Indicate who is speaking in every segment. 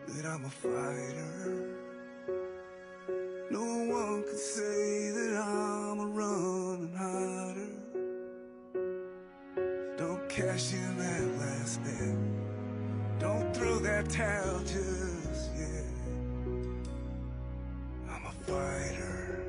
Speaker 1: that I'm a fighter. No one could say that I'm a running hider. Don't cash in that last bet. Don't throw that towel just yet. I'm a fighter.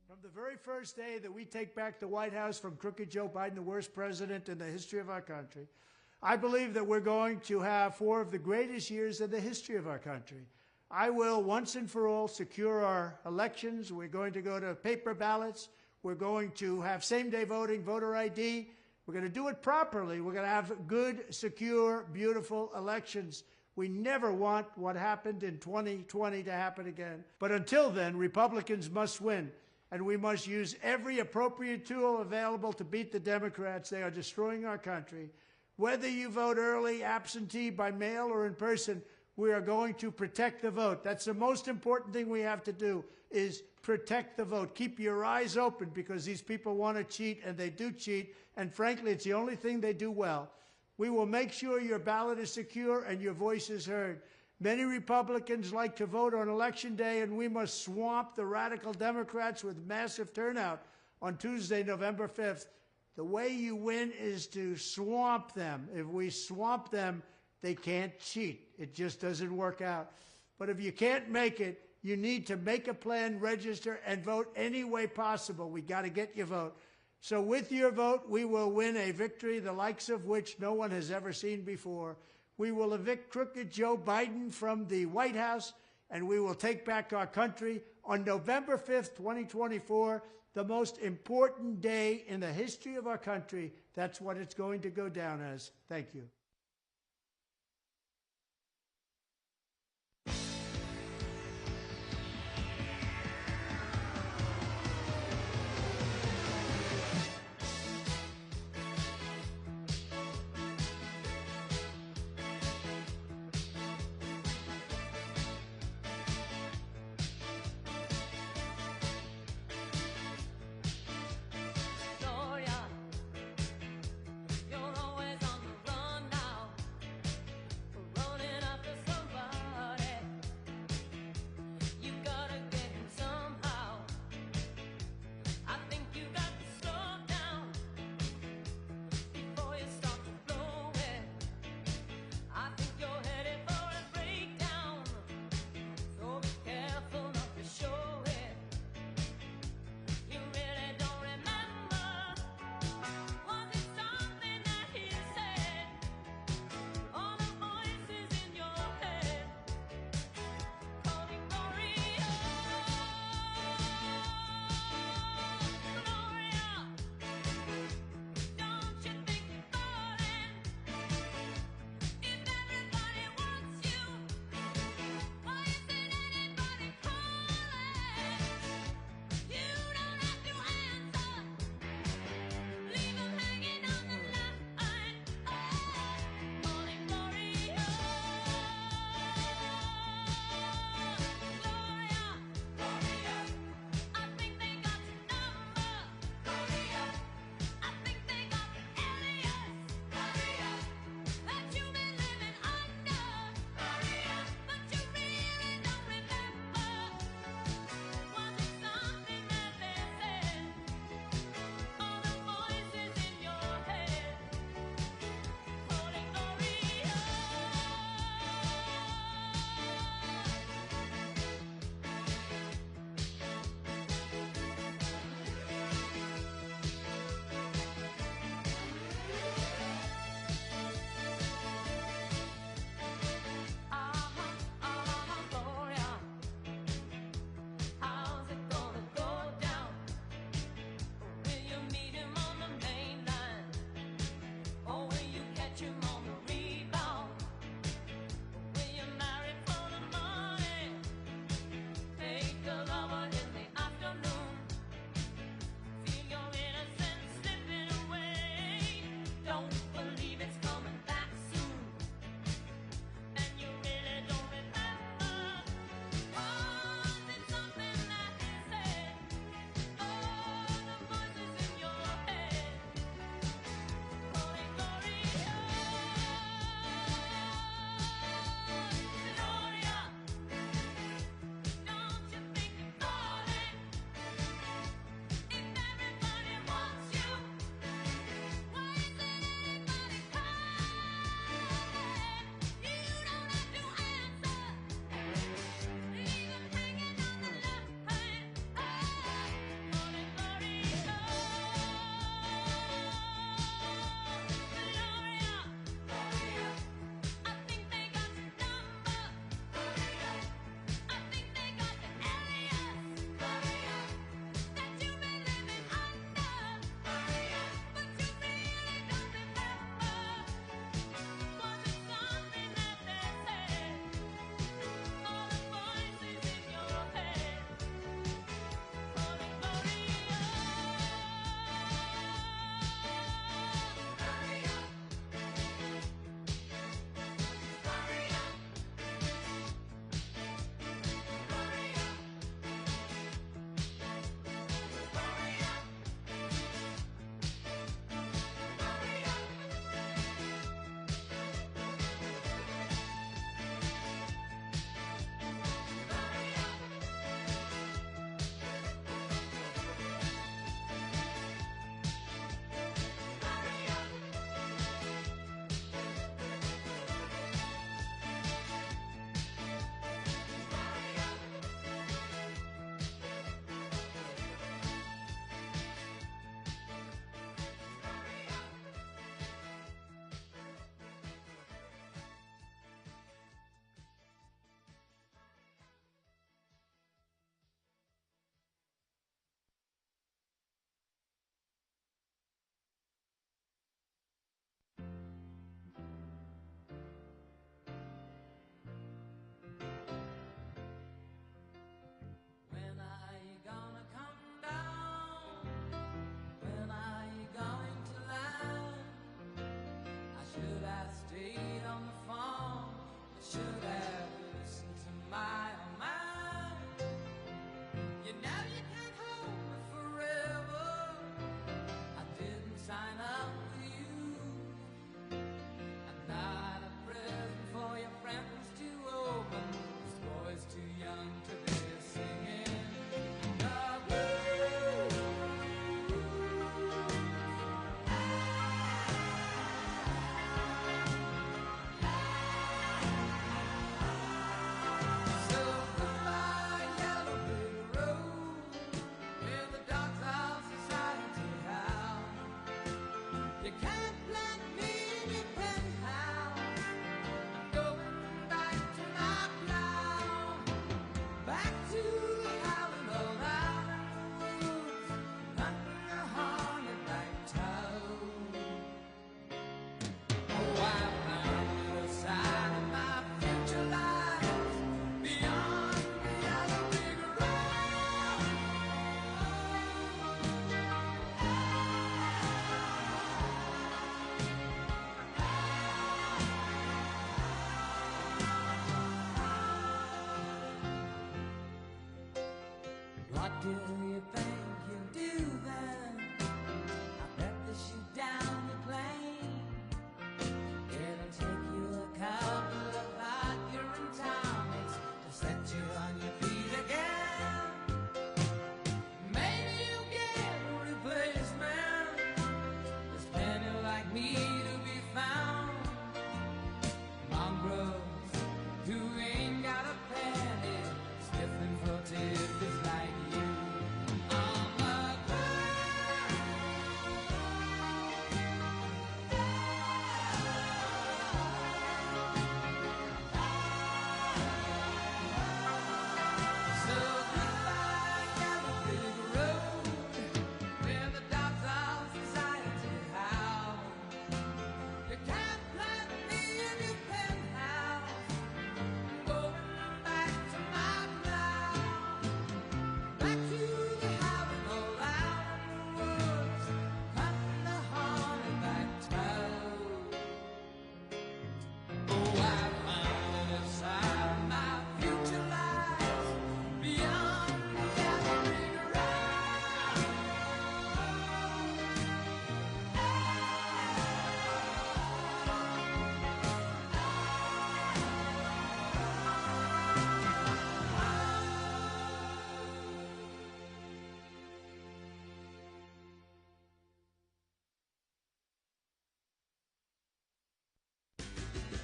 Speaker 2: From the very first day that we take back the White House from crooked Joe Biden, the worst president in the history of our country, I believe that we're going to have 4 of the greatest years in the history of our country. I will, once and for all, secure our elections. We're going to go to paper ballots. We're going to have same-day voting, voter ID. We're going to do it properly. We're going to have good, secure, beautiful elections. We never want what happened in 2020 to happen again. But until then, Republicans must win. And we must use every appropriate tool available to beat the Democrats. They are destroying our country. Whether you vote early, absentee, by mail, or in person, we are going to protect the vote. That's the most important thing we have to do, is protect the vote. Keep your eyes open, because these people want to cheat, and they do cheat. And frankly, it's the only thing they do well. We will make sure your ballot is secure and your voice is heard. Many Republicans like to vote on Election Day, and we must swamp the radical Democrats with massive turnout on Tuesday, November 5th. The way you win is to swamp them. If we swamp them, they can't cheat. It just doesn't work out. But if you can't make it, you need to make a plan, register, and vote any way possible. We got to get your vote. So with your vote, we will win a victory the likes of which no one has ever seen before. We will evict crooked Joe Biden from the White House, and we will take back our country on November 5th, 2024, the most important day in the history of our country. That's what it's going to go down as. Thank you.
Speaker 3: You're always on the run. do you think you'll do then? I bet they shoot down the plane. It'll take you a couple of hot urine tonics to set you on your feet again. Maybe you'll get a replacement. There's plenty like me to be found. Mongrels who ain't got a penny, sniffing for tidbits like you. I'm a So goodbye, yellow big road, where the dogs all society howl. You can't plant me in your penthouse. Going back to my plow, back to the house, go out in the woods, cutting the honey back 12. Oh, I found that inside my future lies beyond the gathering around.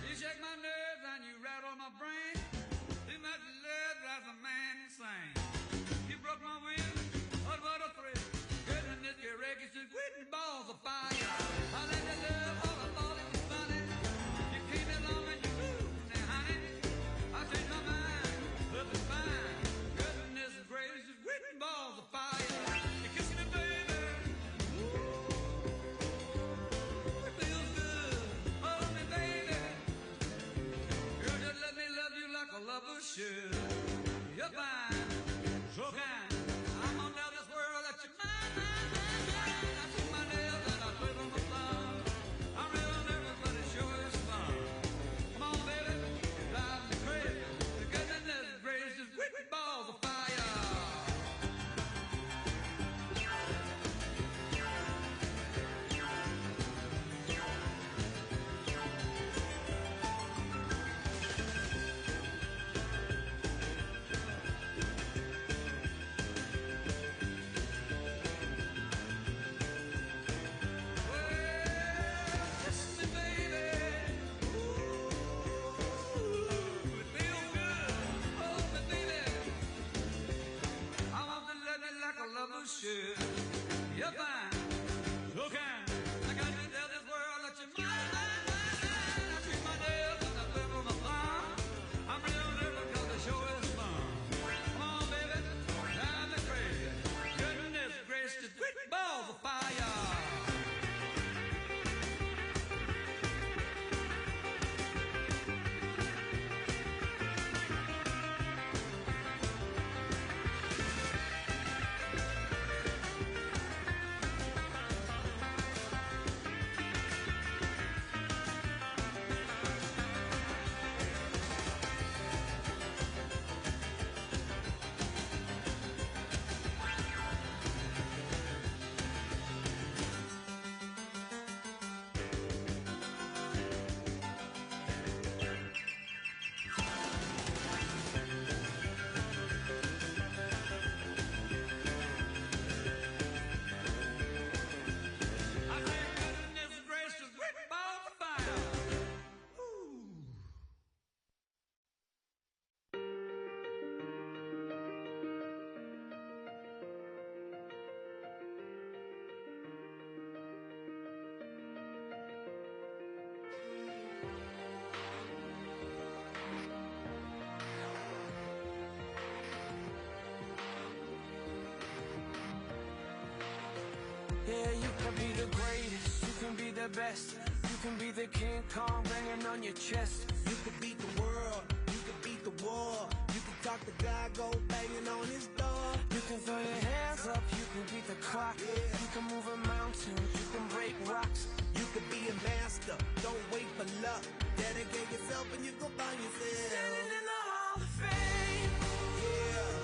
Speaker 4: You shake my nerves and you rattle my brain. Too much love drives a man insane. You broke my will, what a thrill. Goodness, your records just quitting balls of fire. I let you love all I thought it was funny. You came along and you moved now, honey. I changed my mind, love is fine. Goodness gracious, quitting balls of fire. You kissing me, baby. Ooh, it feels good. Hold me, baby. Girl, just let me love you like a lover should. You're fine, so kind. I'm gonna tell this world that you're mine, mine, mine, mine. I took my nails and I twiddle my thumb. I'm real nervous, but it sure is fun. Come on, baby, you drive me crazy. The goodness gracious, whipping balls of fire. Kiss me, baby. Ooh, it feels good. Hold me, baby. I want to love you like a lover should. You're fine, so kind. I got to tell this world that you're mine, mine, mine, mine. I treat my nails and I flip on my thumb. I'm real nervous 'cause the show is fun. Come on, baby, drive me crazy. Goodness gracious, quick balls of fire. I say goodness gracious, quick balls of fire. Ooh.
Speaker 5: Yeah, you can be the greatest, you can be the best, you can be the King Kong banging on your chest.
Speaker 6: You could beat the world, you could beat the war. You could talk to God, go banging on his door.
Speaker 5: You can throw your hands up, you can beat the clock. You can move a mountain, you can break rocks.
Speaker 6: You could be a master, don't wait for luck. Dedicate yourself and you go find yourself.
Speaker 5: Standing in the Hall of Fame.
Speaker 6: Yeah.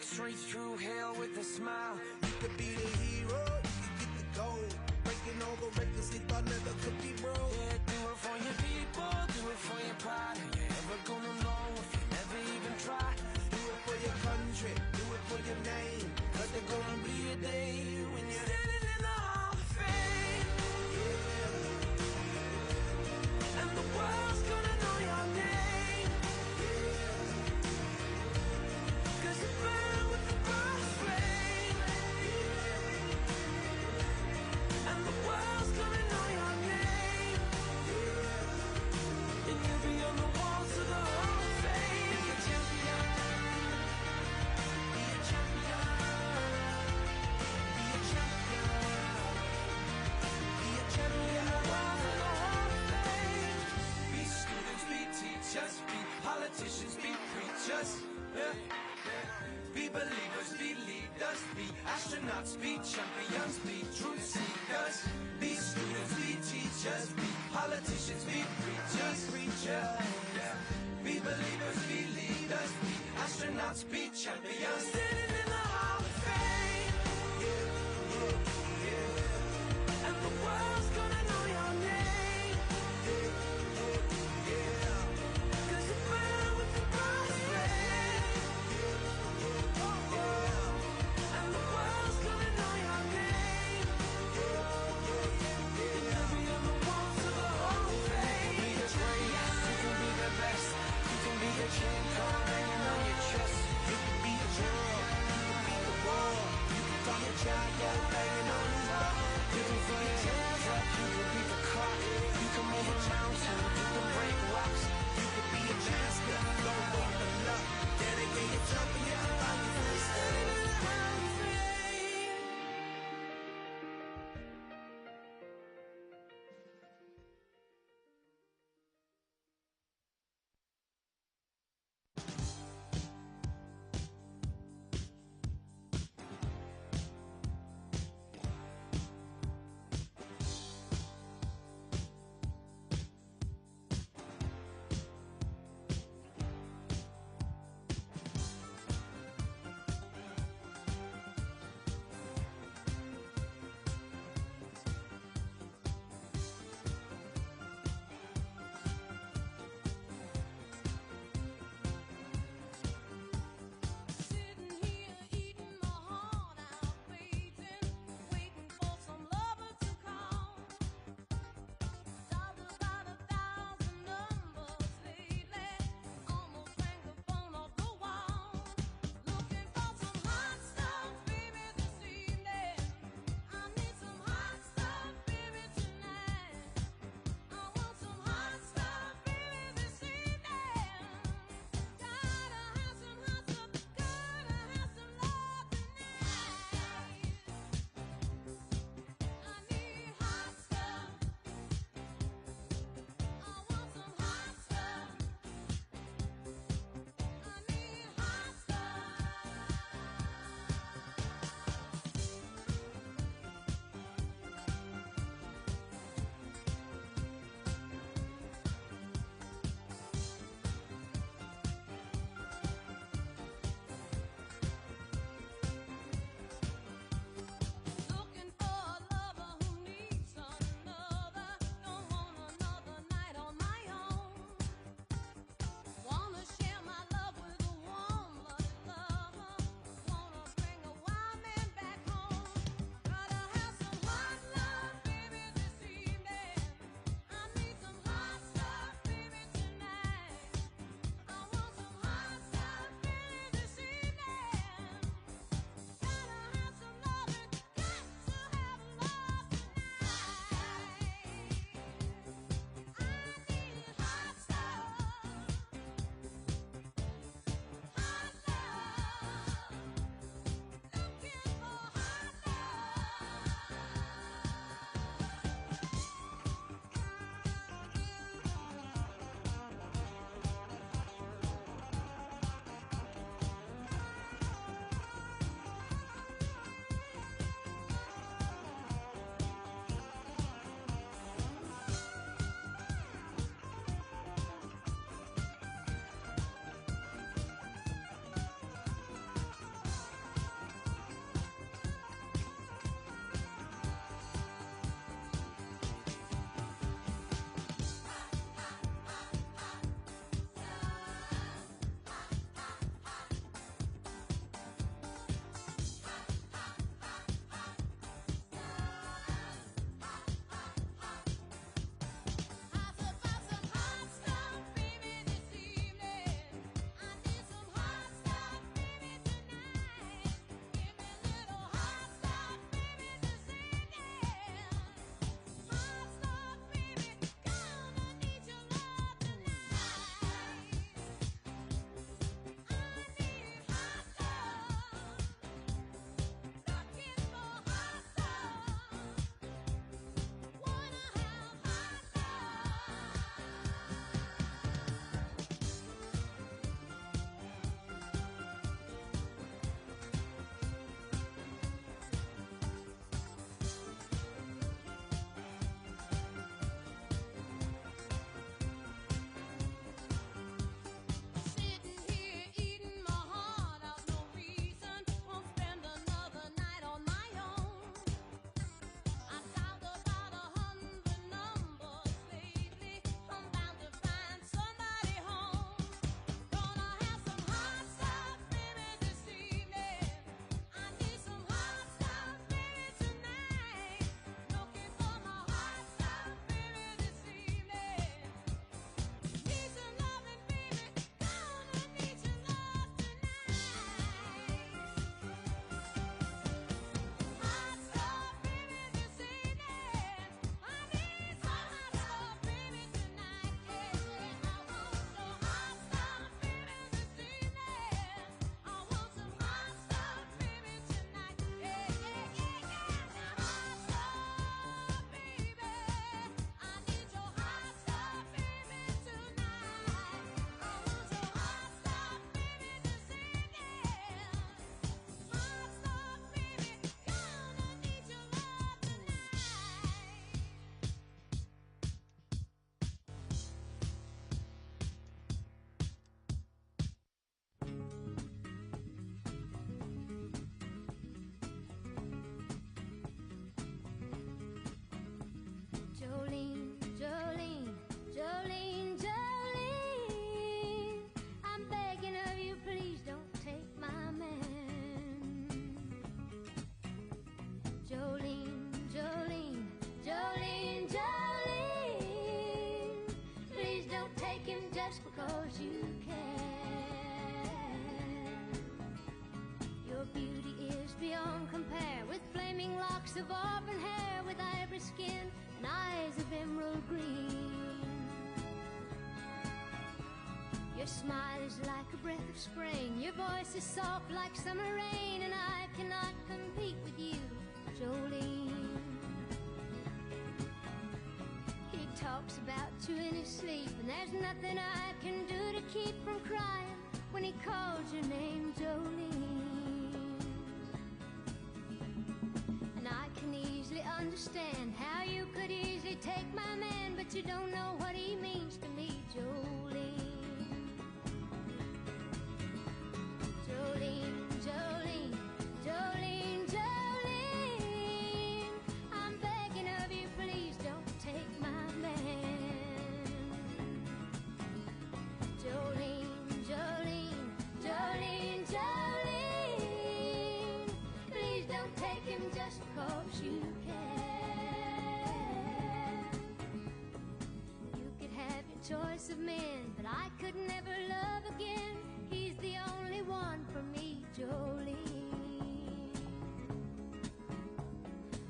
Speaker 5: straight through hell with a smile.
Speaker 6: You could be the hero, you could get the gold. Breaking all the records they thought never could be broke.
Speaker 5: Yeah, do it for your people, do it for your pride. Are you ever gonna know if you never even try?
Speaker 6: Do it for your country, do it for your name. Cause there's gonna be a day when you're
Speaker 5: Standing in the Hall of Fame, and the world's gonna know your name. Cause you burn with the burst flame, and the world's gonna know your name. And you'll be on the walls of the Hall of Fame. Be a champion, be a champion, be a champion, be a champion. The walls of the Hall of Fame. Be students, be teachers, be politicians, be preachers. Yeah. Be believers, be leaders, be astronauts, be champions, be truth seekers. Be students, be teachers, be politicians, be preachers, yeah. Be believers, be leaders, be astronauts, be champions. Standing in the Hall of Fame, and the world's gonna know your name. Cause you burn with the burst flame, and the world's gonna know your name. And you'll be on the walls of the Hall of Fame. You can be the greatest, you can be the best, you can be the champ, card hanging on your chest.
Speaker 6: You can be a hero, you can be the war.
Speaker 7: Your smile is like a breath of spring. Your voice is soft like summer rain, and I cannot compete with you, Jolene. He talks about you in his sleep, and there's nothing I can do to keep from crying when he calls your name, Jolene. And I can easily understand how you could easily take my man, but you don't know what he means to me, Jolene. Jolene, Jolene, Jolene, Jolene, I'm begging of you, please don't take my man. Jolene, Jolene, Jolene, Jolene, please don't take him just 'cause you can. You could have your choice of men, but I could never love again. He's the only one for me, Jolene.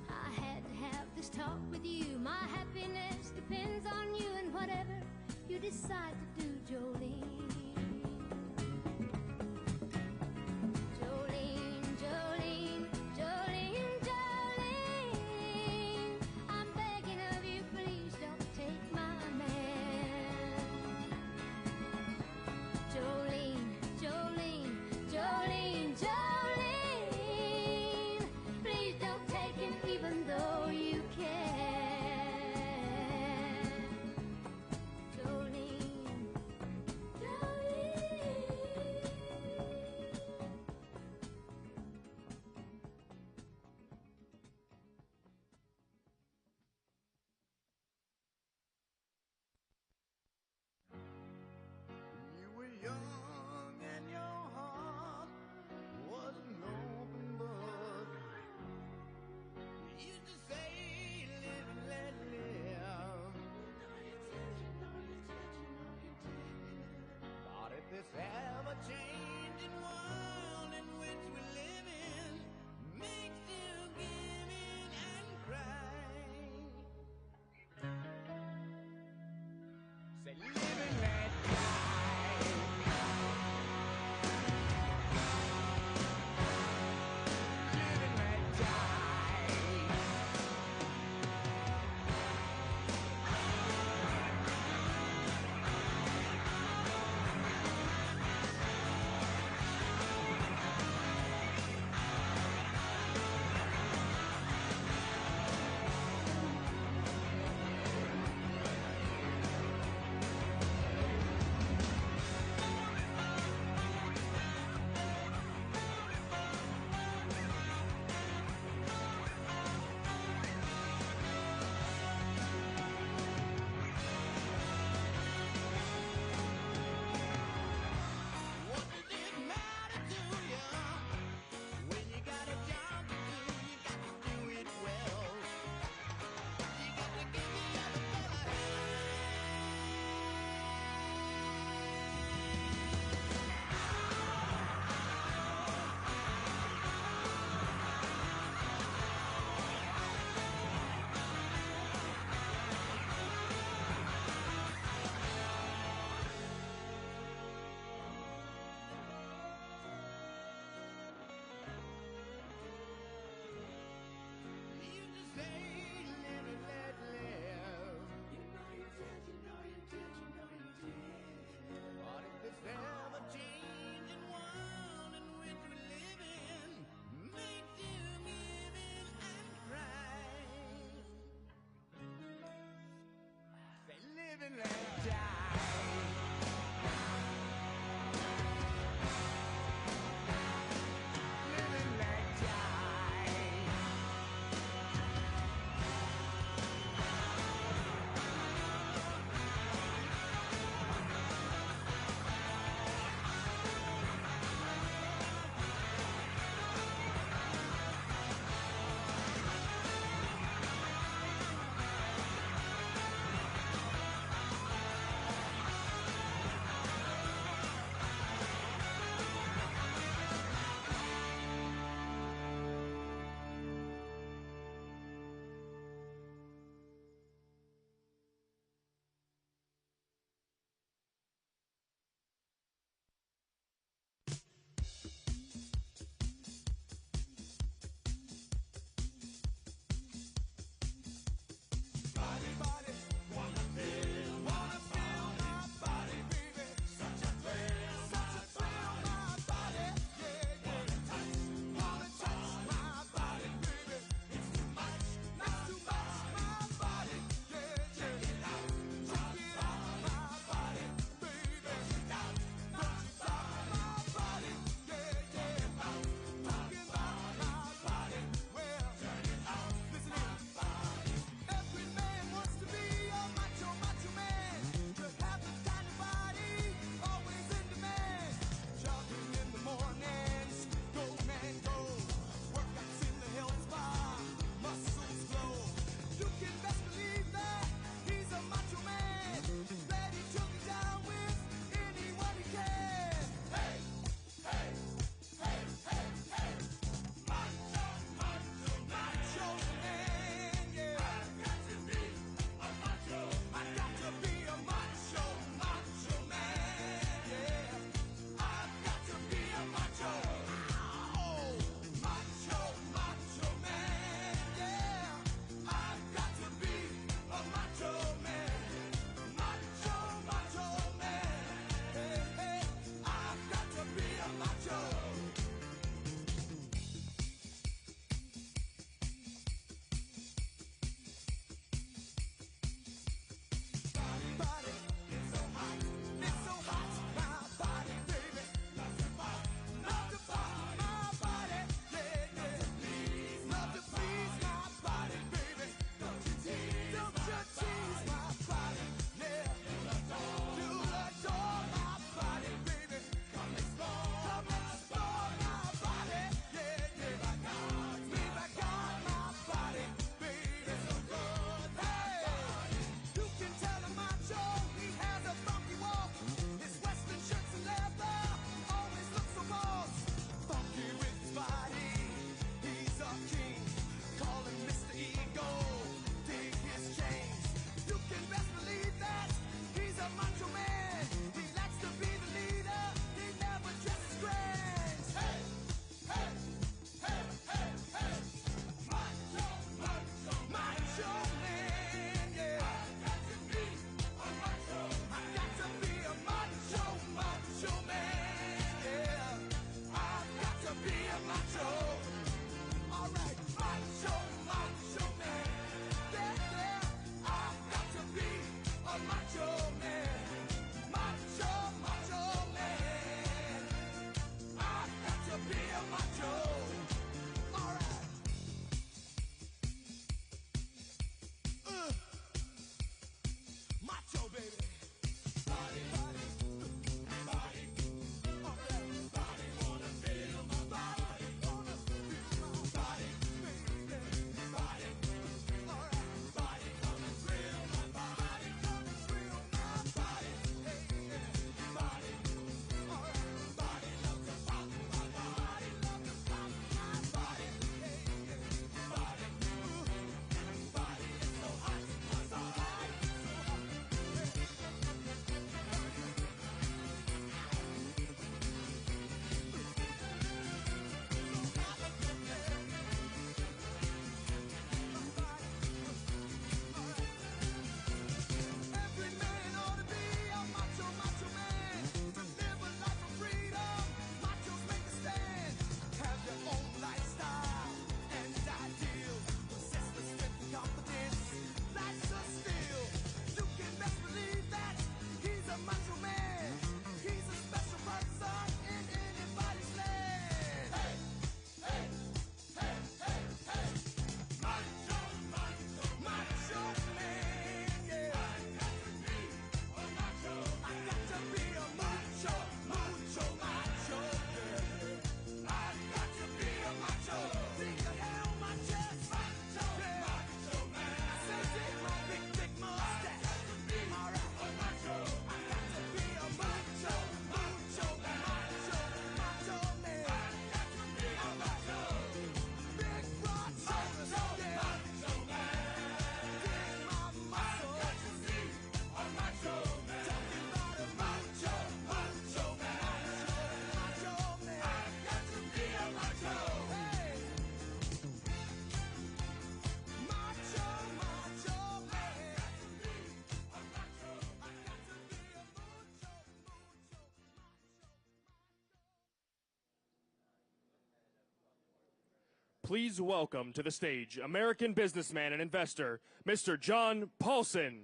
Speaker 7: I had to have this talk with you. My happiness depends on you, and whatever you decide to do, Jolene. Jolene, Jolene, Jolene, Jolene, I'm begging of you, please don't take my man. Jolene, Jolene, Jolene, Jolene, please don't take him even though you can. Jolene, Jolene,
Speaker 8: please welcome to the stage American businessman and investor, Mr. John Paulson.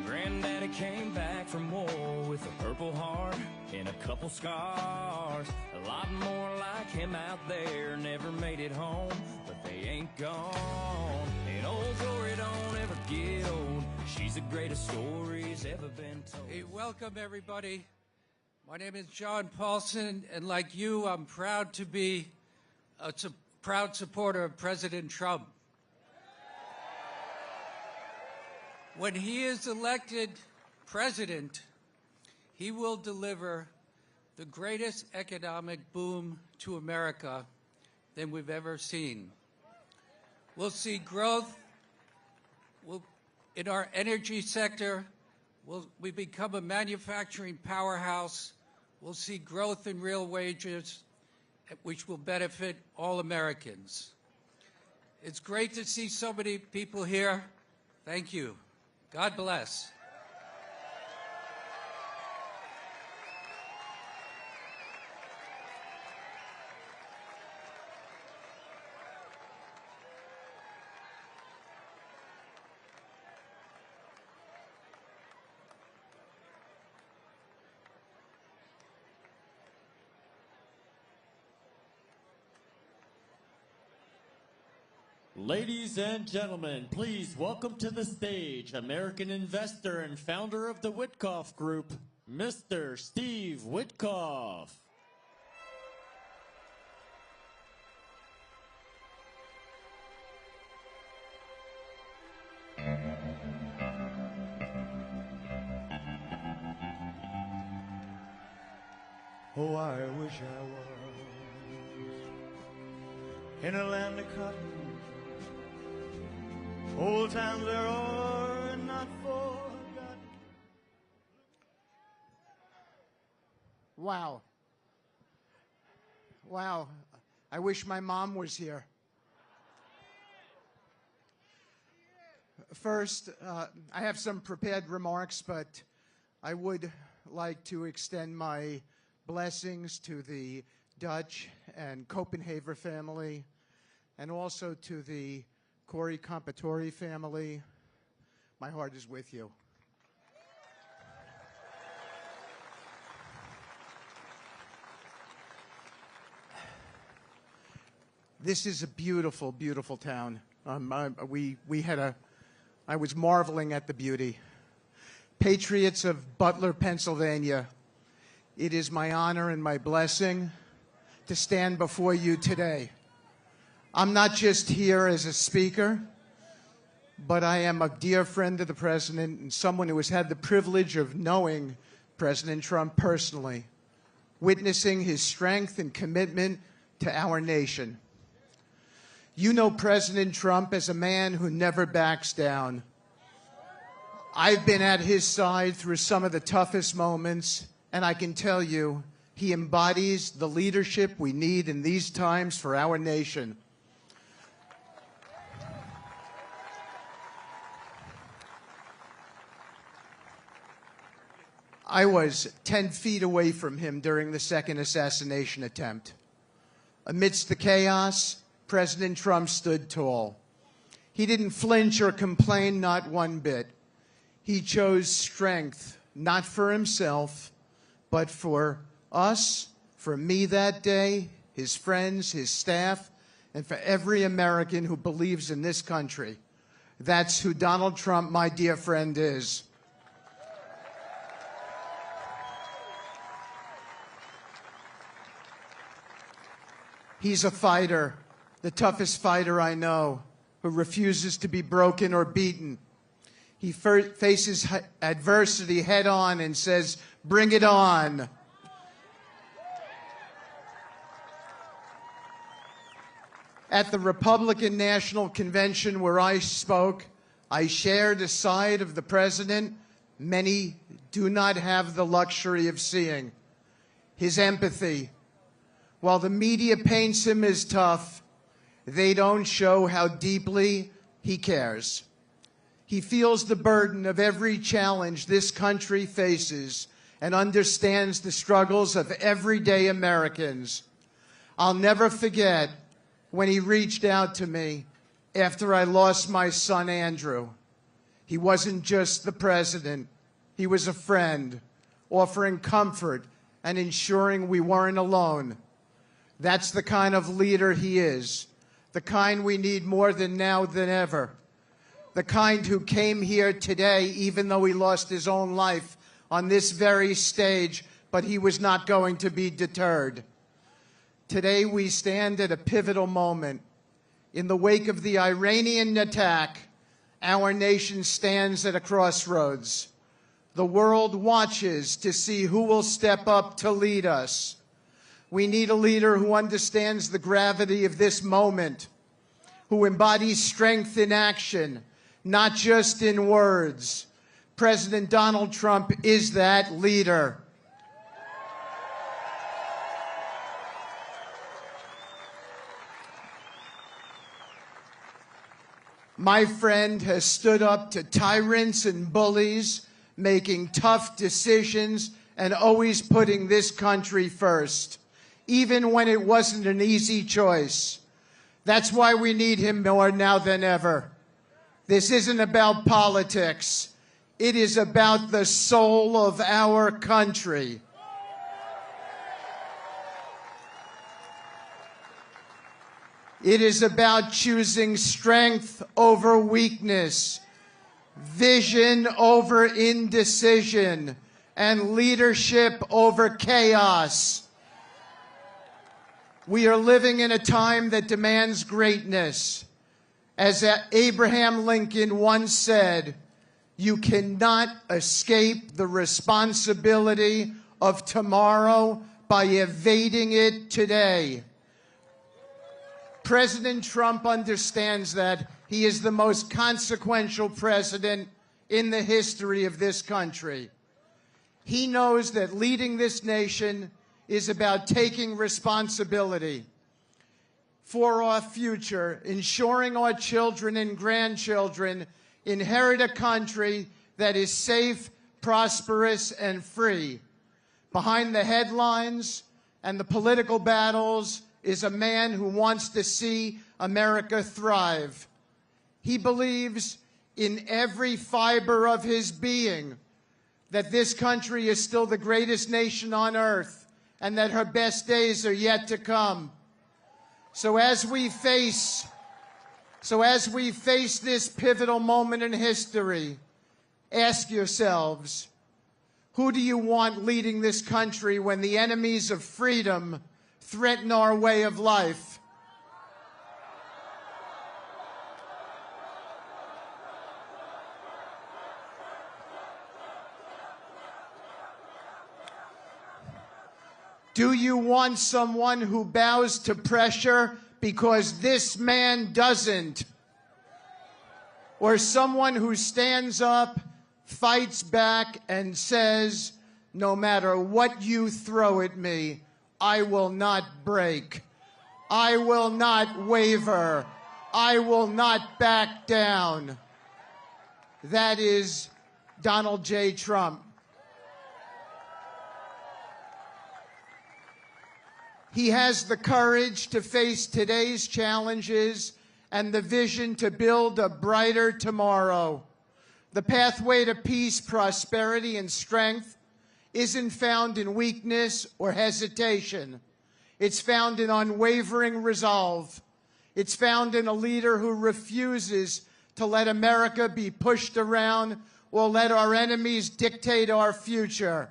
Speaker 9: Granddaddy came back from war with a purple heart and a couple scars. A lot more like him out there never made it home, but they ain't gone. And old glory don't ever get old. She's the greatest story's ever been told.
Speaker 10: Hey, welcome everybody. My name is John Paulson, and like you, I'm proud to be a proud supporter of President Trump. When he is elected president, he will deliver the greatest economic boom to America than we've ever seen. We'll see growth in our energy sector. We become a manufacturing powerhouse. We'll see growth in real wages, which will benefit all Americans. It's great to see so many people here. Thank you. God bless.
Speaker 11: Ladies and gentlemen, please welcome to the stage American investor and founder of the Witkoff Group, Mr. Steve Witkoff.
Speaker 1: Oh, I wish I was in a land of cotton. Old times there are not forgotten.
Speaker 2: Wow. Wow. I wish my mom was here. First, I have some prepared remarks, but I would like to extend my blessings to the Dutch and Comperatore family, and also to the Comperatore family. My heart is with you. This is a beautiful, beautiful town. I was marveling at the beauty. Patriots of Butler, Pennsylvania, it is my honor and my blessing to stand before you today. I'm not just here as a speaker, but I am a dear friend of the president and someone who has had the privilege of knowing President Trump personally, witnessing his strength and commitment to our nation. You know President Trump as a man who never backs down. I've been at his side through some of the toughest moments, and I can tell you, he embodies the leadership we need in these times for our nation. I was 10 feet away from him during the second assassination attempt. Amidst the chaos, President Trump stood tall. He didn't flinch or complain, not one bit. He chose strength, not for himself, but for us, for me that day, his friends, his staff, and for every American who believes in this country. That's who Donald Trump, my dear friend, is. He's a fighter, the toughest fighter I know, who refuses to be broken or beaten. He faces adversity head on and says, "Bring it on." At the Republican National Convention where I spoke, I shared a side of the president many do not have the luxury of seeing: his empathy. While the media paints him as tough, they don't show how deeply
Speaker 12: he cares. He feels the burden of every challenge this country faces and understands the struggles of everyday Americans. I'll never forget when he reached out to me after I lost my son, Andrew. He wasn't just the president. He was a friend, offering comfort and ensuring we weren't alone. That's the kind of leader he is, the kind we need more than now than ever, the kind who came here today even though he lost his own life on this very stage, but he was not going to be deterred. Today we stand at a pivotal moment. In the wake of the Iranian attack, our nation stands at a crossroads. The world watches to see who will step up to lead us. We need a leader who understands the gravity of this moment, who embodies strength in action, not just in words. President Donald Trump is that leader. My friend has stood up to tyrants and bullies, making tough decisions and always putting this country first, even when it wasn't an easy choice. That's why we need him more now than ever. This isn't about politics. It is about the soul of our country. It is about choosing strength over weakness, vision over indecision, and leadership over chaos. We are living in a time that demands greatness. As Abraham Lincoln once said, you cannot escape the responsibility of tomorrow by evading it today. President Trump understands that. He is the most consequential president in the history of this country. He knows that leading this nation is about taking responsibility for our future, ensuring our children and grandchildren inherit a country that is safe, prosperous, and free. Behind the headlines and the political battles is a man who wants to see America thrive. He believes in every fiber of his being that this country is still the greatest nation on earth and that her best days are yet to come. So as we face this pivotal moment in history, ask yourselves, who do you want leading this country when the enemies of freedom threaten our way of life? Do you want someone who bows to pressure because this man doesn't? Or someone who stands up, fights back, and says, no matter what you throw at me, I will not break. I will not waver. I will not back down. That is Donald J. Trump. He has the courage to face today's challenges and the vision to build a brighter tomorrow. The pathway to peace, prosperity, and strength isn't found in weakness or hesitation. It's found in unwavering resolve. It's found in a leader who refuses to let America be pushed around or let our enemies dictate our future.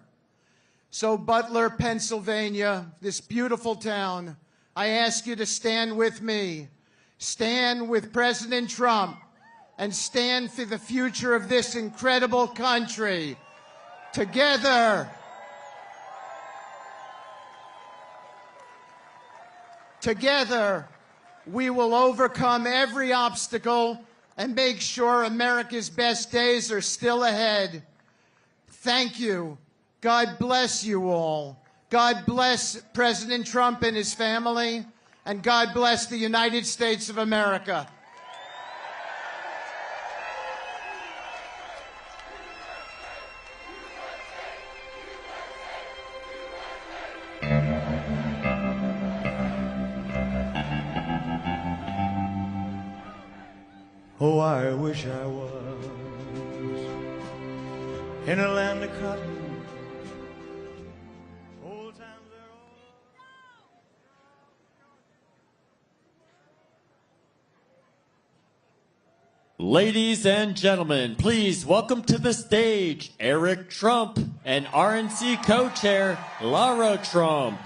Speaker 12: So Butler, Pennsylvania, this beautiful town, I ask you to stand with me. Stand with President Trump and stand for the future of this incredible country. Together, we will overcome every obstacle and make sure America's best days are still ahead. Thank you. God bless you all. God bless President Trump and his family, and God bless the United States of America.
Speaker 13: Oh, I wish I was in a land of cotton. Old times are all.
Speaker 11: Ladies and gentlemen, please welcome to the stage Eric Trump and RNC co-chair Lara Trump.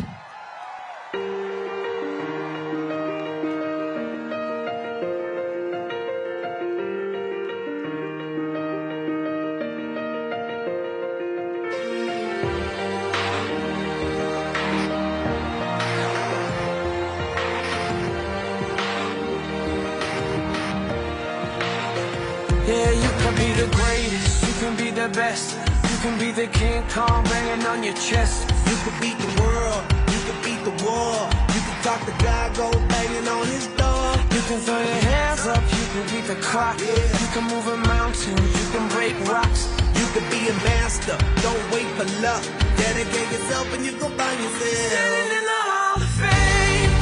Speaker 5: Yeah, you can be the greatest, you can be the best. You can be the King Kong banging on your chest.
Speaker 6: You can beat the world, you can beat the war. You can talk to God, go banging on his door.
Speaker 5: You can throw your hands up, you can beat the clock. You can move a mountain, you can break rocks.
Speaker 6: You can be a master, don't wait for luck. Dedicate yourself and you can find yourself.
Speaker 5: Standing in the Hall of Fame.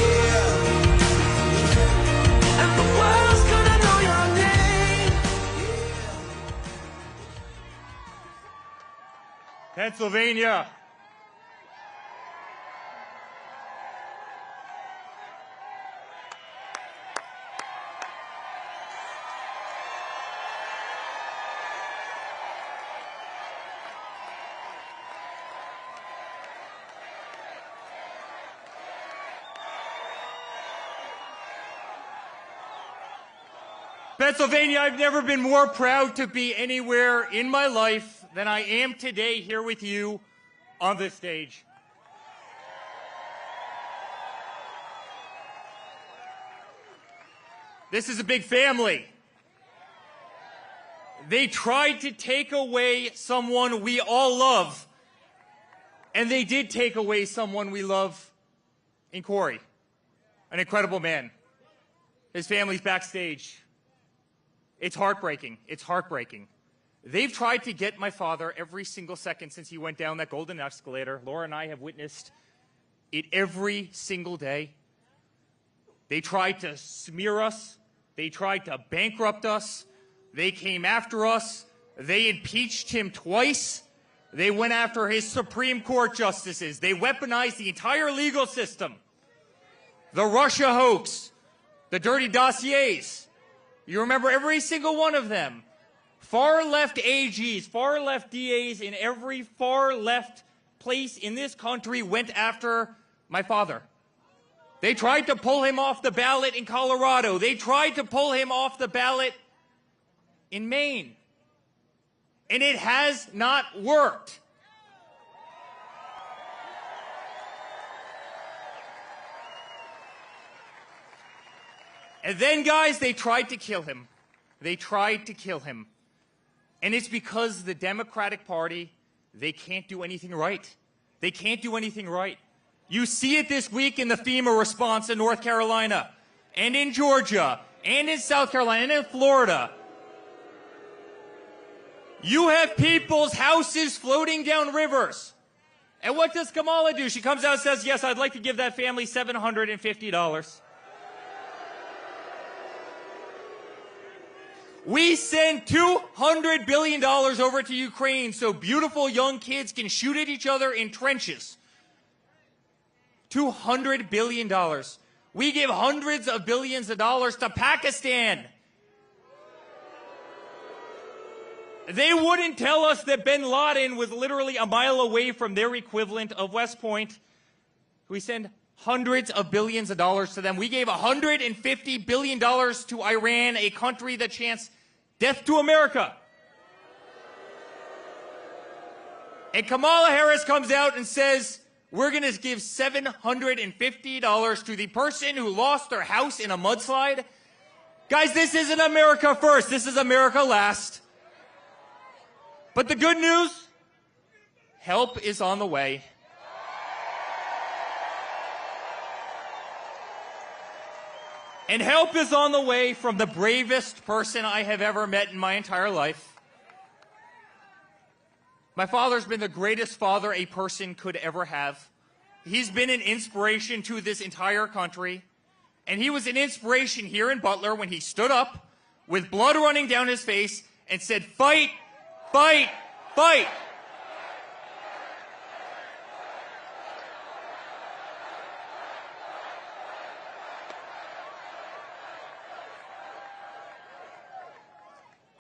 Speaker 6: Yeah.
Speaker 5: And the world's gonna know your name.
Speaker 14: Pennsylvania. Pennsylvania, I've never been more proud to be anywhere in my life than I am today here with you on this stage. This is a big family. They tried to take away someone we all love, and they did take away someone we love in Corey, an incredible man. His family's backstage. It's heartbreaking. It's heartbreaking. They've tried to get my father every single second since he went down that golden escalator. Laura and I have witnessed it every single day. They tried to smear us. They tried to bankrupt us. They came after us. They impeached him twice. They went after his Supreme Court justices. They weaponized the entire legal system. The Russia hoax, the dirty dossiers. You remember every single one of them. Far-left AGs, far-left DAs in every far-left place in this country went after my father. They tried to pull him off the ballot in Colorado. They tried to pull him off the ballot in Maine. And it has not worked. And then, guys, they tried to kill him. They tried to kill him. And it's because the Democratic Party, they can't do anything right. They can't do anything right. You see it this week in the FEMA response in North Carolina, and in Georgia, and in South Carolina, and in Florida. You have people's houses floating down rivers. And what does Kamala do? She comes out and says, yes, I'd like to give that family $750. We send $200 billion over to Ukraine so beautiful young kids can shoot at each other in trenches. $200 billion. We give hundreds of billions of dollars to Pakistan. They wouldn't tell us that bin Laden was literally a mile away from their equivalent of West Point. We send hundreds of billions of dollars to them. We gave $150 billion to Iran, a country that chants death to America. And Kamala Harris comes out and says, we're going to give $750 to the person who lost their house in a mudslide. Guys, this isn't America first. This is America last. But the good news, help is on the way. And help is on the way from the bravest person I have ever met in my entire life. My father's been the greatest father a person could ever have. He's been an inspiration to this entire country. And he was an inspiration here in Butler when he stood up with blood running down his face and said, "Fight, fight, fight."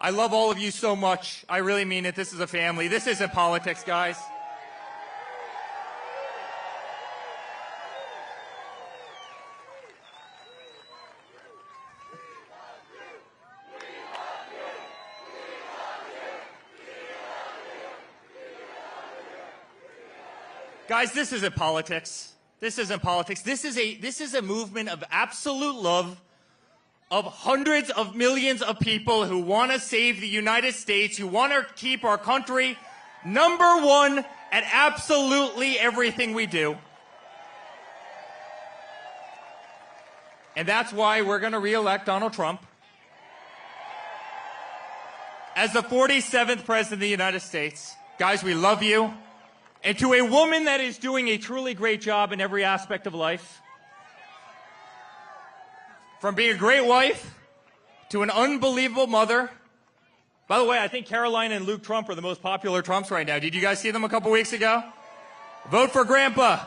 Speaker 14: I love all of you so much. I really mean it. This is a family. This isn't politics, guys. Guys, this isn't politics. This isn't politics. This is a movement of absolute love of hundreds of millions of people who want to save the United States, who want to keep our country number one at absolutely everything we do. And that's why we're going to re-elect Donald Trump as the 47th President of the United States. Guys, we love you. And to a woman that is doing a truly great job in every aspect of life, from being a great wife to an unbelievable mother. By the way, I think Caroline and Luke Trump are the most popular Trumps right now. Did you guys see them a couple weeks ago? Vote for Grandpa.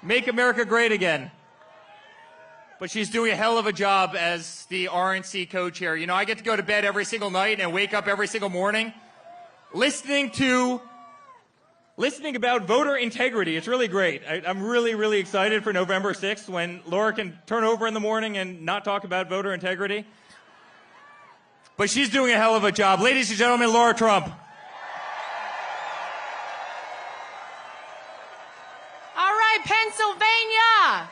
Speaker 14: Make America great again. But she's doing a hell of a job as the RNC co-chair. You know, I get to go to bed every single night and wake up every single morning listening about voter integrity. It's really great. I'm really, really excited for November 6th when Laura can turn over in the morning and not talk about voter integrity. But she's doing a hell of a job. Ladies and gentlemen, Lara Trump.
Speaker 15: All right, Pennsylvania.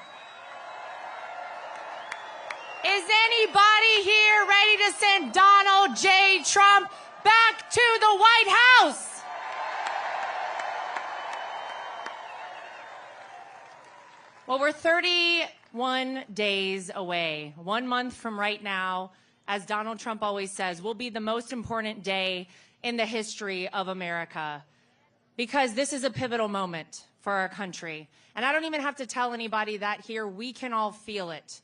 Speaker 15: Is anybody here ready to send Donald J. Trump back to the White House? Well, we're 31 days away. 1 month from right now, as Donald Trump always says, will be the most important day in the history of America, because this is a pivotal moment for our country. And I don't even have to tell anybody that here. We can all feel it.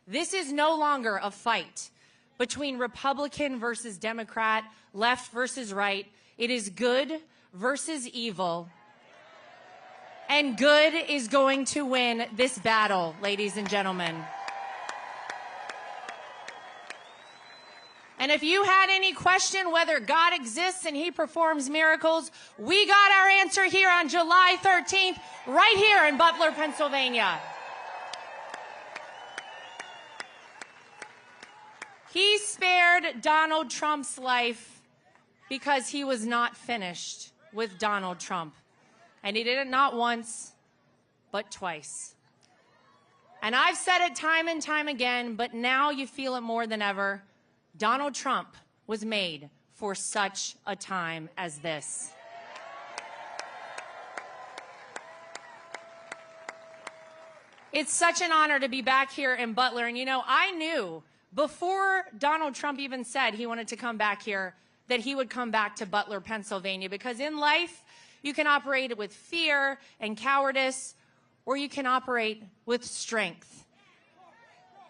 Speaker 15: This is no longer a fight between Republican versus Democrat, left versus right. It is good versus evil. And good is going to win this battle, ladies and gentlemen. And if you had any question whether God exists and he performs miracles, we got our answer here on July 13th, right here in Butler, Pennsylvania. He spared Donald Trump's life because he was not finished with Donald Trump. And he did it not once, but twice. And I've said it time and time again, but now you feel it more than ever. Donald Trump was made for such a time as this. It's such an honor to be back here in Butler. And you know, I knew before Donald Trump even said he wanted to come back here that he would come back to Butler, Pennsylvania, because in life, you can operate with fear and cowardice, or you can operate with strength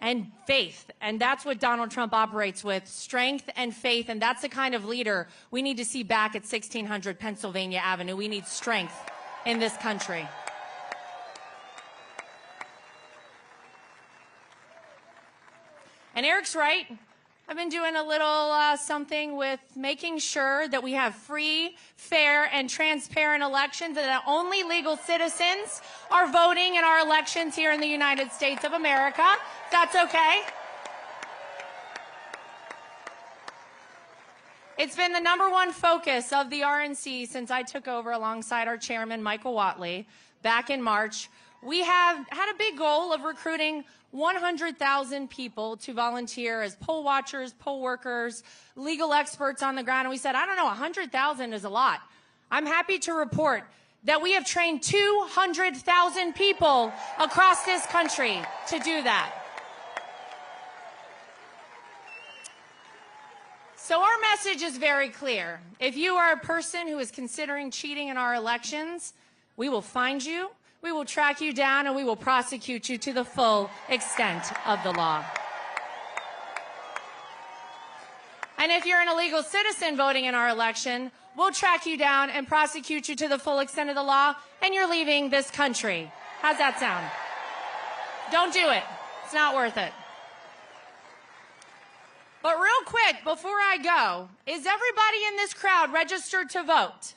Speaker 15: and faith. And that's what Donald Trump operates with, strength and faith. And that's the kind of leader we need to see back at 1600 Pennsylvania Avenue. We need strength in this country. And Eric's right. I've been doing a little something with making sure that we have free, fair, and transparent elections, and that only legal citizens are voting in our elections here in the United States of America. That's okay. It's been the #1 focus of the RNC since I took over alongside our chairman, Michael Whatley, back in March. We have had a big goal of recruiting 100,000 people to volunteer as poll watchers, poll workers, legal experts on the ground. And we said, I don't know, 100,000 is a lot. I'm happy to report that we have trained 200,000 people across this country to do that. So our message is very clear. If you are a person who is considering cheating in our elections, we will find you. we will track you down and we will prosecute you to the full extent of the law. And if you're an illegal citizen voting in our election, we'll track you down and prosecute you to the full extent of the law, and you're leaving this country. How's that sound? Don't do it. It's not worth it. But real quick, before I go, is everybody in this crowd registered to vote?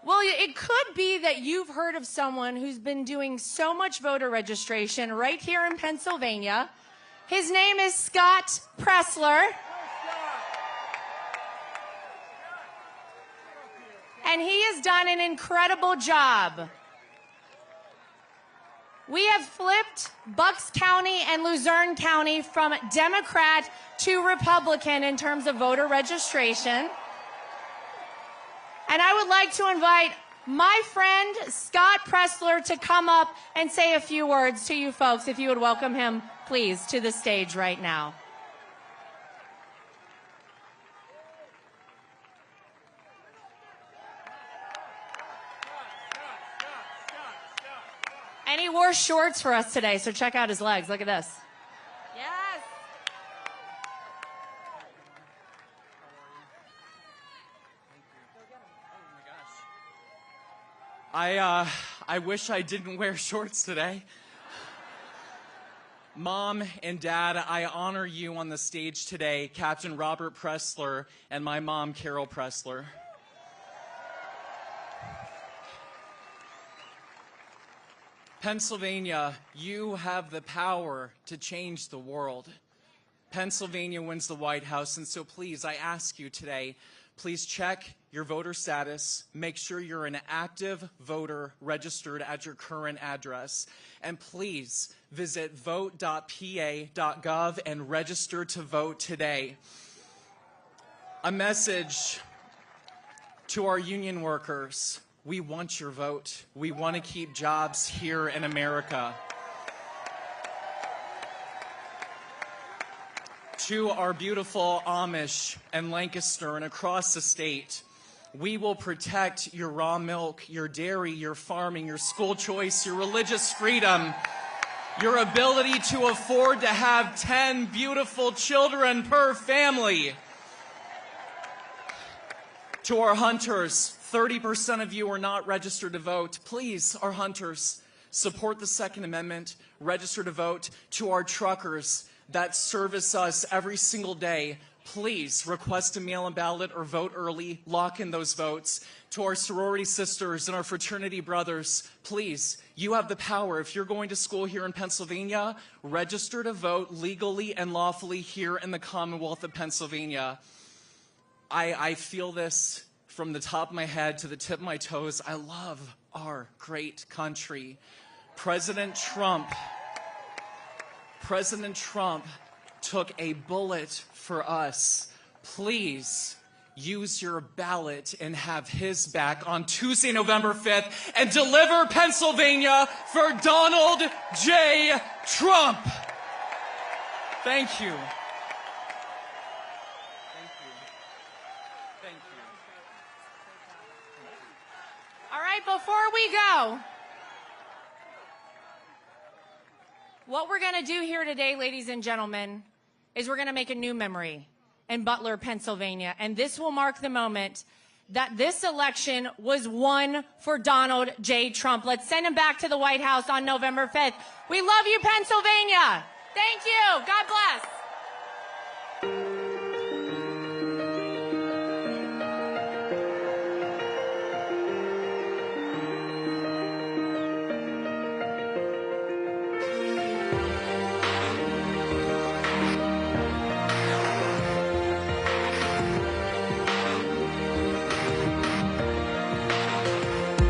Speaker 15: Well, it could be that you've heard of someone who's been doing so much voter registration right here in Pennsylvania. His name is Scott Presler. And he has done an incredible job. We have flipped Bucks County and Luzerne County from Democrat to Republican in terms of voter registration. And I would like to invite my friend Scott Presler to come up and say a few words to you folks, if you would welcome him, please, to the stage right now. And he wore shorts for us today, so check out his legs. Look at this. Yes.
Speaker 16: I wish I didn't wear shorts today. Mom and Dad, I honor you on the stage today, Captain Robert Presler and my mom, Carol Presler. Pennsylvania, you have the power to change the world. Pennsylvania wins the White House, and so please, I ask you today, please check your voter status, make sure you're an active voter registered at your current address, and please visit vote.pa.gov and register to vote today. A message to our union workers. We want your vote. We want to keep jobs here in America. To our beautiful Amish and Lancaster and across the state, we will protect your raw milk, your dairy, your farming, your school choice, your religious freedom, your ability to afford to have 10 beautiful children per family. To our hunters, 30% of you are not registered to vote. Please, our hunters, support the Second Amendment, register to vote. To our truckers that service us every single day, please request a mail-in ballot or vote early, lock in those votes. To our sorority sisters and our fraternity brothers, please, you have the power. If you're going to school here in Pennsylvania, register to vote legally and lawfully here in the Commonwealth of Pennsylvania. I feel this from the top of my head to the tip of my toes. I love our great country. President Trump took a bullet for us. Please use your ballot and have his back on Tuesday, November 5th, and deliver Pennsylvania for Donald J. Trump. Thank you.
Speaker 15: All right, before we go, what we're going to do here today, ladies and gentlemen, is we're going to make a new memory in Butler, Pennsylvania. And this will mark the moment that this election was won for Donald J. Trump. Let's send him back to the White House on November 5th. We love you, Pennsylvania. Thank you. God bless.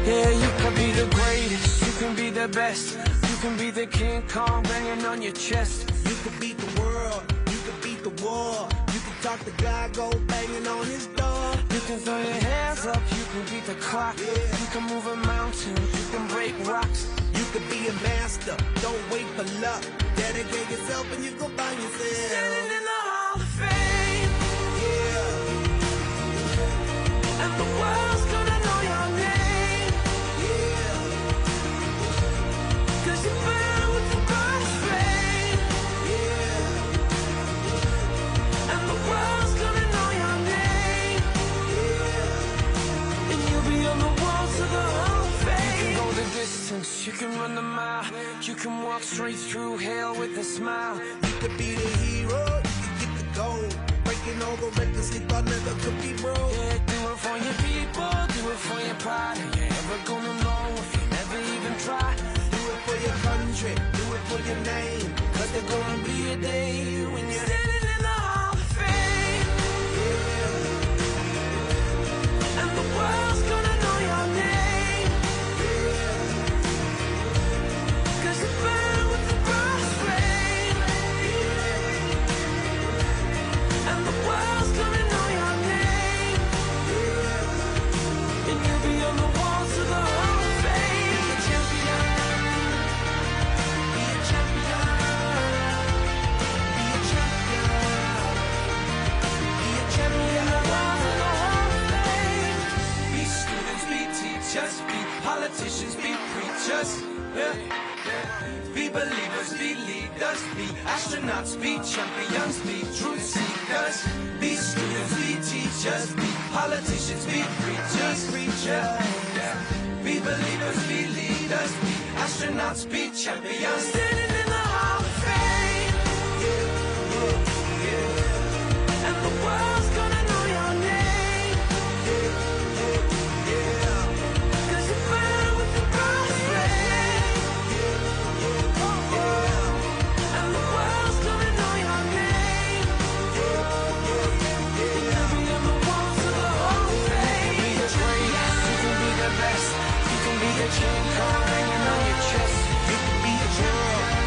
Speaker 5: Yeah, you can be the greatest, you can be the best, you can be the King Kong banging on your chest.
Speaker 6: You can beat the world, you can beat the war. You can talk the guy, go banging on his door.
Speaker 5: You can throw your hands up, you can beat the clock. You can move a mountain, you can break rocks.
Speaker 6: You can be a master, don't wait for luck. Dedicate yourself and you go find yourself.
Speaker 5: Standing in the Hall of Fame.
Speaker 6: Yeah.
Speaker 5: And the world's gonna know your name.
Speaker 6: race, you can run the mile. You can walk straight through hell with a smile. You could be the hero, you could get the gold. Breaking all the records they thought never could be broke. Yeah, do it for your people, do it for your pride. Are you ever gonna know if you never even try? Do it for your country, do it for your name. Cause there's gonna be a day when you're standing in the Hall of Fame. Yeah. And the world's gonna know your name. Yeah. Cause you burn with the brass flame. Yeah. And the world's gonna know your name. Yeah. And you'll be on the walls of the Hall of Fame. Be a champion. Be a champion. Be a champion. Be a champion. The walls of the Hall of Fame. Be students, be teachers, be politicians, be preachers. Yeah. Be believers, be leaders, be astronauts, be champions, be truth seekers. Be students, be teachers, be politicians, be preachers. Yeah. Be believers, be leaders, be astronauts, be champions. Standing in the Hall of Fame. Yeah. Yeah. And the world's gonna know your name. Yeah. Cause you burn with the brass flame. Yeah. And the world's gonna know your name. Yeah. You'll be on the walls of the Hall of Fame. You can be the greatest, you can be the best. You can be a chain car hanging on your chest. You can be a hero,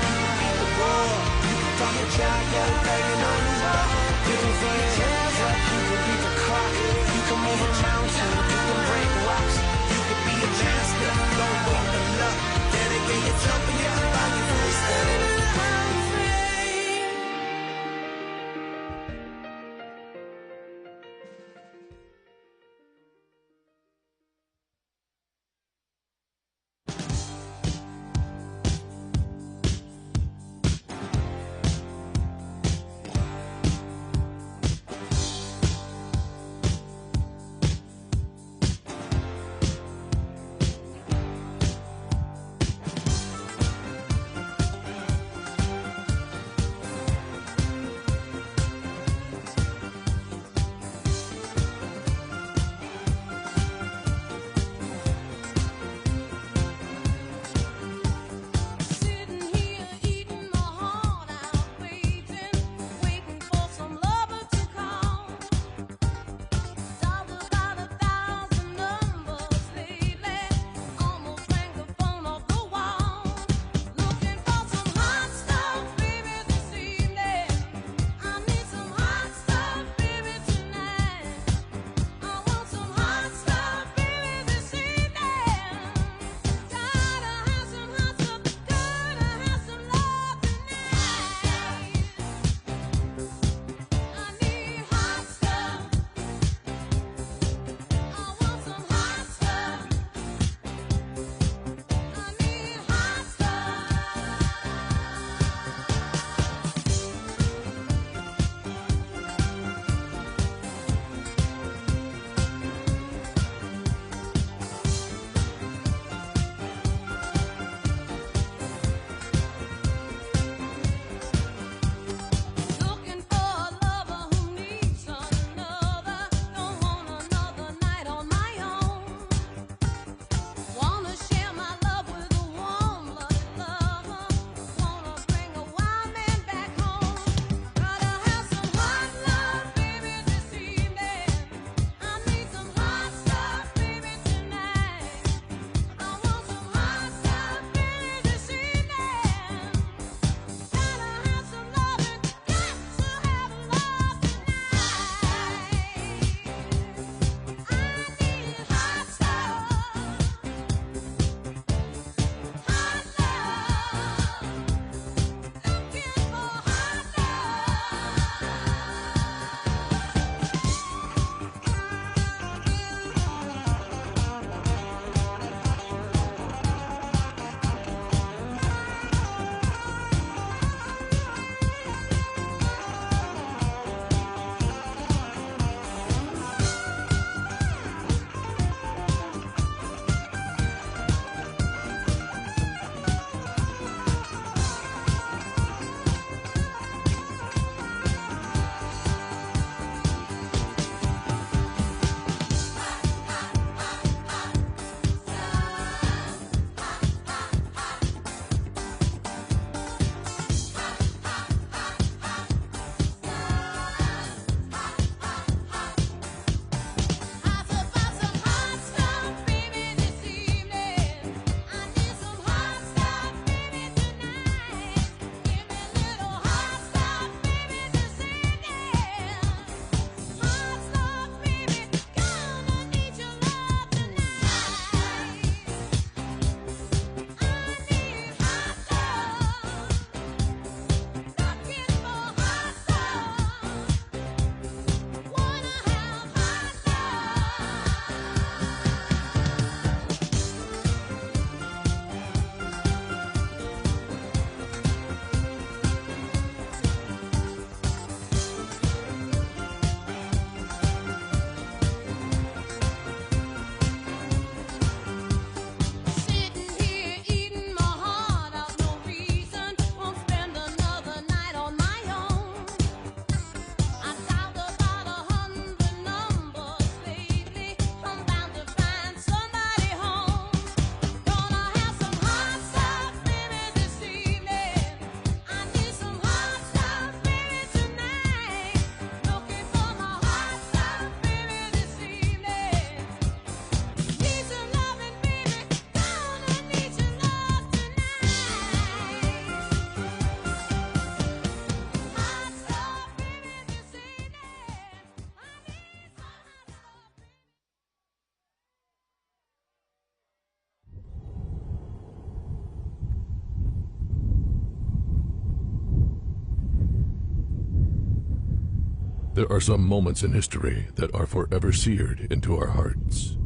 Speaker 17: There are some moments in history that are forever seared into our hearts.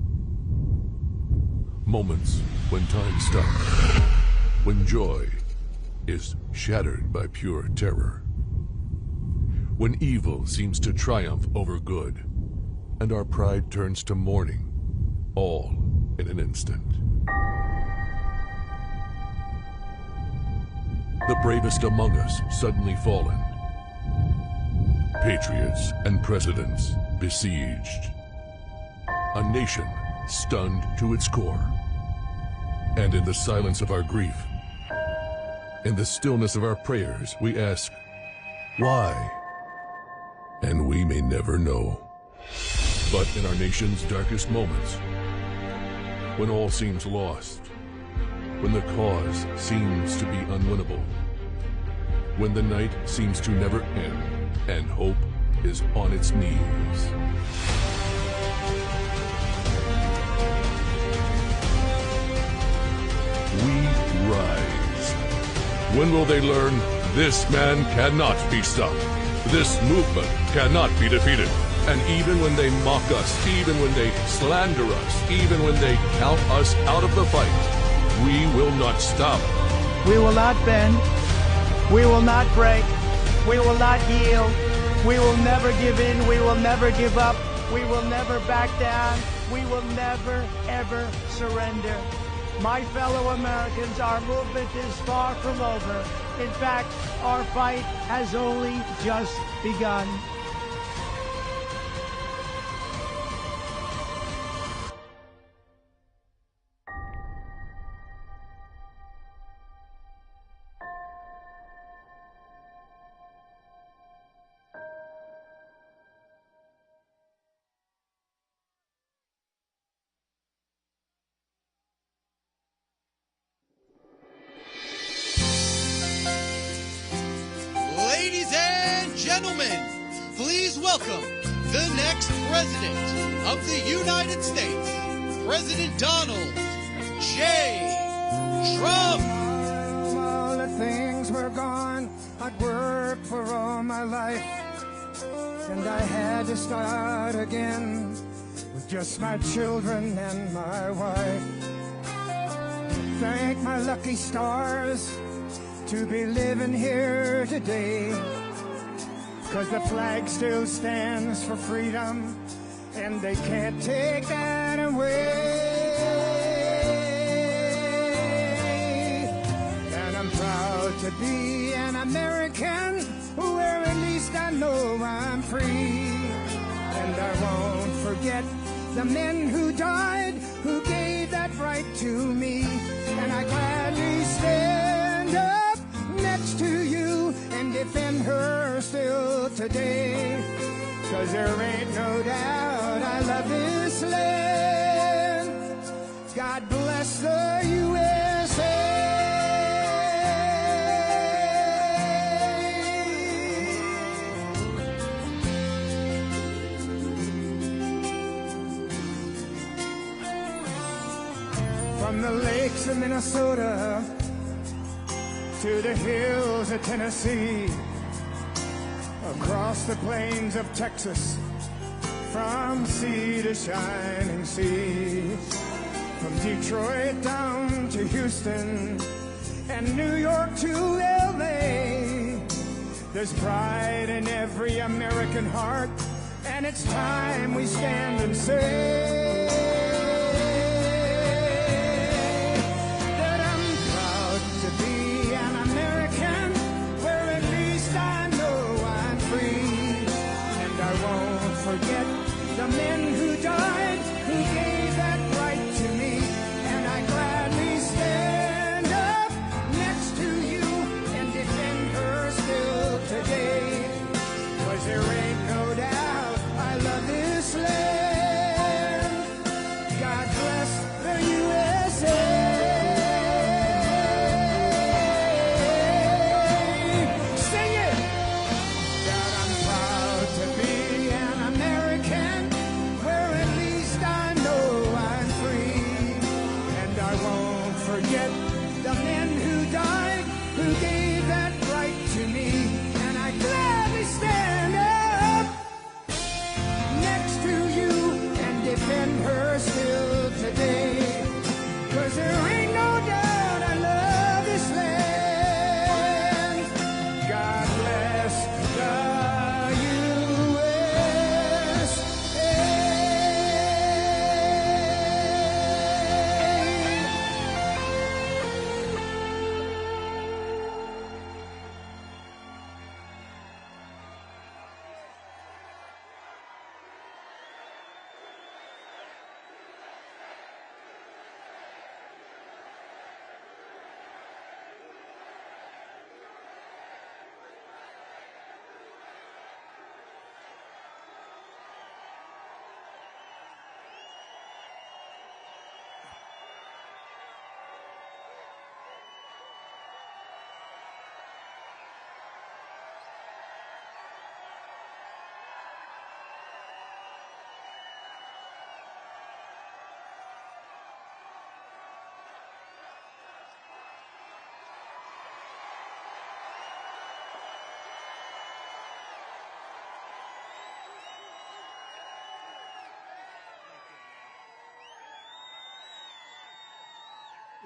Speaker 17: Moments when time stops, when joy is shattered by pure terror, when evil seems to triumph over good, and our pride turns to mourning, all in an instant. The bravest among us suddenly fallen. Patriots and presidents besieged. A nation stunned to its core. And in the silence of our grief, in the stillness of our prayers, we ask, why? And we may never know. But in our nation's darkest moments, when all seems lost, when the cause seems to be unwinnable, when the night seems to never end, and hope is on its knees. We rise. When will they learn this man cannot be stopped? This movement cannot be defeated. And even when they mock us, even when they slander us, even when they count us out of the fight, we will not stop.
Speaker 18: We will not bend. We will not break. We will not yield. We will never give in. We will never give up. We will never back down. We will never, ever surrender. My fellow Americans, our movement is far from over. In fact, our fight has only just begun.
Speaker 19: Ladies and gentlemen, please welcome the next President of the United States, President Donald J. Trump.
Speaker 20: All the things were gone. I'd worked for all my life, and I had to start again with just my children and my wife. Thank my lucky stars to be living here today, 'cause the flag still stands for freedom, and they can't take that away. And I'm proud to be an American, where at least I know I'm free. And I won't forget the men who died, who gave that right to me. And I gladly stand up next to you and defend her still today. 'Cause there ain't no doubt I love this land. God bless the USA. From the lakes of Minnesota to the hills of Tennessee, across the plains of Texas, from sea to shining sea, from Detroit down to Houston and New York to LA. There's pride in every American heart, and it's time we stand and say forget the men who died, who gave that right to me. And I gladly stand up next to you and defend her still today. 'Cause there ain't no doubt I love this land.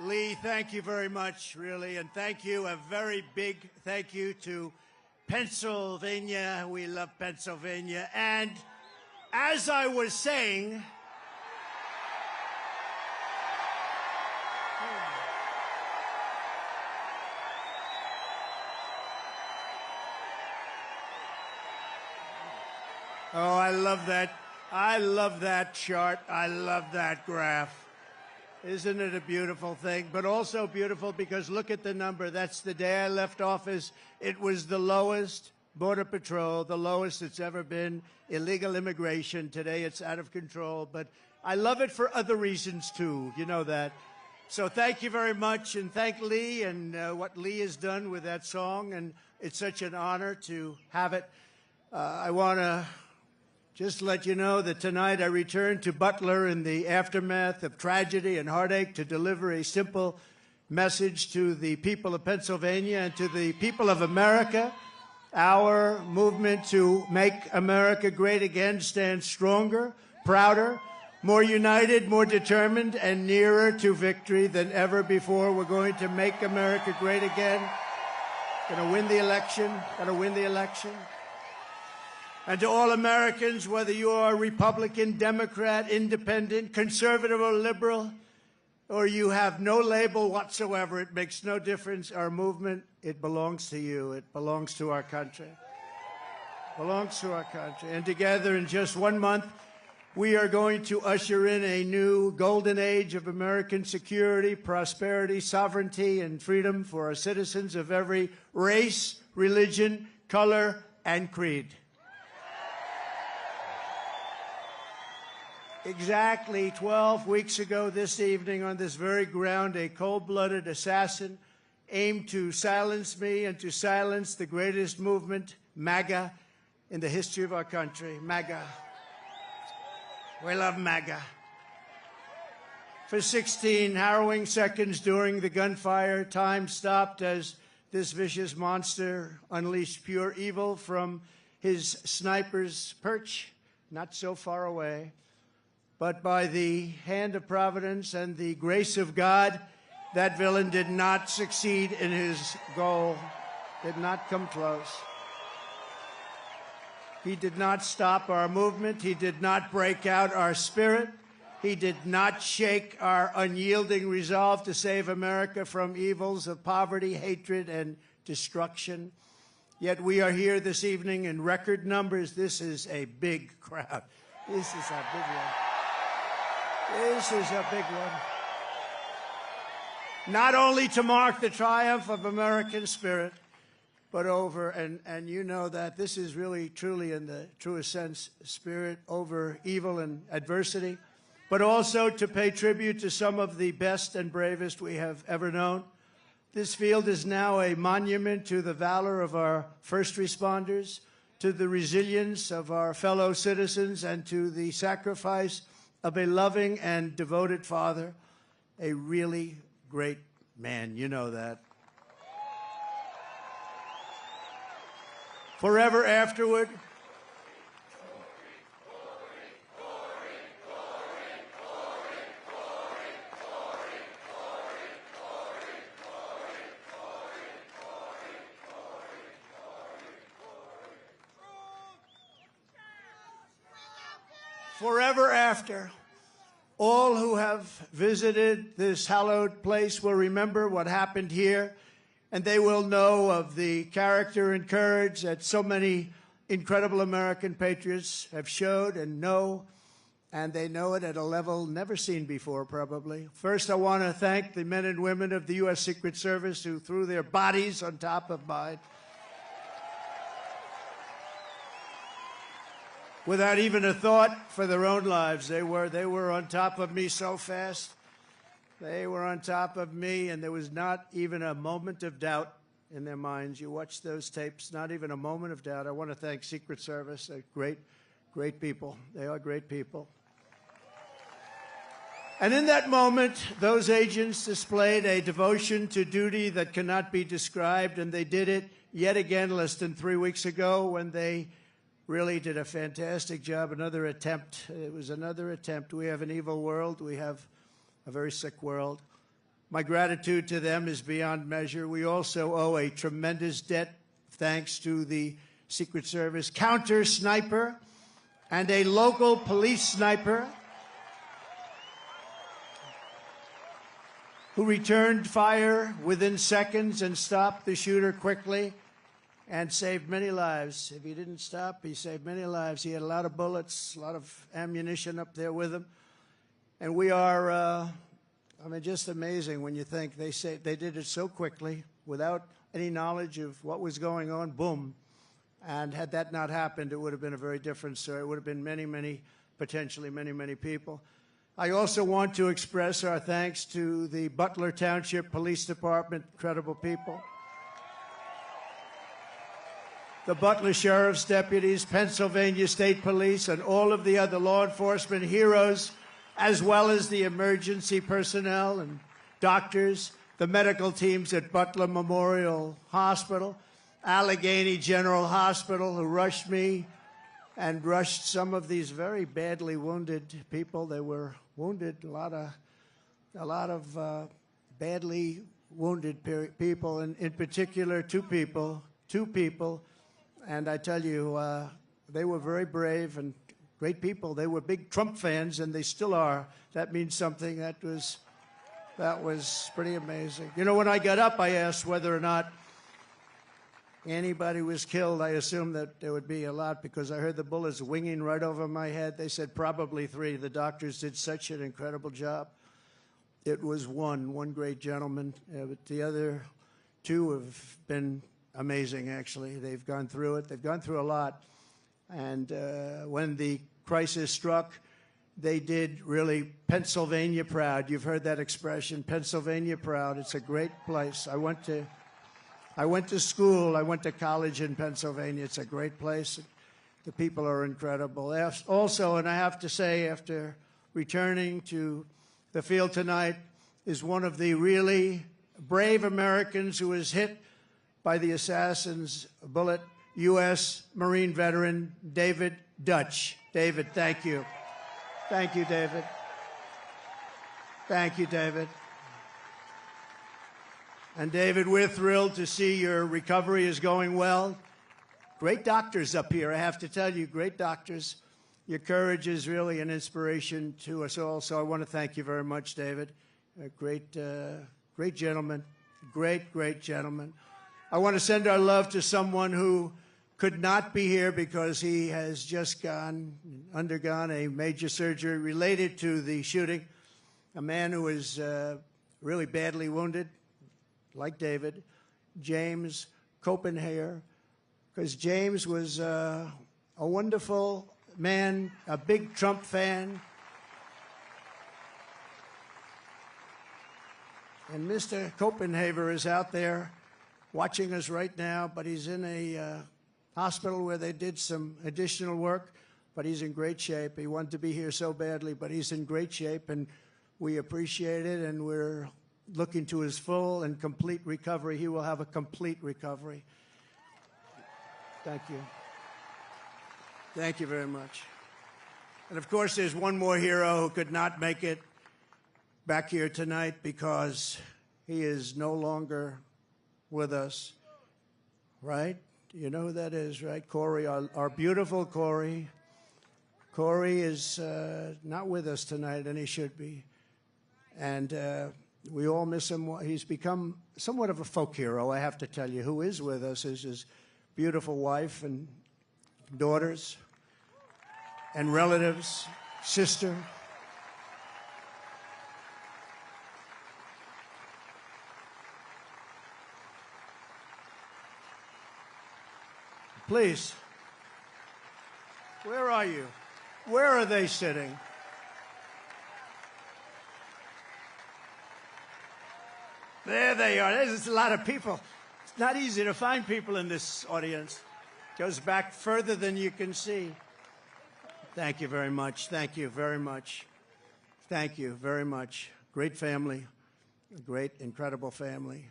Speaker 2: Lee, thank you very much, really, and thank you, a very big thank you to Pennsylvania. We love Pennsylvania. And as I was saying, oh, I love that. I love that chart. I love that graph. Isn't it a beautiful thing? But also beautiful because look at the number. That's the day I left office. It was the lowest Border Patrol, the lowest it's ever been. Illegal immigration. Today it's out of control. But I love it for other reasons, too. You know that. So thank you very much. And thank Lee and what Lee has done with that song. And it's such an honor to have it. I want to just let you know that tonight I return to Butler in the aftermath of tragedy and heartache to deliver a simple message to the people of Pennsylvania and to the people of America. Our movement to make America great again stands stronger, prouder, more united, more determined, and nearer to victory than ever before. We're going to make America great again. Going to win the election. Going to win the election. And to all Americans, whether you are Republican, Democrat, Independent, Conservative, or Liberal, or you have no label whatsoever, it makes no difference. Our movement, it belongs to you. It belongs to our country. It belongs to our country. And together in just 1 month, we are going to usher in a new golden age of American security, prosperity, sovereignty, and freedom for our citizens of every race, religion, color, and creed. Exactly 12 weeks ago this evening on this very ground, a cold-blooded assassin aimed to silence me and to silence the greatest movement, MAGA, in the history of our country. MAGA. We love MAGA. For 16 harrowing seconds during the gunfire, time stopped as this vicious monster unleashed pure evil from his sniper's perch, not so far away. But by the hand of Providence and the grace of God, that villain did not succeed in his goal, did not come close. He did not stop our movement. He did not break out our spirit. He did not shake our unyielding resolve to save America from evils of poverty, hatred, and destruction. Yet we are here this evening in record numbers. This is a big crowd. This is a big one. This is a big one. Not only to mark the triumph of American spirit, but over, and you know that this is really, truly, in the truest sense, spirit over evil and adversity, but also to pay tribute to some of the best and bravest we have ever known. This field is now a monument to the valor of our first responders, to the resilience of our fellow citizens, and to the sacrifice of a loving and devoted father, a really great man. You know that. Forever afterward, forever after, all who have visited this hallowed place will remember what happened here, and they will know of the character and courage that so many incredible American patriots have showed and know, and they know it at a level never seen before, probably. First, I want to thank the men and women of the U.S. Secret Service who threw their bodies on top of mine without even a thought for their own lives. They were on top of me so fast. They were on top of me, and there was not even a moment of doubt in their minds. You watch those tapes, not even a moment of doubt. I want to thank Secret Service. They're great, great people. They are great people. And in that moment, those agents displayed a devotion to duty that cannot be described, and they did it yet again less than 3 weeks ago when they really did a fantastic job. Another attempt. It was another attempt. We have an evil world. We have a very sick world. My gratitude to them is beyond measure. We also owe a tremendous debt thanks to the Secret Service counter sniper and a local police sniper who returned fire within seconds and stopped the shooter quickly and saved many lives. If he didn't stop, he saved many lives. He had a lot of bullets, a lot of ammunition up there with him. And we are, I mean, just amazing when you think they did it so quickly without any knowledge of what was going on, boom. And had that not happened, it would have been a very different story. It would have been many, potentially many people. I also want to express our thanks to the Butler Township Police Department, incredible people. The Butler Sheriff's deputies, Pennsylvania State Police, and all of the other law enforcement heroes, as well as the emergency personnel and doctors, the medical teams at Butler Memorial Hospital, Allegheny General Hospital, who rushed me and rushed some of these very badly wounded people. They were wounded, a lot of badly wounded people, and in particular two people, and I tell you, they were very brave and great people. They were big Trump fans, and they still are. That means something. That was pretty amazing. You know, when I got up, I asked whether or not anybody was killed. I assumed that there would be a lot because I heard the bullets winging right over my head. They said probably 3. The doctors did such an incredible job. It was one great gentleman, but the other 2 have been amazing, actually. They've gone through it. They've gone through a lot. And when the crisis struck, they did really Pennsylvania proud. You've heard that expression, Pennsylvania proud. It's a great place. I went to school. I went to college in Pennsylvania. It's a great place. The people are incredible. Also, and I have to say, after returning to the field tonight, is one of the really brave Americans who was hit by the assassin's bullet, U.S. Marine veteran David Dutch. David, thank you. Thank you, David. Thank you, David. And David, we're thrilled to see your recovery is going well. Great doctors up here, I have to tell you, great doctors. Your courage is really an inspiration to us all, so I want to thank you very much, David. A great gentleman, great gentleman. I want to send our love to someone who could not be here because he has just undergone a major surgery related to the shooting. A man who was really badly wounded, like David, James Copenhagen, because James was a wonderful man, a big Trump fan. And Mr. Copenhagen is out there watching us right now, but he's in a hospital where they did some additional work, but he's in great shape. He wanted to be here so badly, but he's in great shape, and we appreciate it, and we're looking to his full and complete recovery. He will have a complete recovery. Thank you. Thank you very much. And of course, there's one more hero who could not make it back here tonight because he is no longer with us, right? You know who that is, right? Corey, our beautiful Corey. Corey is not with us tonight, and he should be. And we all miss him. He's become somewhat of a folk hero, I have to tell you. Who is with us is his beautiful wife and daughters and relatives, sister. Please, where are you? Where are they sitting? There they are. There's a lot of people. It's not easy to find people in this audience. It goes back further than you can see. Thank you very much. Thank you very much. Thank you very much. Great family, a great, incredible family.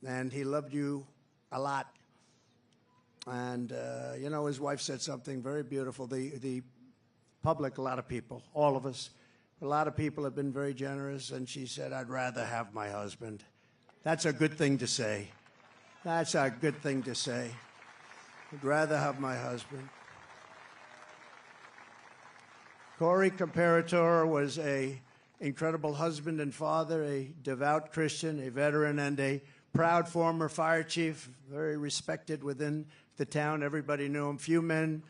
Speaker 2: And he loved you a lot. And, you know, his wife said something very beautiful. The public, a lot of people, all of us, A lot of people have been very generous, and she said, I'd rather have my husband. That's a good thing to say. That's a good thing to say. I'd rather have my husband. Corey Comperatore was an incredible husband and father, a devout Christian, a veteran, and a proud former fire chief, very respected within the town. Everybody knew him. Few men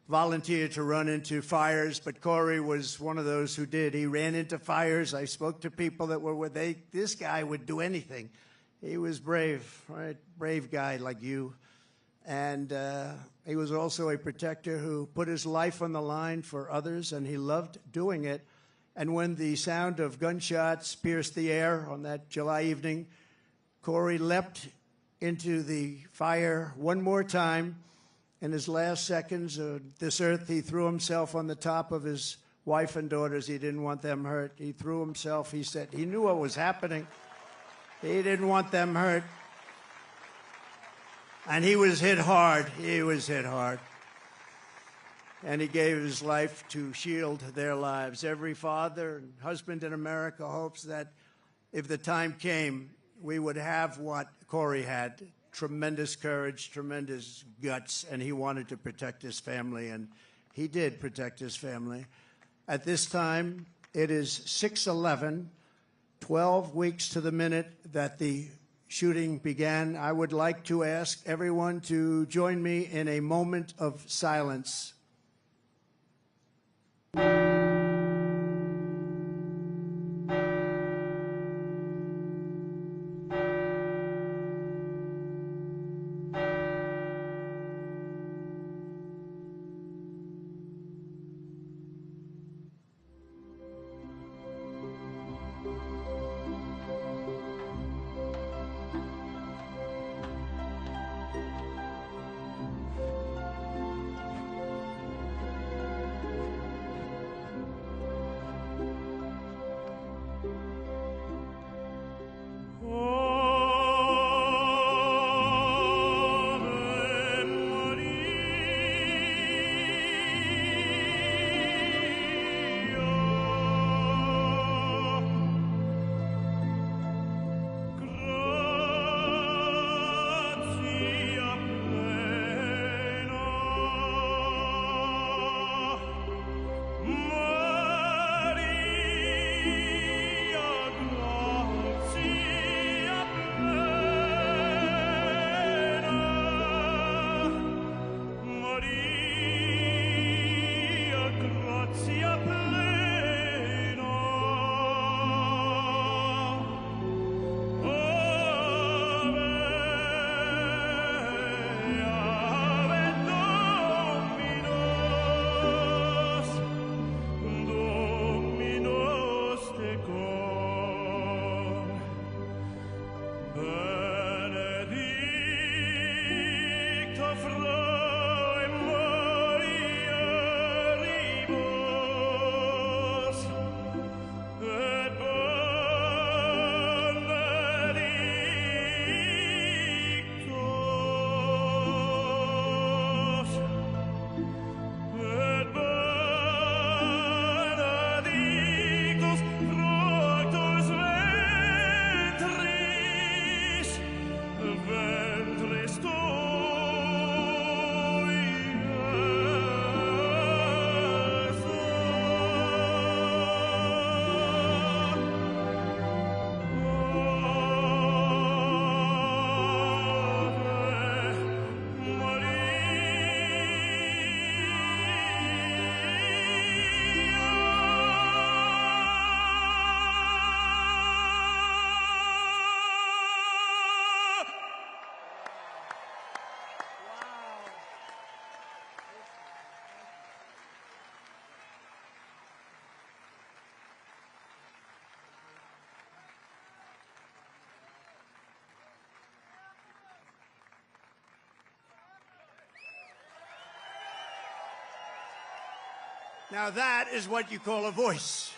Speaker 2: volunteered to run into fires, but Corey was one of those who did. He ran into fires. I spoke to people that were with this guy would do anything. He was brave, right? Brave guy like you. And he was also a protector who put his life on the line for others, and he loved doing it. And when the sound of gunshots pierced the air on that July evening, Corey leapt into the fire one more time. In his last seconds of this earth, he threw himself on the top of his wife and daughters. He didn't want them hurt. He threw himself. He said he knew what was happening. He didn't want them hurt. And he was hit hard. He was hit hard. And he gave his life to shield their lives. Every father and husband in America hopes that if the time came, we would have what Corey had. Tremendous courage, tremendous guts, and he wanted to protect his family, and he did protect his family. At this time, it is 6:11, 12 weeks to the minute that the shooting began. I would like to ask everyone to join me in a moment of silence. Now that is what you call a voice.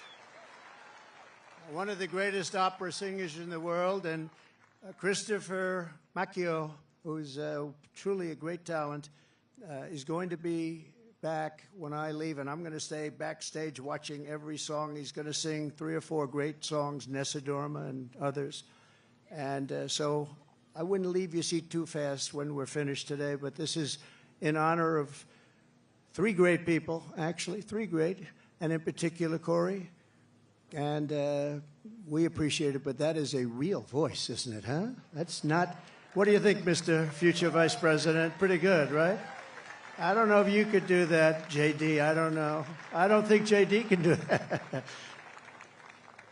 Speaker 2: One of the greatest opera singers in the world, and Christopher Macchio, who's truly a great talent, is going to be back when I leave, and I'm going to stay backstage watching every song. He's going to sing 3 or 4 great songs, Nessa Dorma and others. And so I wouldn't leave your seat too fast when we're finished today, but this is in honor of 3 great people, actually, 3 great, and in particular, Corey. And we appreciate it, but that is a real voice, isn't it, huh? That's not... What do you think, Mr. Future Vice President? Pretty good, right? I don't know if you could do that, J.D. I don't know. I don't think J.D. can do that.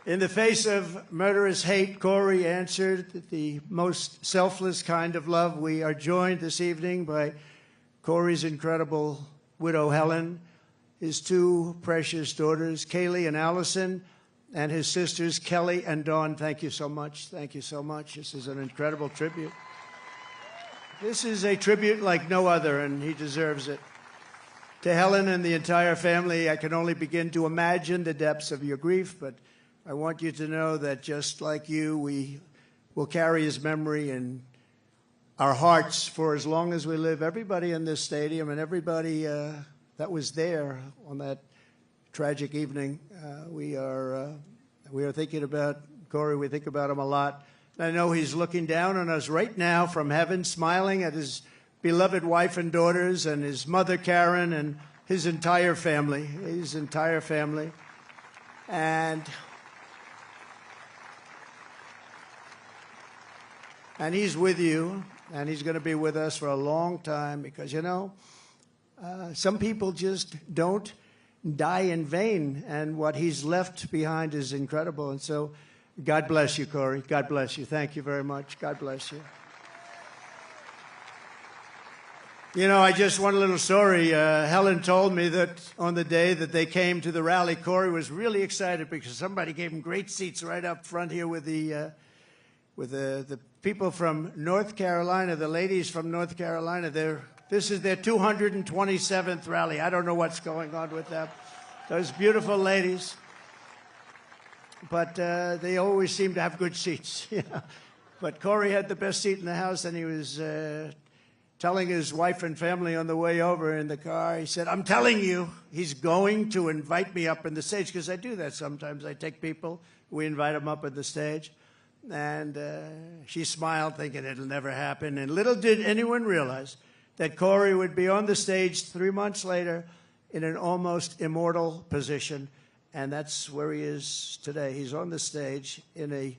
Speaker 2: In the face of murderous hate, Corey answered the most selfless kind of love. We are joined this evening by Corey's incredible widow, Helen, his 2 precious daughters, Kaylee and Allison, and his sisters, Kelly and Dawn. Thank you so much. Thank you so much. This is an incredible tribute. This is a tribute like no other, and he deserves it. To Helen and the entire family, I can only begin to imagine the depths of your grief, but I want you to know that just like you, we will carry his memory in our hearts for as long as we live. Everybody in this stadium and everybody that was there on that tragic evening, we are thinking about Corey. We think about him a lot. I know he's looking down on us right now from heaven, smiling at his beloved wife and daughters and his mother, Karen, and his entire family. And he's with you, and he's going to be with us for a long time because, you know, some people just don't die in vain, and what he's left behind is incredible. And so God bless you, Corey. God bless you. Thank you very much. God bless you. You know, I just one little story. Helen told me that on the day that they came to the rally, Corey was really excited because somebody gave him great seats right up front here with the people from North Carolina, the ladies from North Carolina. This is their 227th rally. I don't know what's going on with them. Those beautiful ladies. But they always seem to have good seats. You know? But Corey had the best seat in the house, and he was telling his wife and family on the way over in the car, he said, I'm telling you, he's going to invite me up on the stage, because I do that sometimes. I take people, we invite them up on the stage. And she smiled, thinking it'll never happen. And little did anyone realize that Corey would be on the stage 3 months later in an almost immortal position. And that's where he is today. He's on the stage in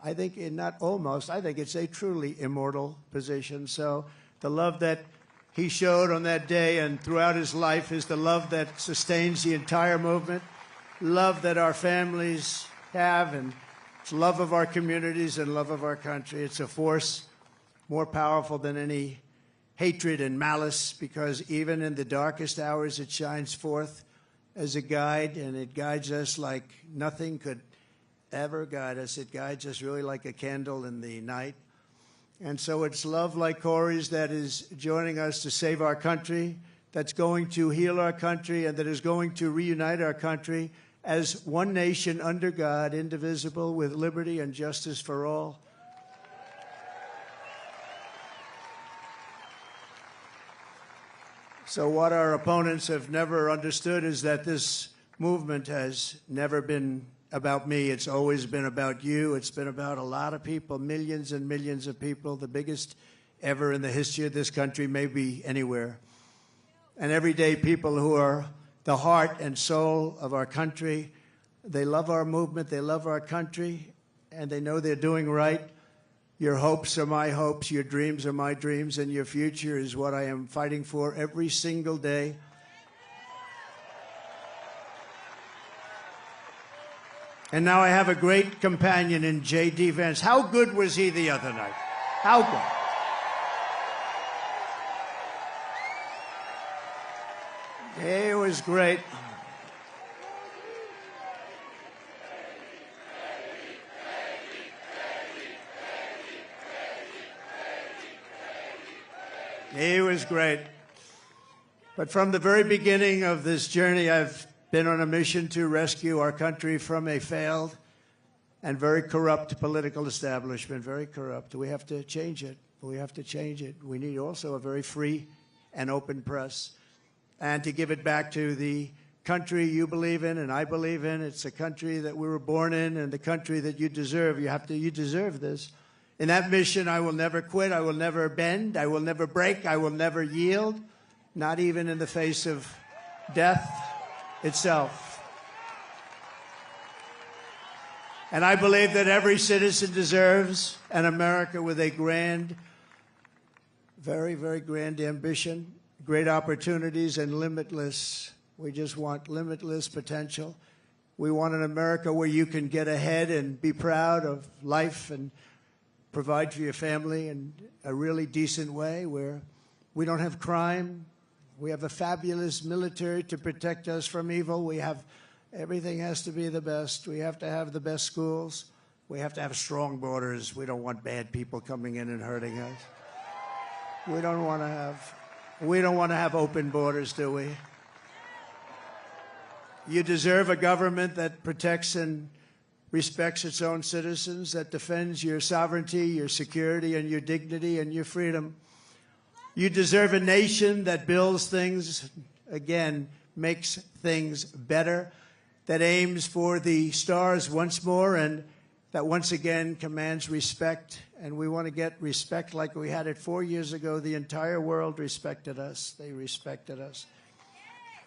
Speaker 2: I think it's a truly immortal position. So the love that he showed on that day and throughout his life is the love that sustains the entire movement, love that our families have, and it's love of our communities and love of our country. It's a force more powerful than any hatred and malice, because even in the darkest hours it shines forth as a guide, and it guides us like nothing could ever guide us. It guides us really like a candle in the night. And so it's love like Corey's that is joining us to save our country, that's going to heal our country, and that is going to reunite our country as one nation under God, indivisible, with liberty and justice for all. So what our opponents have never understood is that this movement has never been about me. It's always been about you. It's been about a lot of people, millions and millions of people, the biggest ever in the history of this country, maybe anywhere. And everyday people who are the heart and soul of our country. They love our movement, they love our country, and they know they're doing right. Your hopes are my hopes, your dreams are my dreams, and your future is what I am fighting for every single day. And now I have a great companion in J.D. Vance. How good was he the other night? How good? He was great. He was great. But from the very beginning of this journey, I've been on a mission to rescue our country from a failed and very corrupt political establishment, very corrupt. We have to change it. We have to change it. We need also a very free and open press. and to give it back to the country you believe in and I believe in. It's a country that we were born in and the country that you deserve. You deserve this. In that mission, I will never quit. I will never bend. I will never break. I will never yield, not even in the face of death itself. And I believe that every citizen deserves an America with a grand, very, very grand ambition, great opportunities, and limitless. We just want limitless potential. We want an America where you can get ahead and be proud of life and provide for your family in a really decent way, where we don't have crime. We have a fabulous military to protect us from evil. We have everything has to be the best. We have to have the best schools. We have to have strong borders. We don't want bad people coming in and hurting us. We don't want to have open borders, do we? You deserve a government that protects and respects its own citizens, that defends your sovereignty, your security, and your dignity and your freedom. You deserve a nation that builds things, again, makes things better, that aims for the stars once more, and that once again commands respect. And we want to get respect like we had it 4 years ago. The entire world respected us. They respected us.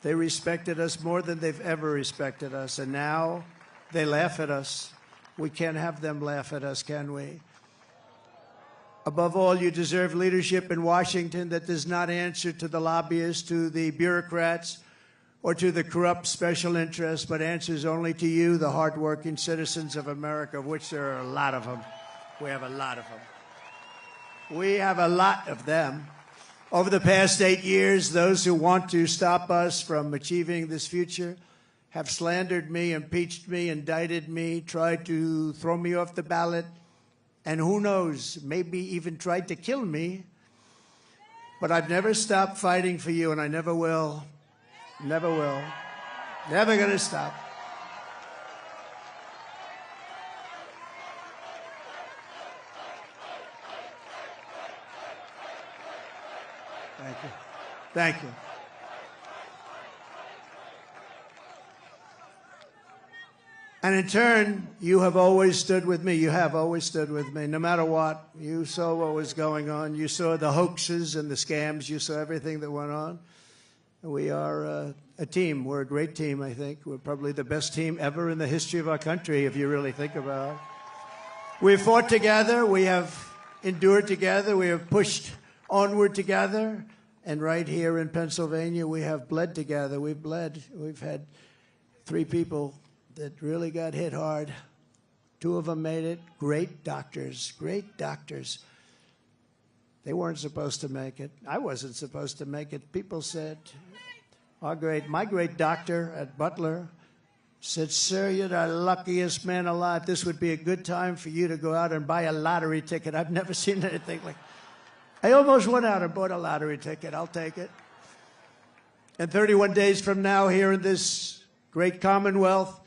Speaker 2: They respected us more than they've ever respected us. And now they laugh at us. We can't have them laugh at us, can we? Above all, you deserve leadership in Washington that does not answer to the lobbyists, to the bureaucrats, or to the corrupt special interests, but answers only to you, the hardworking citizens of America, of which there are a lot of them. We have a lot of them. We have a lot of them. Over the past 8 years, those who want to stop us from achieving this future have slandered me, impeached me, indicted me, tried to throw me off the ballot, and who knows, maybe even tried to kill me. But I've never stopped fighting for you, and I never will. Never will. Never going to stop. Thank you. Thank you. And in turn, you have always stood with me. You have always stood with me, no matter what. You saw what was going on. You saw the hoaxes and the scams. You saw everything that went on. We are a team. We're a great team, I think. We're probably the best team ever in the history of our country, if you really think about it. We've fought together. We have endured together. We have pushed onward together. And right here in Pennsylvania, we have bled together. We've bled. We've had 3 people that really got hit hard. 2 of them made it. Great doctors. Great doctors. They weren't supposed to make it. I wasn't supposed to make it. People said, my great doctor at Butler said, "Sir, you're the luckiest man alive. This would be a good time for you to go out and buy a lottery ticket." I've never seen anything like I almost went out and bought a lottery ticket. I'll take it. And 31 days from now, here in this great Commonwealth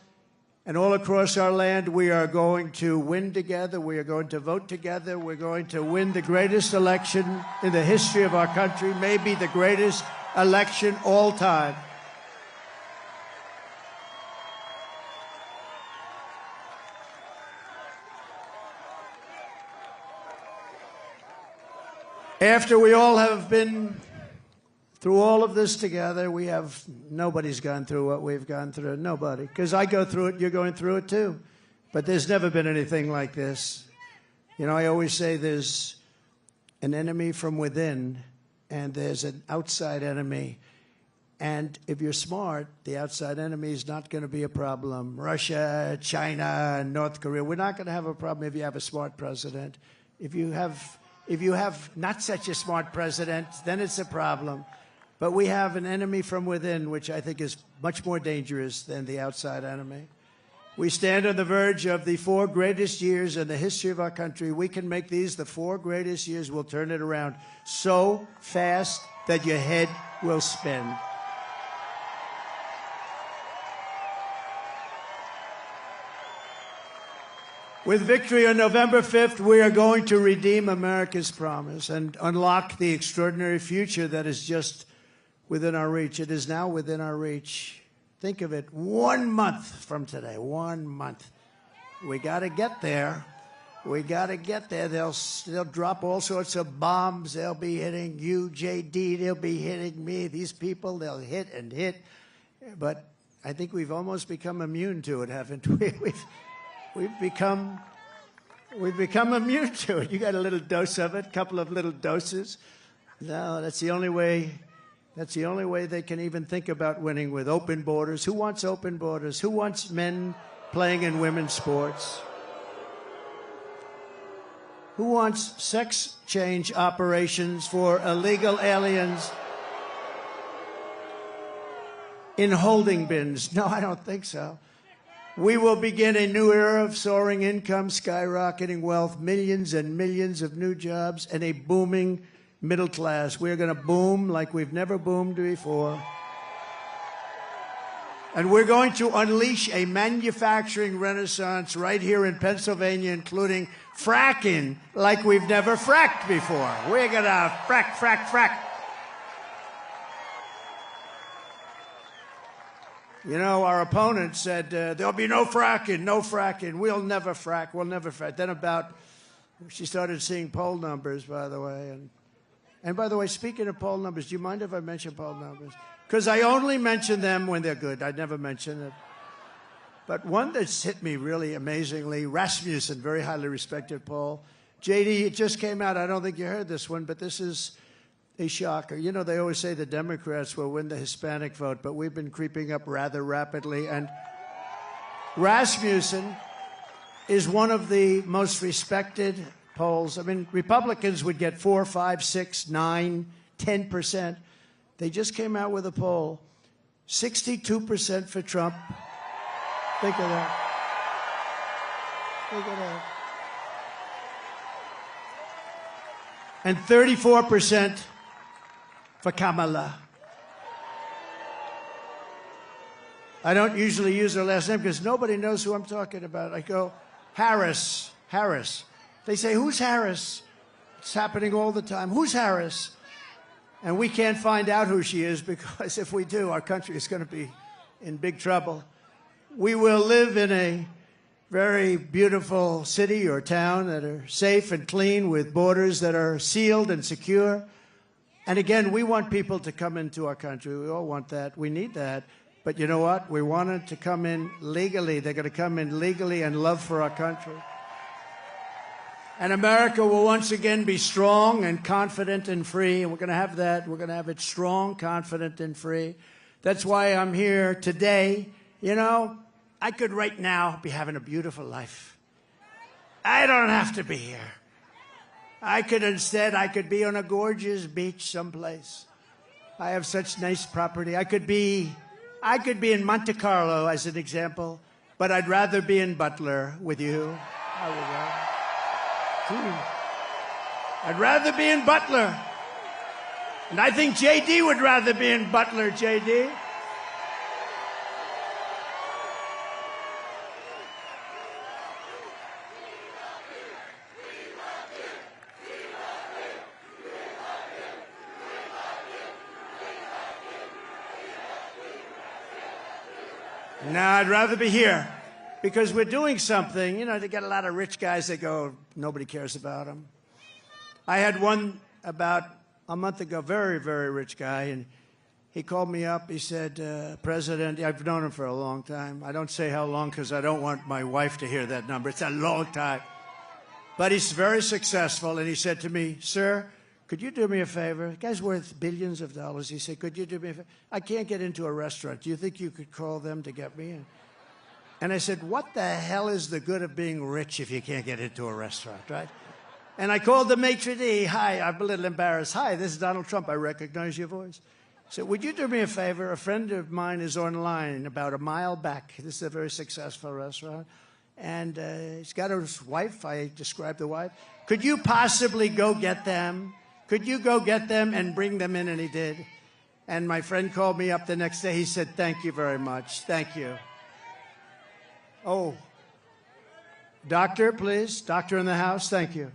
Speaker 2: and all across our land, we are going to win together. We are going to vote together. We're going to win the greatest election in the history of our country, maybe the greatest election all time. After we all have been through all of this together, nobody's gone through what we've gone through. Nobody. Because I go through it, you're going through it too. But there's never been anything like this. You know, I always say there's an enemy from within and there's an outside enemy. And if you're smart, the outside enemy is not going to be a problem. Russia, China, North Korea, we're not going to have a problem if you have a smart president. If you have not such a smart president, then it's a problem. But we have an enemy from within, which I think is much more dangerous than the outside enemy. We stand on the verge of the 4 greatest years in the history of our country. We can make these the 4 greatest years. We'll turn it around so fast that your head will spin. With victory on November 5th, we are going to redeem America's promise and unlock the extraordinary future that is just within our reach. It is now within our reach. Think of it, 1 month from today, 1 month. We got to get there. We got to get there. They'll drop all sorts of bombs. They'll be hitting you, JD. They'll be hitting me. These people, they'll hit and hit. But I think we've almost become immune to it, haven't we? We've become immune to it. You got a little dose of it, a couple of little doses. No, that's the only way. That's the only way they can even think about winning, with open borders. Who wants open borders? Who wants men playing in women's sports? Who wants sex change operations for illegal aliens in holding bins? No, I don't think so. We will begin a new era of soaring income, skyrocketing wealth, millions and millions of new jobs, and a booming middle class. We're going to boom like we've never boomed before. And we're going to unleash a manufacturing renaissance right here in Pennsylvania, including fracking like we've never fracked before. We're going to frack, frack, frack. You know, our opponent said, there'll be no fracking, no fracking. We'll never frack, we'll never frack. Then she started seeing poll numbers, by the way. And by the way, speaking of poll numbers, do you mind if I mention poll numbers? Because I only mention them when they're good. I never mention it. But one that's hit me really amazingly, Rasmussen, very highly respected poll. JD, it just came out. I don't think you heard this one, but this is a shocker. You know, they always say the Democrats will win the Hispanic vote, but we've been creeping up rather rapidly. And Rasmussen is one of the most respected polls. I mean, Republicans would get 4, 5, 6, 9, 10%. They just came out with a poll, 62% for Trump. Think of that. Think of that. And 34% for Kamala. I don't usually use her last name because nobody knows who I'm talking about. I go, Harris, Harris. They say, who's Harris? It's happening all the time. Who's Harris? And we can't find out who she is, because if we do, our country is going to be in big trouble. We will live in a very beautiful city or town that are safe and clean, with borders that are sealed and secure. And again, we want people to come into our country. We all want that. We need that. But you know what? We want them to come in legally. They're going to come in legally and love for our country. And America will once again be strong and confident and free. And we're going to have that. We're going to have it strong, confident, and free. That's why I'm here today. You know, I could right now be having a beautiful life. I don't have to be here. I could be on a gorgeous beach someplace. I have such nice property. I could be in Monte Carlo, as an example, but I'd rather be in Butler with you. I would rather. I'd rather be in Butler. And I think JD would rather be in Butler, JD. No, I'd rather be here, because we're doing something. You know, they got a lot of rich guys that go, nobody cares about them. I had one about a month ago, very, very rich guy, and he called me up. He said, President, I've known him for a long time. I don't say how long because I don't want my wife to hear that number. It's a long time. But he's very successful, and he said to me, sir, could you do me a favor? The guy's worth billions of dollars. He said, could you do me a favor? I can't get into a restaurant. Do you think you could call them to get me in? And I said, what the hell is the good of being rich if you can't get into a restaurant, right? And I called the maitre d'. Hi, I'm a little embarrassed. Hi, this is Donald Trump. I recognize your voice. I said, would you do me a favor? A friend of mine is online about a mile back. This is a very successful restaurant. And he's got his wife. I described the wife. Could you possibly go get them? Could you go get them and bring them in? And he did. And my friend called me up the next day. He said, thank you very much. Thank you. Oh, doctor, please. Doctor in the house. Thank you.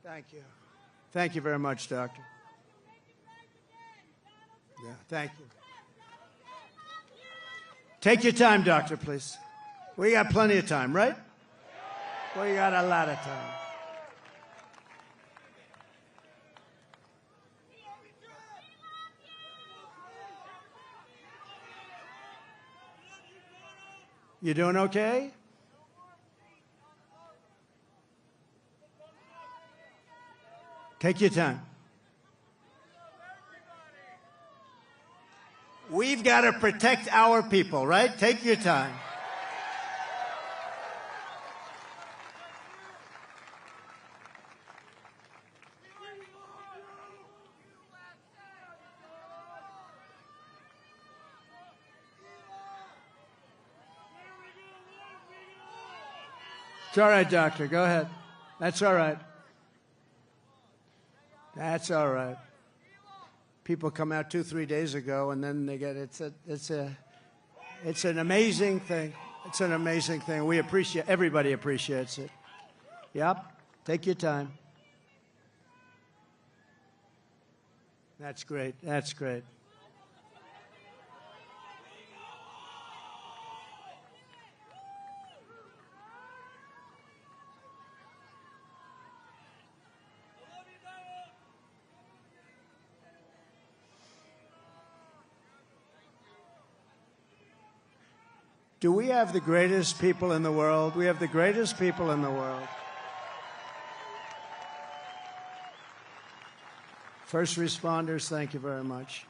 Speaker 2: Thank you. Thank you very much, doctor. Yeah, thank you. Take your time, doctor, please. We got plenty of time, right? We got a lot of time. You doing okay? Take your time. We've got to protect our people, right? Take your time. It's all right, doctor. Go ahead. That's all right. That's all right. People come out 2-3 days ago, and then they get it's an amazing thing. It's an amazing thing. We appreciate. Everybody appreciates it. Yep. Take your time. That's great. That's great. Do we have the greatest people in the world? We have the greatest people in the world. First responders, thank you very much.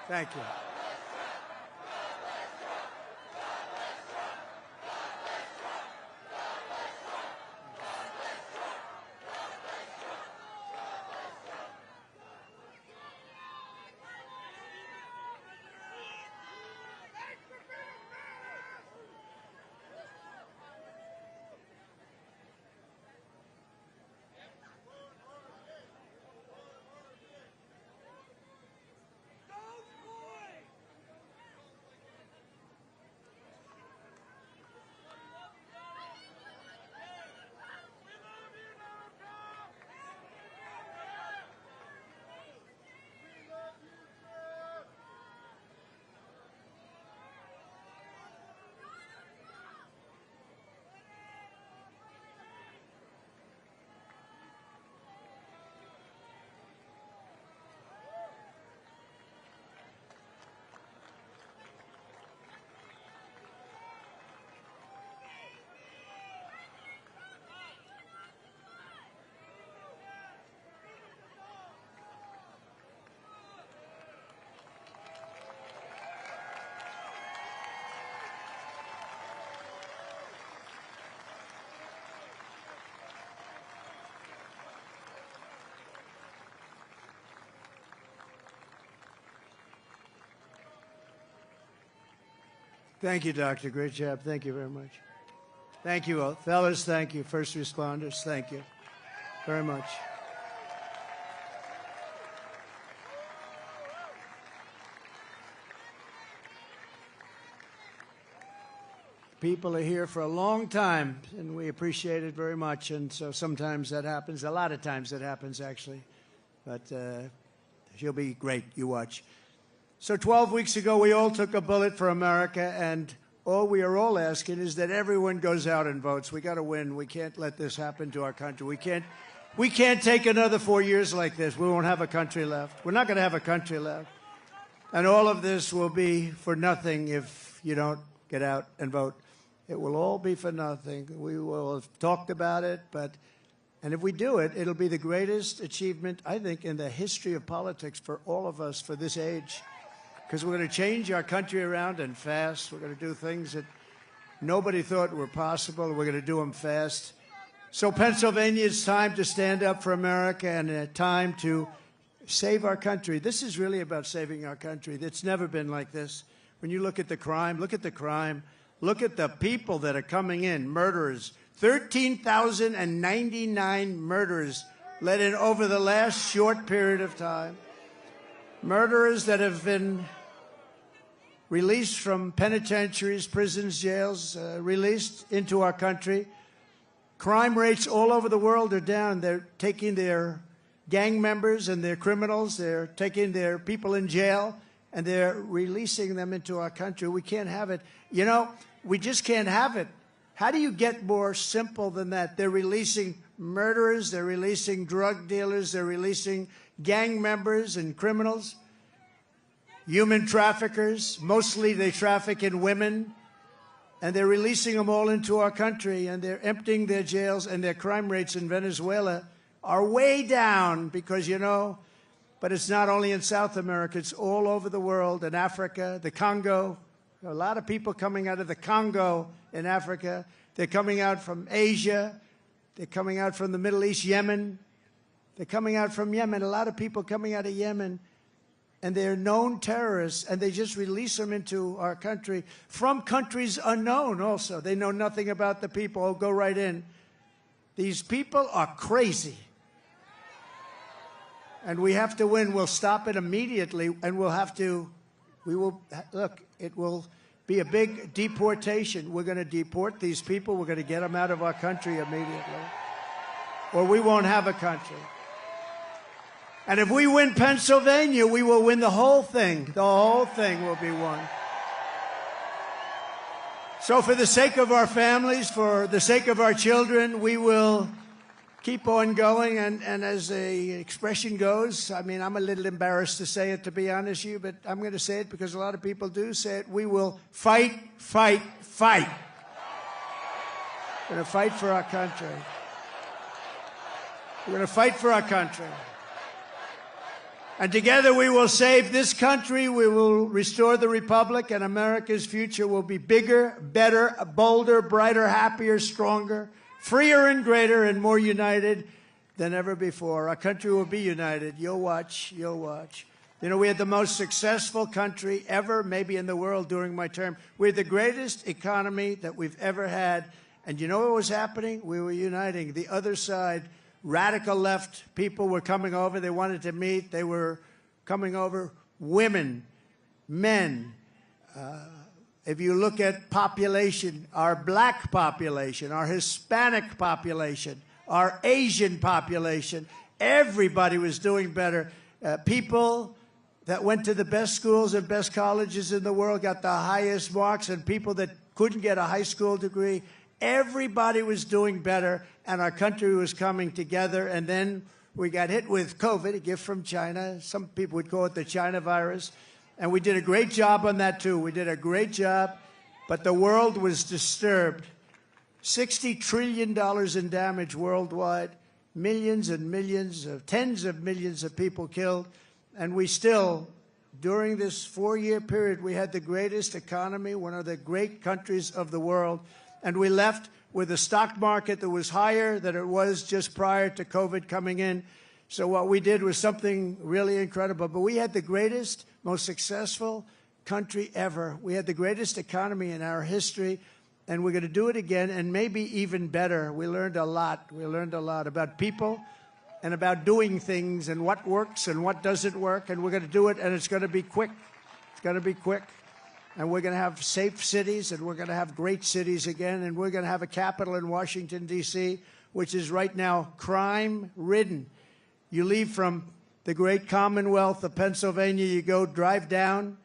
Speaker 2: Thank you. Thank you, Doctor. Great job. Thank you very much. Thank you all. Fellas, thank you. First responders, thank you very much. People are here for a long time, and we appreciate it very much. And so sometimes that happens. A lot of times that happens, actually. But she'll be great. You watch. So 12 weeks ago, we all took a bullet for America, and all we are all asking is that everyone goes out and votes. We got to win. We can't let this happen to our country. We can't take another 4 years like this. We won't have a country left. We're not going to have a country left. And all of this will be for nothing if you don't get out and vote. It will all be for nothing. We will have talked about it, and if we do it, it'll be the greatest achievement, I think, in the history of politics for all of us for this age. Because we're going to change our country around and fast. We're going to do things that nobody thought were possible. We're going to do them fast. So Pennsylvania, it's time to stand up for America and a time to save our country. This is really about saving our country. It's never been like this. When you look at the crime, look at the crime. Look at the people that are coming in, murderers. 13,099 murderers let in over the last short period of time. Murderers that have been released from penitentiaries, prisons, jails, released into our country. Crime rates all over the world are down. They're taking their gang members and their criminals. They're taking their people in jail, and they're releasing them into our country. We can't have it. You know, we just can't have it. How do you get more simple than that? They're releasing murderers. They're releasing drug dealers. They're releasing gang members and criminals, human traffickers. Mostly they traffic in women. And they're releasing them all into our country, and they're emptying their jails, and their crime rates in Venezuela are way down because, you know, but it's not only in South America, it's all over the world, in Africa, the Congo. A lot of people coming out of the Congo in Africa. They're coming out from Asia. They're coming out from the Middle East, Yemen. They're coming out from Yemen. A lot of people coming out of Yemen. And they're known terrorists, and they just release them into our country from countries unknown also. They know nothing about the people. Oh, go right in. These people are crazy. And we have to win. We'll stop it immediately, and it will be a big deportation. We're going to deport these people. We're going to get them out of our country immediately. Or we won't have a country. And if we win Pennsylvania, we will win the whole thing. The whole thing will be won. So for the sake of our families, for the sake of our children, we will keep on going. And as the expression goes, I mean, I'm a little embarrassed to say it, to be honest with you, but I'm going to say it because a lot of people do say it. We will fight, fight, fight. We're going to fight for our country. We're going to fight for our country. And together we will save this country, we will restore the republic, and America's future will be bigger, better, bolder, brighter, happier, stronger, freer and greater, and more united than ever before. Our country will be united. You'll watch, you'll watch. You know, we had the most successful country ever, maybe in the world during my term. We had the greatest economy that we've ever had. And you know what was happening? We were uniting. The other side, radical left people were coming over. They wanted to meet. They were coming over. Women, men. If you look at population, our black population, our Hispanic population, our Asian population, everybody was doing better. People that went to the best schools and best colleges in the world got the highest marks, and people that couldn't get a high school degree, everybody was doing better, and our country was coming together. And then we got hit with COVID, a gift from China. Some people would call it the China virus. And we did a great job on that, too. We did a great job, but the world was disturbed. $60 trillion in damage worldwide, millions and millions, tens of millions of people killed. And we still, during this 4-year period, we had the greatest economy, one of the great countries of the world. And we left with a stock market that was higher than it was just prior to COVID coming in. So what we did was something really incredible. But we had the greatest, most successful country ever. We had the greatest economy in our history, and we're going to do it again, and maybe even better. We learned a lot. We learned a lot about people and about doing things and what works and what doesn't work, and we're going to do it, and it's going to be quick. It's going to be quick. And we're going to have safe cities, and we're going to have great cities again, and we're going to have a capital in Washington, D.C., which is right now crime-ridden. You leave from the great Commonwealth of Pennsylvania, you drive down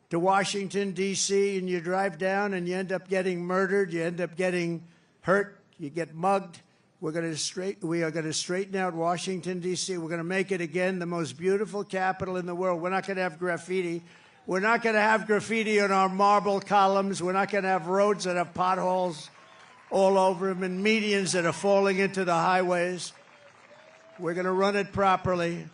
Speaker 2: to Washington, D.C., and you drive down, and you end up getting murdered, you end up getting hurt, you get mugged. We are going to straighten out Washington, D.C. We're going to make it again the most beautiful capital in the world. We're not going to have graffiti. We're not going to have graffiti on our marble columns. We're not going to have roads that have potholes all over them and medians that are falling into the highways. We're going to run it properly.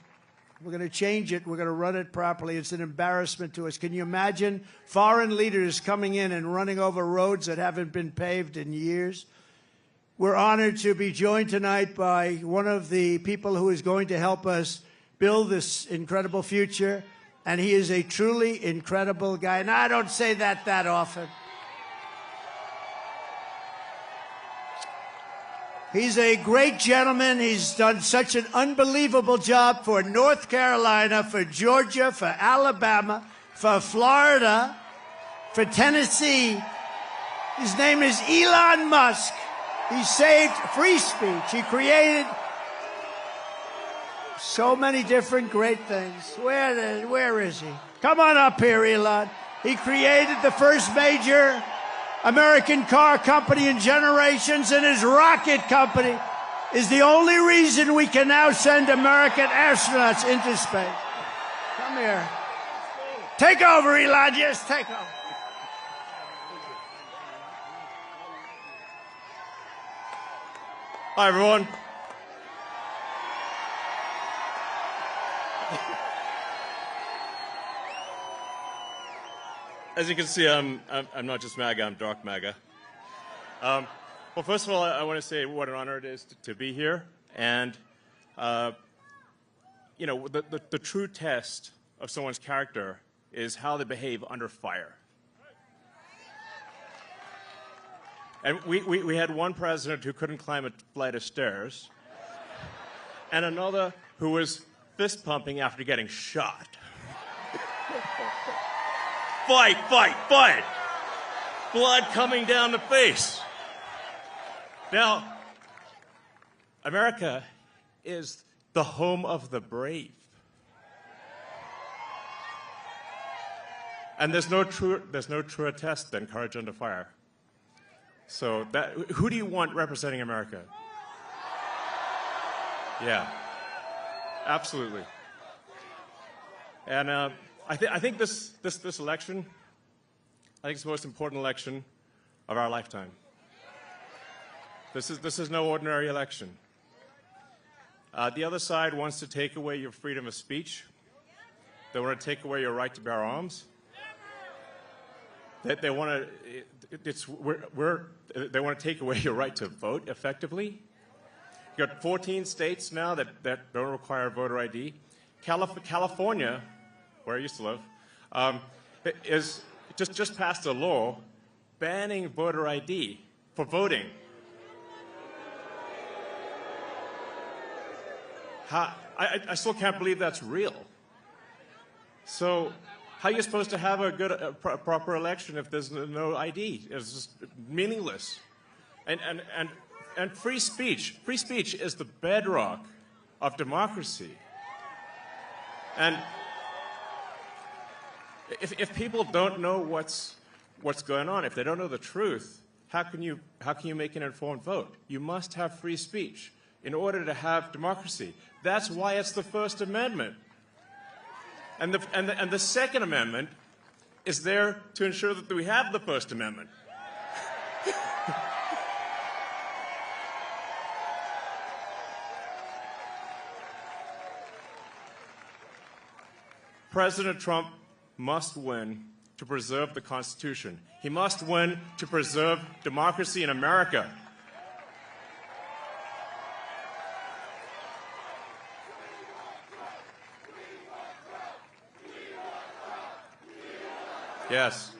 Speaker 2: We're going to change it. We're going to run it properly. It's an embarrassment to us. Can you imagine foreign leaders coming in and running over roads that haven't been paved in years? We're honored to be joined tonight by one of the people who is going to help us build this incredible future. And he is a truly incredible guy. And I don't say that often. He's a great gentleman. He's done such an unbelievable job for North Carolina, for Georgia, for Alabama, for Florida, for Tennessee. His name is Elon Musk. He saved free speech. He created so many different great things. Where is he? Come on up here, Elon. He created the first major American car company in generations, and his rocket company is the only reason we can now send American astronauts into space. Come here. Take over, Elon. Yes, take over.
Speaker 21: Hi, everyone. As you can see, I'm not just MAGA, I'm dark MAGA. Well, first of all, I want to say what an honor it is to be here. And, you know, the true test of someone's character is how they behave under fire. And we had one president who couldn't climb a flight of stairs, and another who was fist pumping after getting shot. Fight, fight, fight! Blood coming down the face. Now, America is the home of the brave. And there's no truer test than courage under fire. So who do you want representing America? Yeah, absolutely. And I think this election, I think it's the most important election of our lifetime. This is no ordinary election. The other side wants to take away your freedom of speech. They want to take away your right to bear arms. They want to take away your right to vote effectively. You've got 14 states now that don't require voter ID. California, where I used to live, is just passed a law banning voter ID for voting. I still can't believe that's real. So how are you supposed to have a proper election if there's no ID? It's just meaningless. And free speech is the bedrock of democracy. And if people don't know what's going on, if they don't know the truth, how can you make an informed vote? You must have free speech in order to have democracy. That's why it's the First Amendment. And the Second Amendment is there to ensure that we have the First Amendment. President Trump must win to preserve the Constitution. He must win to preserve democracy in America. Yes.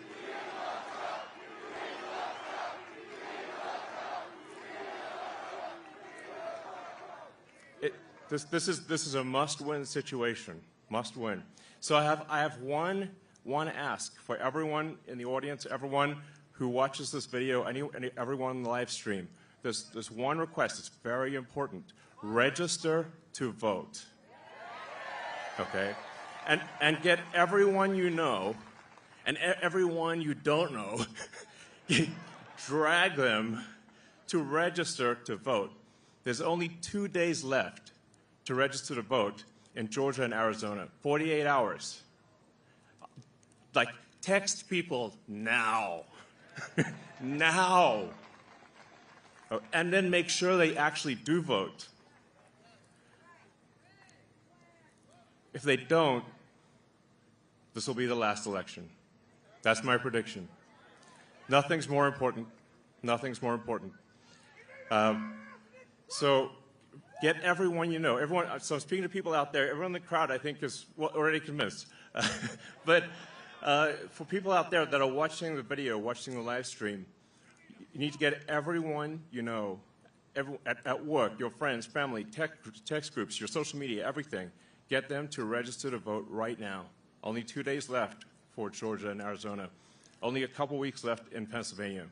Speaker 21: This is a must-win situation. Must win. So I have one ask for everyone in the audience, everyone who watches this video, everyone in the live stream. There's one request. It's very important. Register to vote. Okay? And get everyone you know and everyone you don't know, drag them to register to vote. There's only 2 days left to register to vote in Georgia and Arizona. 48 hours. Like, text people now. Now. Oh, and then make sure they actually do vote. If they don't, this will be the last election. That's my prediction. Nothing's more important. Nothing's more important. So get everyone you know. So I'm speaking to people out there. Everyone in the crowd, I think, is already convinced. But for people out there that are watching the video, watching the live stream, you need to get everyone you know, at work, your friends, family, text groups, your social media, everything. Get them to register to vote right now. Only 2 days left for Georgia and Arizona. Only a couple weeks left in Pennsylvania.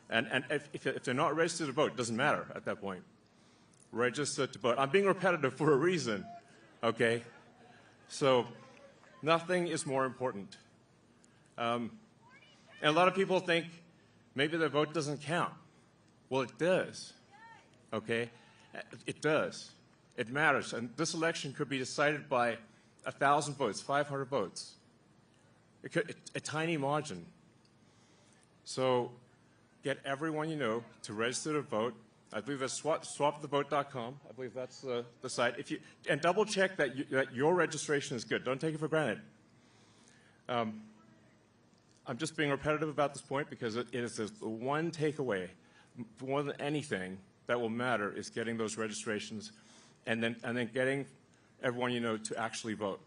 Speaker 21: And if they're not registered to vote, it doesn't matter at that point. Register to vote. I'm being repetitive for a reason, okay? So nothing is more important. And a lot of people think maybe their vote doesn't count. Well, it does, okay? It does. It matters. And this election could be decided by 1,000 votes, 500 votes. A tiny margin. So get everyone you know to register to vote. I believe that's swapthevote.com. I believe that's the site. And double check that your registration is good. Don't take it for granted. I'm just being repetitive about this point because it is the one takeaway, more than anything, that will matter is getting those registrations and then getting everyone you know to actually vote.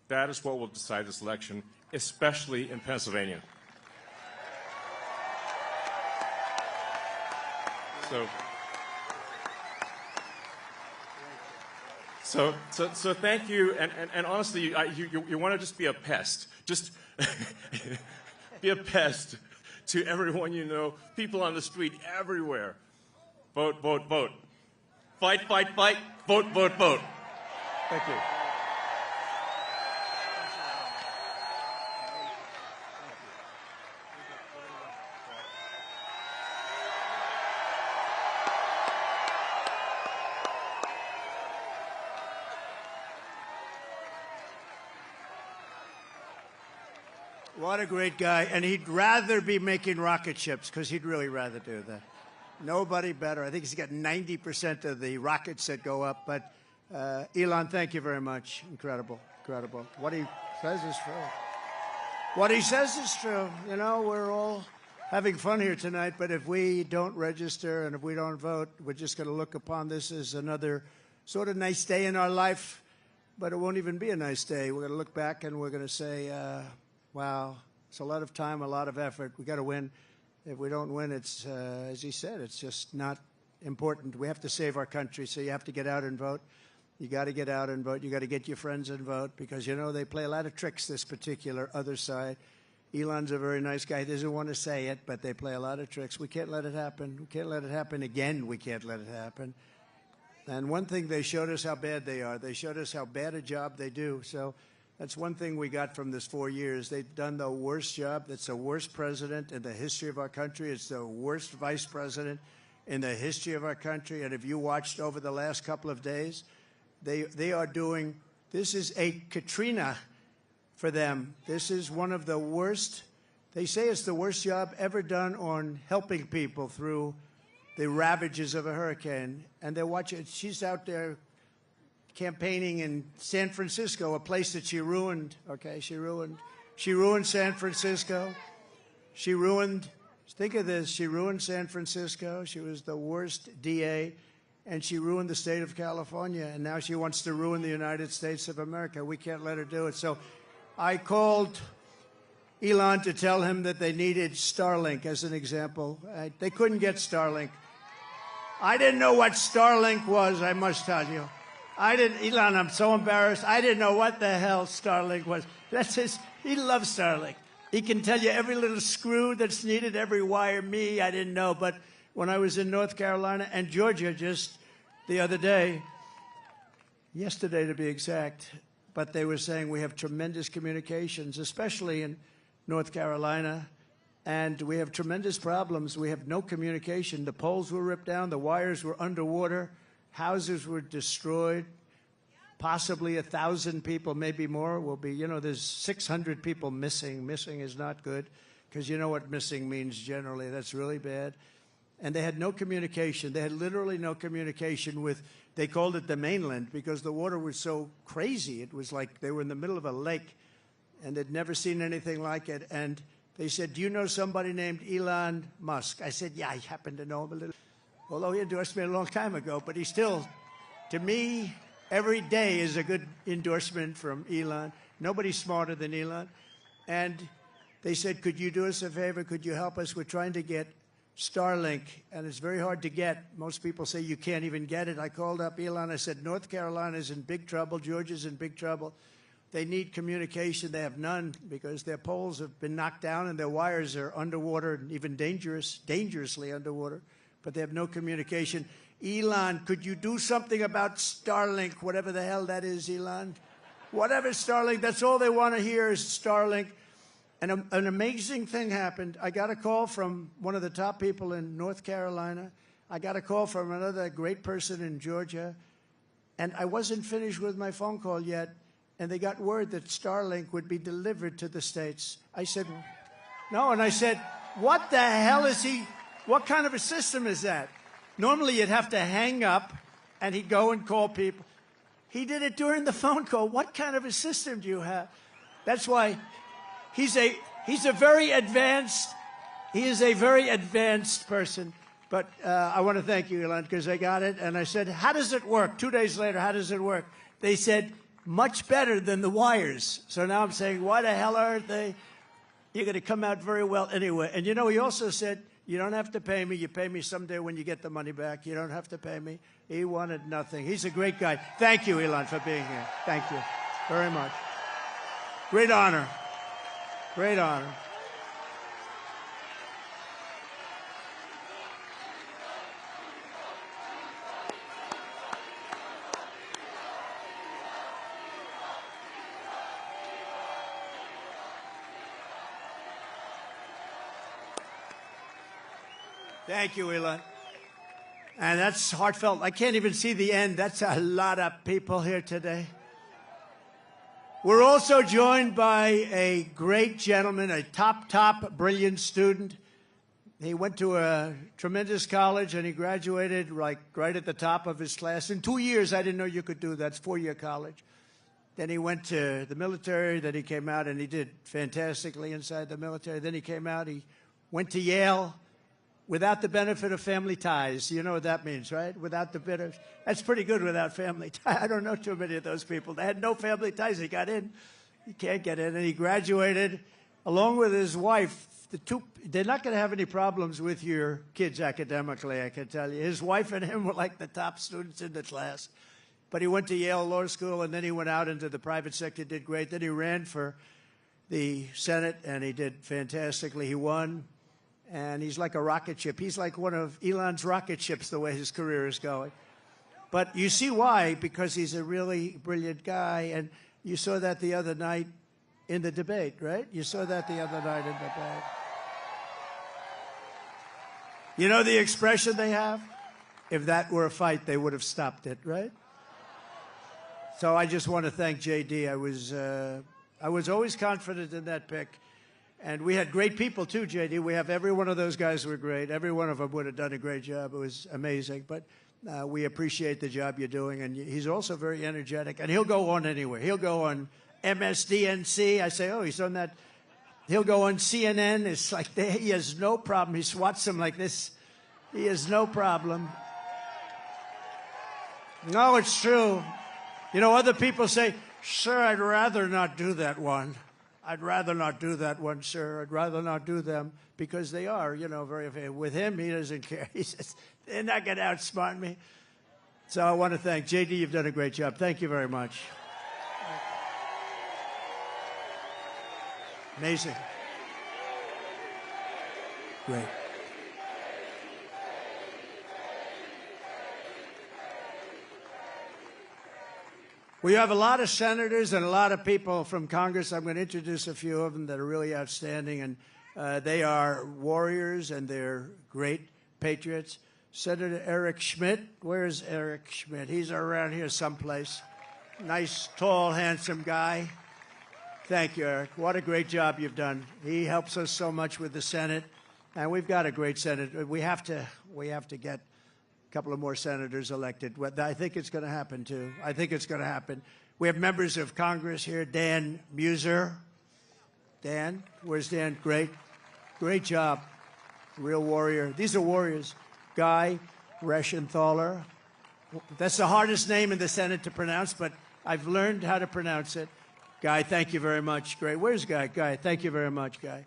Speaker 21: That is what will decide this election, especially in Pennsylvania. So thank you, and honestly, you want to just be a pest. Just be a pest to everyone you know, people on the street, everywhere. Vote, vote, vote. Fight, fight, fight. Vote, vote, vote. Thank you.
Speaker 2: What a great guy. And he'd rather be making rocket ships, because he'd really rather do that. Nobody better. I think he's got 90% of the rockets that go up. But Elon, thank you very much. Incredible, incredible. What he says is true. What he says is true. You know, we're all having fun here tonight, but if we don't register and if we don't vote, we're just going to look upon this as another sort of nice day in our life, but it won't even be a nice day. We're going to look back and we're going to say, wow, it's a lot of time, a lot of effort. We got to win. If we don't win, it's, as he said, it's just not important. We have to save our country, so you have to get out and vote. You got to get out and vote. You got to get your friends and vote because, you know, they play a lot of tricks, this particular other side. Elon's a very nice guy. He doesn't want to say it, but they play a lot of tricks. We can't let it happen. We can't let it happen again. We can't let it happen. And one thing, they showed us how bad they are. They showed us how bad a job they do. So that's one thing we got from this 4 years. They've done the worst job. It's the worst president in the history of our country. It's the worst vice president in the history of our country. And if you watched over the last couple of days, they are doing, this is a Katrina for them. This is one of the worst, they say it's the worst job ever done on helping people through the ravages of a hurricane. And they're watching, she's out there campaigning in San Francisco, a place that she ruined, okay? She ruined San Francisco. She ruined, think of this, she ruined San Francisco. She was the worst DA, and she ruined the state of California, and now she wants to ruin the United States of America. We can't let her do it. So I called Elon to tell him that they needed Starlink as an example. They couldn't get Starlink. I didn't know what Starlink was, I must tell you. Elon, I'm so embarrassed. I didn't know what the hell Starlink was. He loves Starlink. He can tell you every little screw that's needed, every wire. Me, I didn't know. But when I was in North Carolina and Georgia just the other day, yesterday to be exact, but they were saying we have tremendous communications, especially in North Carolina, and we have tremendous problems. We have no communication. The poles were ripped down. The wires were underwater. Houses were destroyed. Possibly 1,000 people, maybe more, will be, there's 600 people missing. Missing is not good, because you know what missing means generally. That's really bad. And they had no communication. They had literally no communication with, they called it the mainland, because the water was so crazy. It was like they were in the middle of a lake, and they'd never seen anything like it. And they said, do you know somebody named Elon Musk? I said, yeah, I happen to know him a little. Although he endorsed me a long time ago, but he still, to me, every day is a good endorsement from Elon. Nobody's smarter than Elon. And they said, could you do us a favor? Could you help us? We're trying to get Starlink, and it's very hard to get. Most people say you can't even get it. I called up Elon. I said, North Carolina's in big trouble. Georgia's in big trouble. They need communication. They have none because their poles have been knocked down and their wires are underwater and even dangerously underwater, but they have no communication. Elon, could you do something about Starlink, whatever the hell that is, Elon? Whatever Starlink, that's all they want to hear is Starlink. And an amazing thing happened. I got a call from one of the top people in North Carolina. I got a call from another great person in Georgia. And I wasn't finished with my phone call yet. And they got word that Starlink would be delivered to the States. I said, no. And I said, what the hell is he? What kind of a system is that? Normally you'd have to hang up and he'd go and call people. He did it during the phone call. What kind of a system do you have? That's why he's a very advanced, he is a very advanced person. But I want to thank you, Elon, because I got it. And I said, how does it work? 2 days later, how does it work? They said, much better than the wires. So now I'm saying, why the hell aren't they? You're going to come out very well anyway. And he also said, you don't have to pay me. You pay me someday when you get the money back. You don't have to pay me. He wanted nothing. He's a great guy. Thank you, Elon, for being here. Thank you very much. Great honor. Great honor. Thank you, Elon. And that's heartfelt. I can't even see the end. That's a lot of people here today. We're also joined by a great gentleman, a top, brilliant student. He went to a tremendous college, and he graduated right at the top of his class. In 2 years, I didn't know you could do that. It's 4-year college. Then he went to the military. Then he came out, and he did fantastically inside the military. Then he came out. He went to Yale. Without the benefit of family ties. You know what that means, right? Without the benefit. That's pretty good without family ties. I don't know too many of those people. They had no family ties. He got in. He can't get in. And he graduated along with his wife. They're not going to have any problems with your kids academically, I can tell you. His wife and him were like the top students in the class. But he went to Yale Law School, and then he went out into the private sector, did great. Then he ran for the Senate, and he did fantastically. He won. And he's like a rocket ship. He's like one of Elon's rocket ships, the way his career is going. But you see why, because he's a really brilliant guy. And you saw that the other night in the debate, right? You saw that the other night in the debate. You know the expression they have? If that were a fight, they would have stopped it, right? So I just want to thank J.D. I was always confident in that pick. And we had great people, too, J.D. We have every one of those guys were great. Every one of them would have done a great job. It was amazing. But we appreciate the job you're doing. And he's also very energetic. And he'll go on anywhere. He'll go on MSDNC. I say, oh, he's on that. He'll go on CNN. It's like he has no problem. He swats them like this. He has no problem. No, it's true. Other people say, sir, I'd rather not do that one. I'd rather not do that one, sir. I'd rather not do them because they are, you know, very. With him, he doesn't care. He says, they're not going to outsmart me. So I want to thank J.D. You've done a great job. Thank you very much. Amazing. Great. We have a lot of senators and a lot of people from Congress. I'm going to introduce a few of them that are really outstanding, and they are warriors and they're great patriots. Senator Eric Schmidt. Where's Eric Schmidt? He's around here someplace. Nice, tall, handsome guy. Thank you, Eric. What a great job you've done. He helps us so much with the Senate, and we've got a great Senate. We have to get a couple of more senators elected. I think it's going to happen, too. I think it's going to happen. We have members of Congress here. Dan Muser. Dan, where's Dan? Great. Great job. Real warrior. These are warriors. Guy Reschenthaler. That's the hardest name in the Senate to pronounce, but I've learned how to pronounce it. Guy, thank you very much. Great. Where's Guy? Guy, thank you very much, Guy.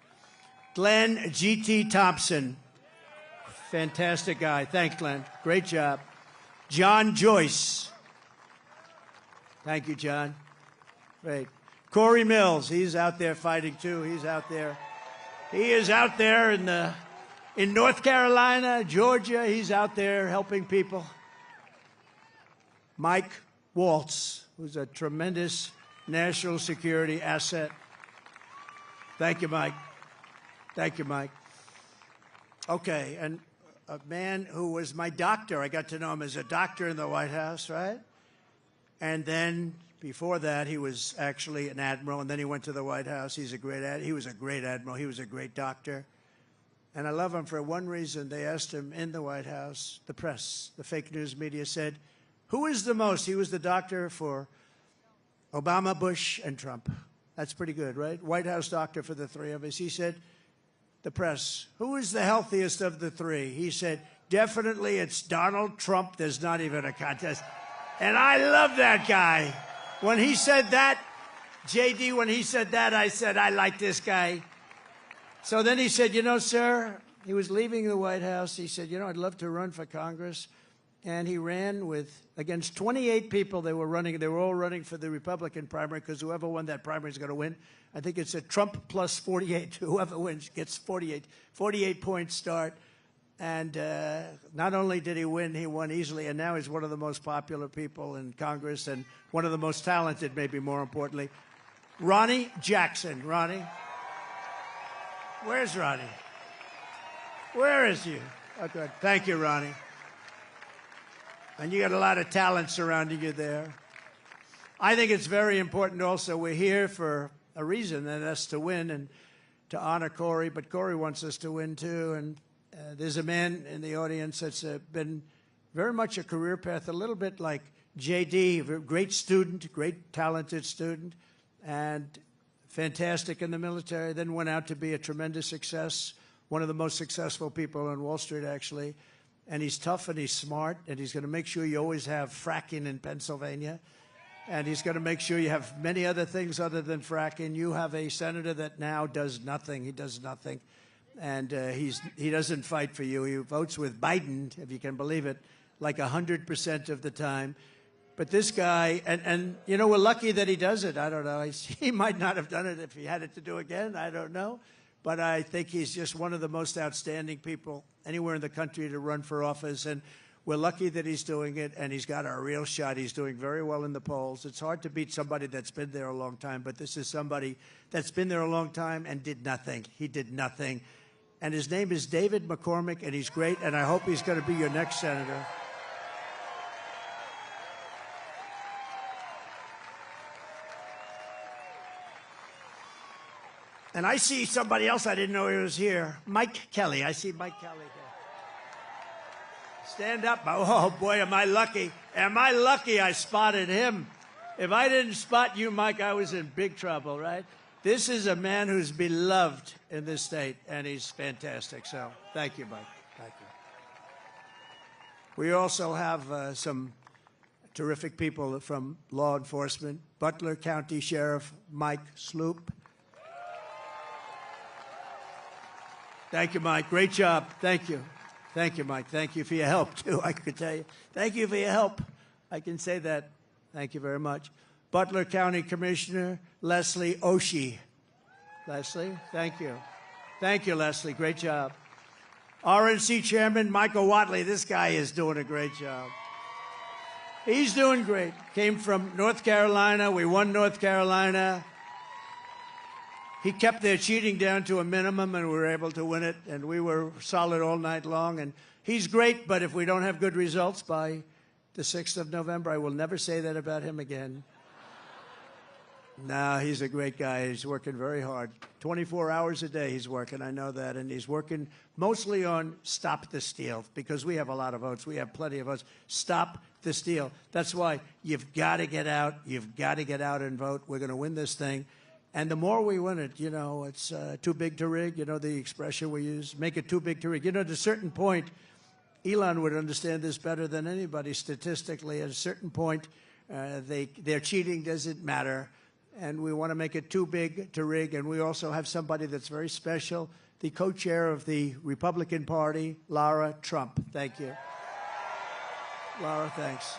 Speaker 2: Glenn G.T. Thompson. Fantastic guy. Thanks, Glenn. Great job. John Joyce. Thank you, John. Great. Corey Mills. He's out there fighting, too. He's out there. He is out there in North Carolina, Georgia. He's out there helping people. Mike Waltz, who's a tremendous national security asset. Thank you, Mike. Thank you, Mike. Okay, and a man who was my doctor. I got to know him as a doctor in the White House, right? And then before that, he was actually an admiral, and then he went to the White House. He was a great admiral. He was a great doctor. And I love him for one reason. They asked him in the White House, the press, the fake news media said, who is the most? He was the doctor for Obama, Bush, and Trump. That's pretty good, right? White House doctor for the three of us. He said, the press, who is the healthiest of the three? He said, definitely it's Donald Trump. There's not even a contest. And I love that guy. When he said that, J.D., when he said that, I said, I like this guy. So then he said, you know, sir, he was leaving the White House. He said, you know, I'd love to run for Congress. And he ran against 28 people. They were all running for the Republican primary because whoever won that primary is going to win. I think it's a Trump plus 48. Whoever wins gets 48 point start. And not only did he win, he won easily. And now he's one of the most popular people in Congress and one of the most talented, maybe more importantly. Ronnie Jackson. Ronnie? Where's Ronnie? Where is you? Oh, good. Thank you, Ronnie. And you got a lot of talent surrounding you there. I think it's very important also. We're here for a reason, and that's to win and to honor Corey. But Corey wants us to win, too. And there's a man in the audience that's been very much a career path, a little bit like J.D., a great student, great talented student, and fantastic in the military, then went out to be a tremendous success, one of the most successful people on Wall Street, actually. And he's tough and he's smart, and he's going to make sure you always have fracking in Pennsylvania. And he's going to make sure you have many other things other than fracking. You have a senator that now does nothing. He does nothing. And he doesn't fight for you. He votes with Biden, if you can believe it, like 100% of the time. But this guy, and you know, we're lucky that he does it. I don't know. He might not have done it if he had it to do again. I don't know. But I think he's just one of the most outstanding people anywhere in the country to run for office. And we're lucky that he's doing it, and he's got a real shot. He's doing very well in the polls. It's hard to beat somebody that's been there a long time, but this is somebody that's been there a long time and did nothing. He did nothing. And his name is David McCormick, and he's great, and I hope he's going to be your next senator. And I see somebody else I didn't know he was here. Mike Kelly. I see Mike Kelly here. Stand up. Oh, boy, am I lucky. Am I lucky I spotted him. If I didn't spot you, Mike, I was in big trouble, right? This is a man who's beloved in this state, and he's fantastic. So thank you, Mike. Thank you. We also have some terrific people from law enforcement. Butler County Sheriff Mike Sloop. Thank you, Mike. Great job. Thank you. Thank you, Mike. Thank you for your help, too, I could tell you. Thank you for your help. I can say that. Thank you very much. Butler County Commissioner Leslie Oshie. Leslie, thank you. Thank you, Leslie. Great job. RNC Chairman Michael Watley. This guy is doing a great job. He's doing great. Came from North Carolina. We won North Carolina. He kept their cheating down to a minimum, and we were able to win it, and we were solid all night long. And he's great, but if we don't have good results by the 6th of November, I will never say that about him again. No, he's a great guy. He's working very hard. 24 hours a day he's working, I know that, and he's working mostly on Stop the Steal, because we have a lot of votes. We have plenty of votes. Stop the steal. That's why you've got to get out. You've got to get out and vote. We're going to win this thing. And the more we win it, you know, it's too big to rig, you know, the expression we use, make it too big to rig. You know, at a certain point, Elon would understand this better than anybody statistically. At a certain point, their cheating doesn't matter, and we want to make it too big to rig. And we also have somebody that's very special, the co-chair of the Republican Party, Lara Trump. Thank you. Lara, thanks.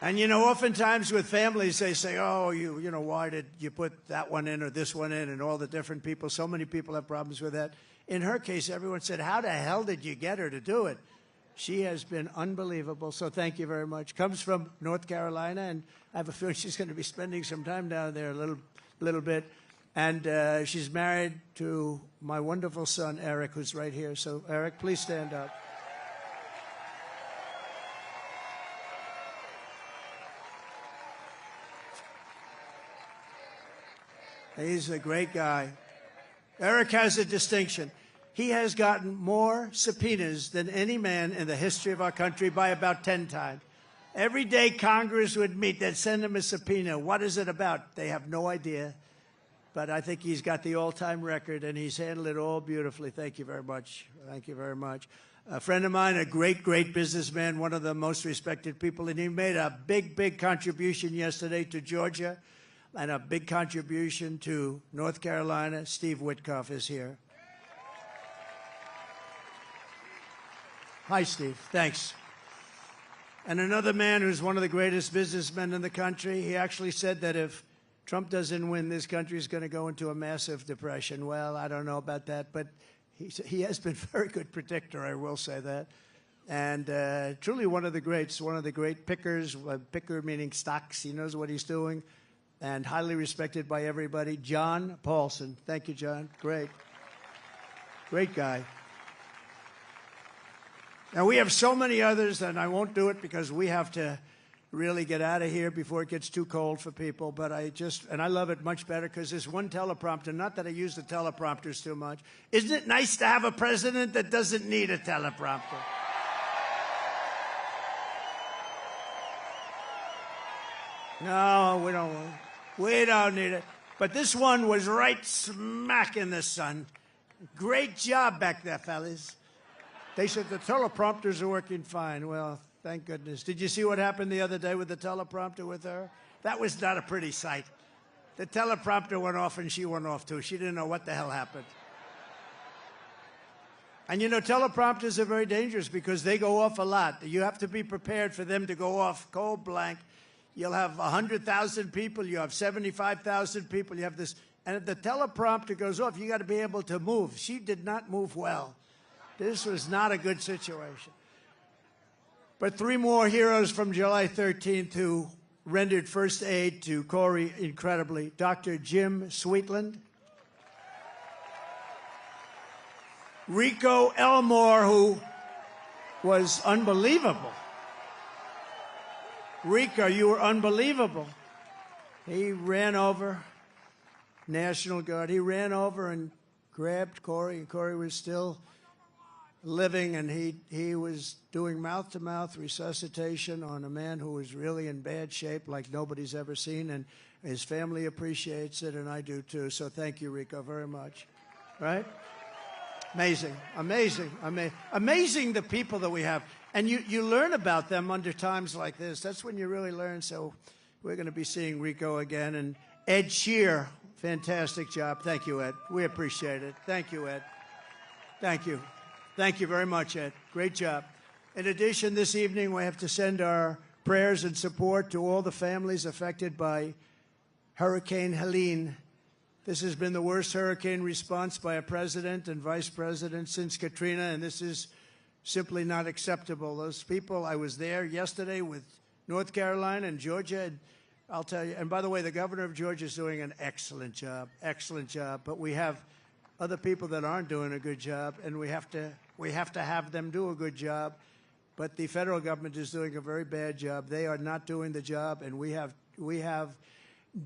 Speaker 2: And, you know, oftentimes with families, they say, oh, you know, why did you put that one in or this one in, and all the different people. So many people have problems with that. In her case, everyone said, how the hell did you get her to do it? She has been unbelievable, so thank you very much. Comes from North Carolina, and I have a feeling she's going to be spending some time down there a little bit. And she's married to my wonderful son, Eric, who's right here. So, Eric, please stand up. He's a great guy. Eric has a distinction. He has gotten more subpoenas than any man in the history of our country by about 10 times. Every day Congress would meet, they'd send him a subpoena. What is it about? They have no idea. But I think he's got the all-time record, and he's handled it all beautifully. Thank you very much. Thank you very much. A friend of mine, a great, great businessman, one of the most respected people, and he made a big, big contribution yesterday to Georgia and a big contribution to North Carolina. Steve Witkoff is here. Hi, Steve. Thanks. And another man who's one of the greatest businessmen in the country, he actually said that if Trump doesn't win, this country is going to go into a massive depression. Well, I don't know about that, but he has been a very good predictor, I will say that. And truly one of the greats, one of the great pickers, picker meaning stocks. He knows what he's doing, and highly respected by everybody. John Paulson. Thank you, John. Great. Great guy. Now, we have so many others, and I won't do it because we have to really get out of here before it gets too cold for people. But and I love it much better because there's one teleprompter. Not that I use the teleprompters too much. Isn't it nice to have a president that doesn't need a teleprompter? No, we don't need it. But this one was right smack in the sun. Great job back there, fellas. They said the teleprompters are working fine. Well, thank goodness. Did you see what happened the other day with the teleprompter with her? That was not a pretty sight. The teleprompter went off and she went off too. She didn't know what the hell happened. And you know, teleprompters are very dangerous because they go off a lot. You have to be prepared for them to go off cold blank. You'll have 100,000 people. You have 75,000 people. You have this. And if the teleprompter goes off, you got to be able to move. She did not move well. This was not a good situation. But three more heroes from July 13th who rendered first aid to Corey incredibly. Dr. Jim Sweetland. Rico Elmore, who was unbelievable. Rico, you were unbelievable. He ran over, National Guard. He ran over and grabbed Corey, and Corey was still living, and he was doing mouth-to-mouth resuscitation on a man who was really in bad shape like nobody's ever seen, and his family appreciates it, and I do too. So thank you, Rico, very much. Right? Amazing, amazing, amazing the people that we have. And you learn about them under times like this. That's when you really learn. So we're going to be seeing Rico again. And Ed Shear, fantastic job. Thank you, Ed. We appreciate it. Thank you, Ed. Thank you. Thank you very much, Ed. Great job. In addition, this evening we have to send our prayers and support to all the families affected by Hurricane Helene. This has been the worst hurricane response by a president and vice president since Katrina, and this is simply not acceptable. Those people, I was there yesterday with North Carolina and Georgia, and I'll tell you, and by the way, the governor of Georgia is doing an excellent job, but we have other people that aren't doing a good job, and we have to have them do a good job. But the federal government is doing a very bad job. They are not doing the job, and we have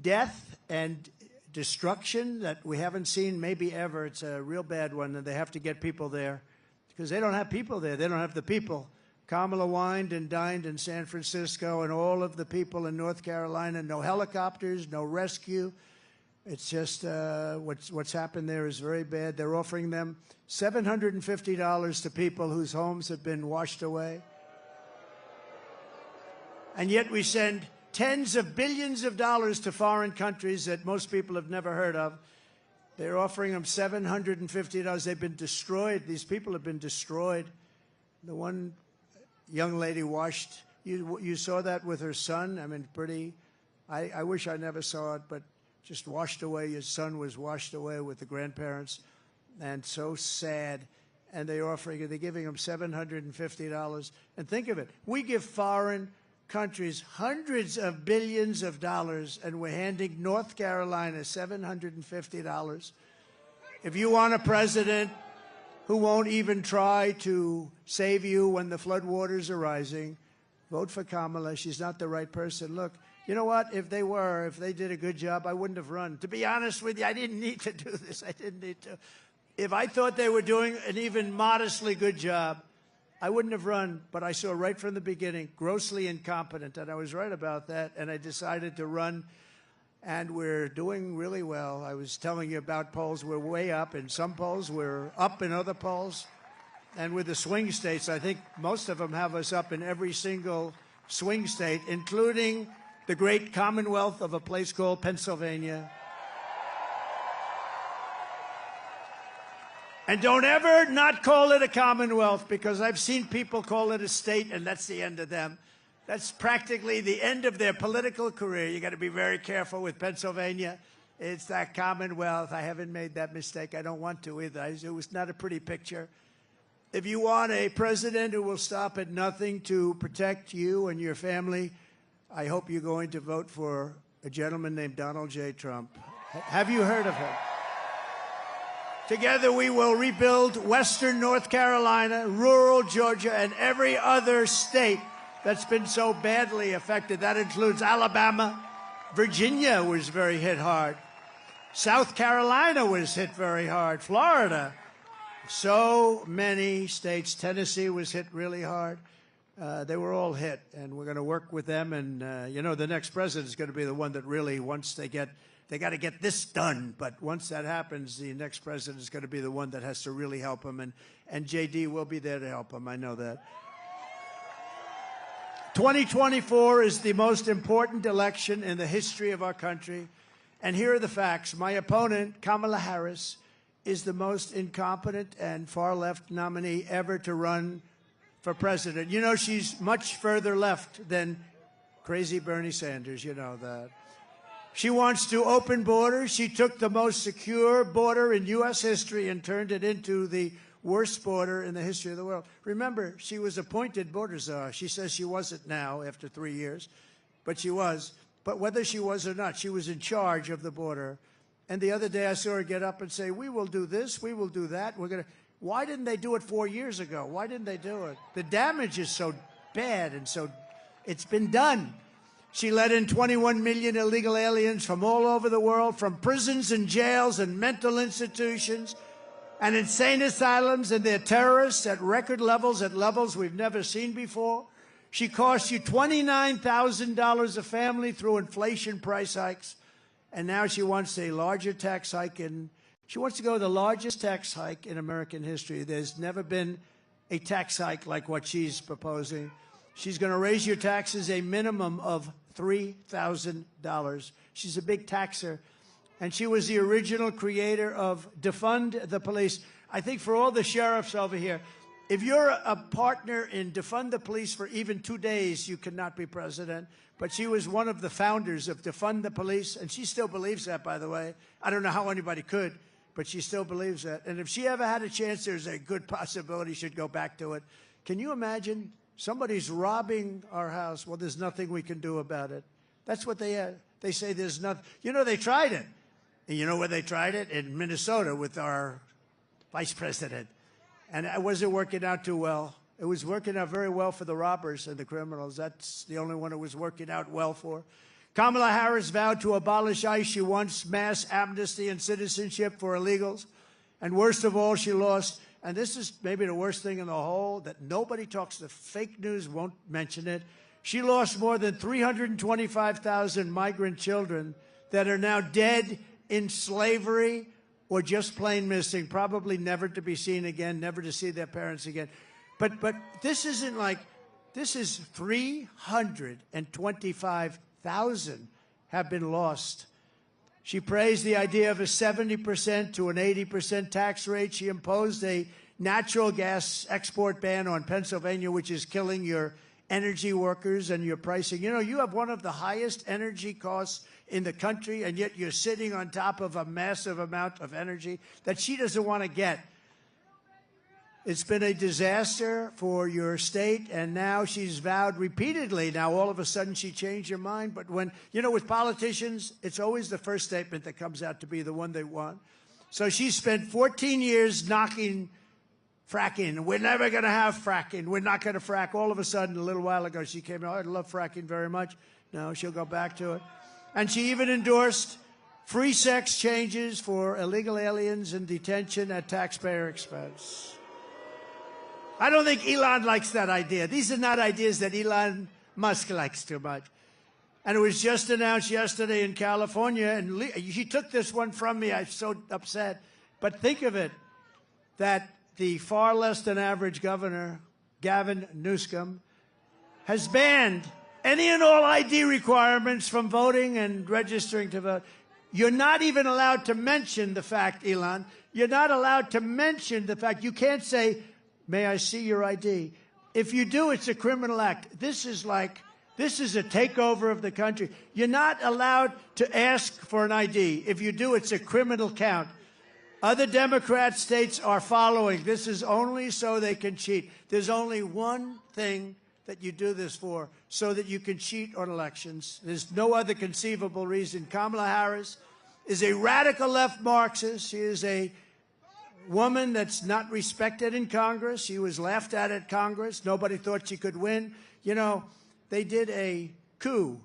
Speaker 2: death and destruction that we haven't seen maybe ever. It's a real bad one, and they have to get people there because they don't have people there. They don't have the people. Kamala wined and dined in San Francisco, and all of the people in North Carolina, no helicopters, no rescue. It's just what's happened there is very bad. They're offering them $750 to people whose homes have been washed away. And yet we send tens of billions of dollars to foreign countries that most people have never heard of. They're offering them $750. They've been destroyed. These people have been destroyed. The one young lady washed, you saw that with her son. I mean, pretty, I wish I never saw it, but just washed away. His son was washed away with the grandparents, and so sad. And they're giving them $750. And think of it, we give foreign countries hundreds of billions of dollars, and we're handing North Carolina $750. If you want a president who won't even try to save you when the floodwaters are rising, vote for Kamala. She's not the right person. Look, you know what? If they did a good job, I wouldn't have run. To be honest with you, I didn't need to do this. I didn't need to. If I thought they were doing an even modestly good job, I wouldn't have run, but I saw right from the beginning, grossly incompetent, and I was right about that, and I decided to run, and we're doing really well. I was telling you about polls. We're way up in some polls. We're up in other polls. And with the swing states, I think most of them have us up in every single swing state, including the great commonwealth of a place called Pennsylvania. And don't ever not call it a commonwealth, because I've seen people call it a state, and that's the end of them. That's practically the end of their political career. You got to be very careful with Pennsylvania. It's that commonwealth. I haven't made that mistake. I don't want to either. It was not a pretty picture. If you want a president who will stop at nothing to protect you and your family, I hope you're going to vote for a gentleman named Donald J. Trump. Have you heard of him? Together we will rebuild Western North Carolina, rural Georgia, and every other state that's been so badly affected. That includes Alabama. Virginia was very hit hard. South Carolina was hit very hard. Florida. So many states. Tennessee was hit really hard. They were all hit, and we're going to work with them. And, you know, the next president is going to be the one that really, once they got to get this done. But once that happens, the next president is going to be the one that has to really help him. And J.D. will be there to help him. I know that. 2024 is the most important election in the history of our country. And here are the facts. My opponent, Kamala Harris, is the most incompetent and far-left nominee ever to run for president. You know, she's much further left than crazy Bernie Sanders. You know that. She wants to open borders. She took the most secure border in U.S. history and turned it into the worst border in the history of the world. Remember, she was appointed border czar. She says she wasn't now after 3 years, but she was. But whether she was or not, she was in charge of the border. And the other day I saw her get up and say, we will do this, we will do that. Why didn't they do it 4 years ago? Why didn't they do it? The damage is so bad, and so it's been done. She let in 21 million illegal aliens from all over the world, from prisons and jails and mental institutions and insane asylums, and they're terrorists at record levels, at levels we've never seen before. She cost you $29,000 a family through inflation price hikes, and now she wants a larger tax hike. She wants to go the largest tax hike in American history. There's never been a tax hike like what she's proposing. She's going to raise your taxes a minimum of $3,000. She's a big taxer, and she was the original creator of Defund the Police. I think for all the sheriffs over here, if you're a partner in Defund the Police for even 2 days, you cannot be president. But she was one of the founders of Defund the Police, and she still believes that, by the way. I don't know how anybody could, but she still believes that. And if she ever had a chance, there's a good possibility she'd go back to it. Can you imagine? Somebody's robbing our house. Well, there's nothing we can do about it. That's what they say there's nothing. You know, they tried it. And you know where they tried it? In Minnesota with our vice president. And it wasn't working out too well. It was working out very well for the robbers and the criminals. That's the only one it was working out well for. Kamala Harris vowed to abolish ICE. She wants mass amnesty and citizenship for illegals. And worst of all, she lost, and this is maybe the worst thing in the whole, that nobody talks, the fake news won't mention it. She lost more than 325,000 migrant children that are now dead in slavery or just plain missing, probably never to be seen again, never to see their parents again. But this isn't like, this is 325,000 have been lost. She praised the idea of a 70% to an 80% tax rate. She imposed a natural gas export ban on Pennsylvania, which is killing your energy workers and your pricing. You know, you have one of the highest energy costs in the country, and yet you're sitting on top of a massive amount of energy that she doesn't want to get. It's been a disaster for your state, and now she's vowed repeatedly. Now, all of a sudden, she changed her mind. But when, you know, with politicians, it's always the first statement that comes out to be the one they want. So she spent 14 years knocking fracking. We're never going to have fracking. We're not going to frack. All of a sudden, a little while ago, she came out, I love fracking very much. No, she'll go back to it. And she even endorsed free sex changes for illegal aliens in detention at taxpayer expense. I don't think Elon likes that idea. These are not ideas that Elon Musk likes too much. And it was just announced yesterday in California, and he took this one from me. I'm so upset. But think of it, that the far less than average governor, Gavin Newsom, has banned any and all ID requirements from voting and registering to vote. You're not even allowed to mention the fact, Elon, you're not allowed to mention the fact. You can't say, may I see your ID? If you do, it's a criminal act. This is a takeover of the country. You're not allowed to ask for an ID. If you do, it's a criminal count. Other Democrat states are following. This is only so they can cheat. There's only one thing that you do this for, so that you can cheat on elections. There's no other conceivable reason. Kamala Harris is a radical left Marxist. She is a woman that's not respected in Congress. She was laughed at Congress. Nobody thought she could win. You know, they did a coup.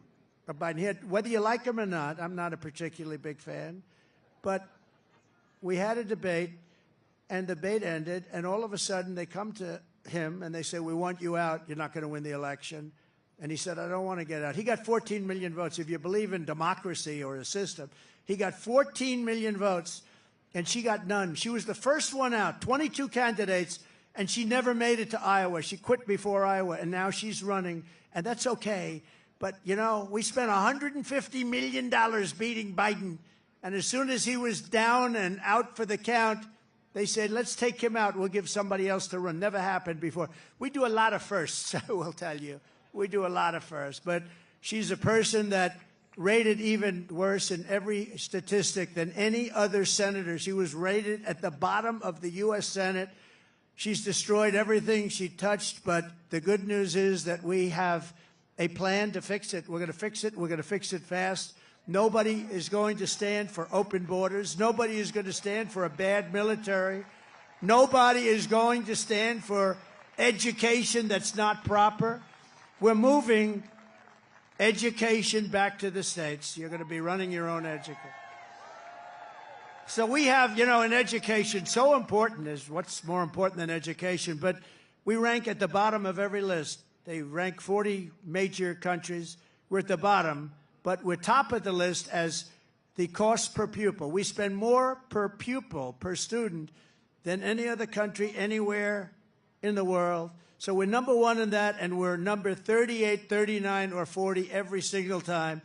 Speaker 2: Whether you like him or not, I'm not a particularly big fan, but we had a debate, and the debate ended, and all of a sudden they come to him and they say, we want you out. You're not going to win the election. And he said, I don't want to get out. He got 14 million votes. If you believe in democracy or a system, he got 14 million votes. And she got none. She was the first one out, 22 candidates, and she never made it to Iowa. She quit before Iowa, and now she's running, and that's okay. But, you know, we spent $150 million beating Biden, and as soon as he was down and out for the count, they said, let's take him out. We'll give somebody else to run. Never happened before. We do a lot of firsts, I will tell you. We do a lot of firsts. But she's a person that rated even worse in every statistic than any other senator. She was rated at the bottom of the U.S. Senate. She's destroyed everything she touched, but the good news is that we have a plan to fix it. We're going to fix it. We're going to fix it fast. Nobody is going to stand for open borders. Nobody is going to stand for a bad military. Nobody is going to stand for education that's not proper. We're moving education back to the states. You're going to be running your own education. So we have, you know, in education, so important is what's more important than education, but we rank at the bottom of every list. They rank 40 major countries. We're at the bottom, but we're top of the list as the cost per pupil. We spend more per pupil, per student, than any other country anywhere in the world. So we're number one in that, and we're number 38, 39, or 40 every single time.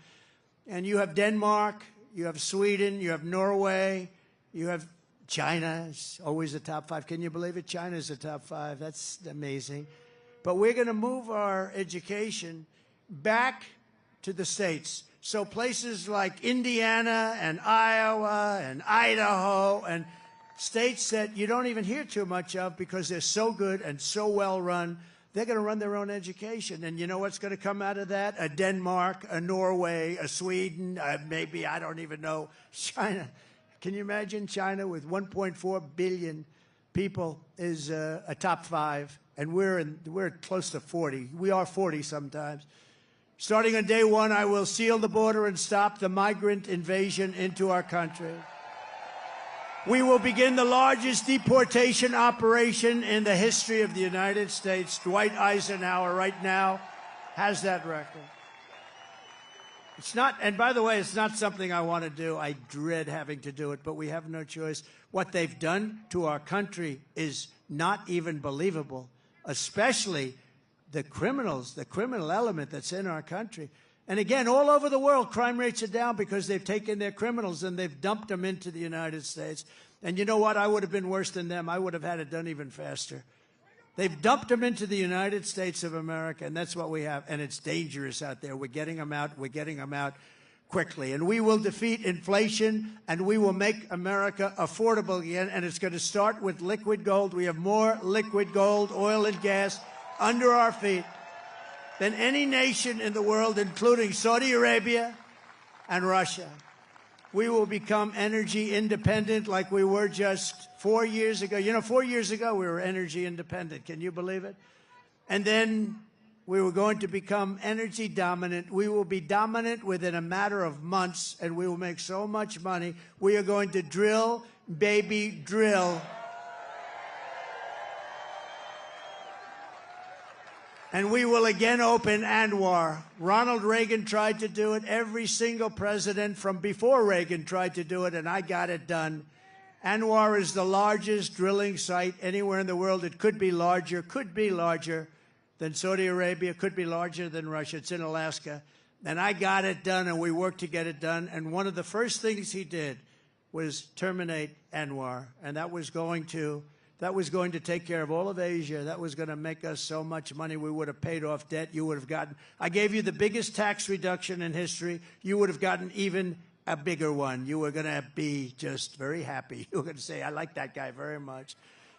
Speaker 2: And you have Denmark, you have Sweden, you have Norway, you have China. It's always the top 5. Can you believe it? China's the top 5. That's amazing. But we're going to move our education back to the states. So places like Indiana and Iowa and Idaho and states that you don't even hear too much of because they're so good and so well run, they're going to run their own education. And you know what's going to come out of that? A Denmark, a Norway, a Sweden, maybe, I don't even know, China. Can you imagine China with 1.4 billion people is a top 5, and we're close to 40. We are 40 sometimes. Starting on day 1, I will seal the border and stop the migrant invasion into our country. We will begin the largest deportation operation in the history of the United States. Dwight Eisenhower right now has that record. It's not, and by the way, it's not something I want to do. I dread having to do it, but we have no choice. What they've done to our country is not even believable, especially the criminals, the criminal element that's in our country. And again, all over the world, crime rates are down because they've taken their criminals and they've dumped them into the United States. And you know what? I would have been worse than them. I would have had it done even faster. They've dumped them into the United States of America, and that's what we have. And it's dangerous out there. We're getting them out. We're getting them out quickly. And we will defeat inflation, and we will make America affordable again. And it's going to start with liquid gold. We have more liquid gold, oil, and gas under our feet than any nation in the world, including Saudi Arabia and Russia. We will become energy independent like we were just 4 years ago. You know, 4 years ago, we were energy independent. Can you believe it? And then we were going to become energy dominant. We will be dominant within a matter of months, and we will make so much money. We are going to drill, baby, drill. And we will again open Anwar. Ronald Reagan tried to do it. Every single president from before Reagan tried to do it, and I got it done. Anwar is the largest drilling site anywhere in the world. It could be larger than Saudi Arabia, could be larger than Russia. It's in Alaska. And I got it done, and we worked to get it done. And one of the first things he did was terminate Anwar, and that was going to take care of all of Asia. That was going to make us so much money. We would have paid off debt. You would have gotten, I gave you the biggest tax reduction in history. You would have gotten even a bigger one. You were going to be just very happy. You were going to say, I like that guy very much.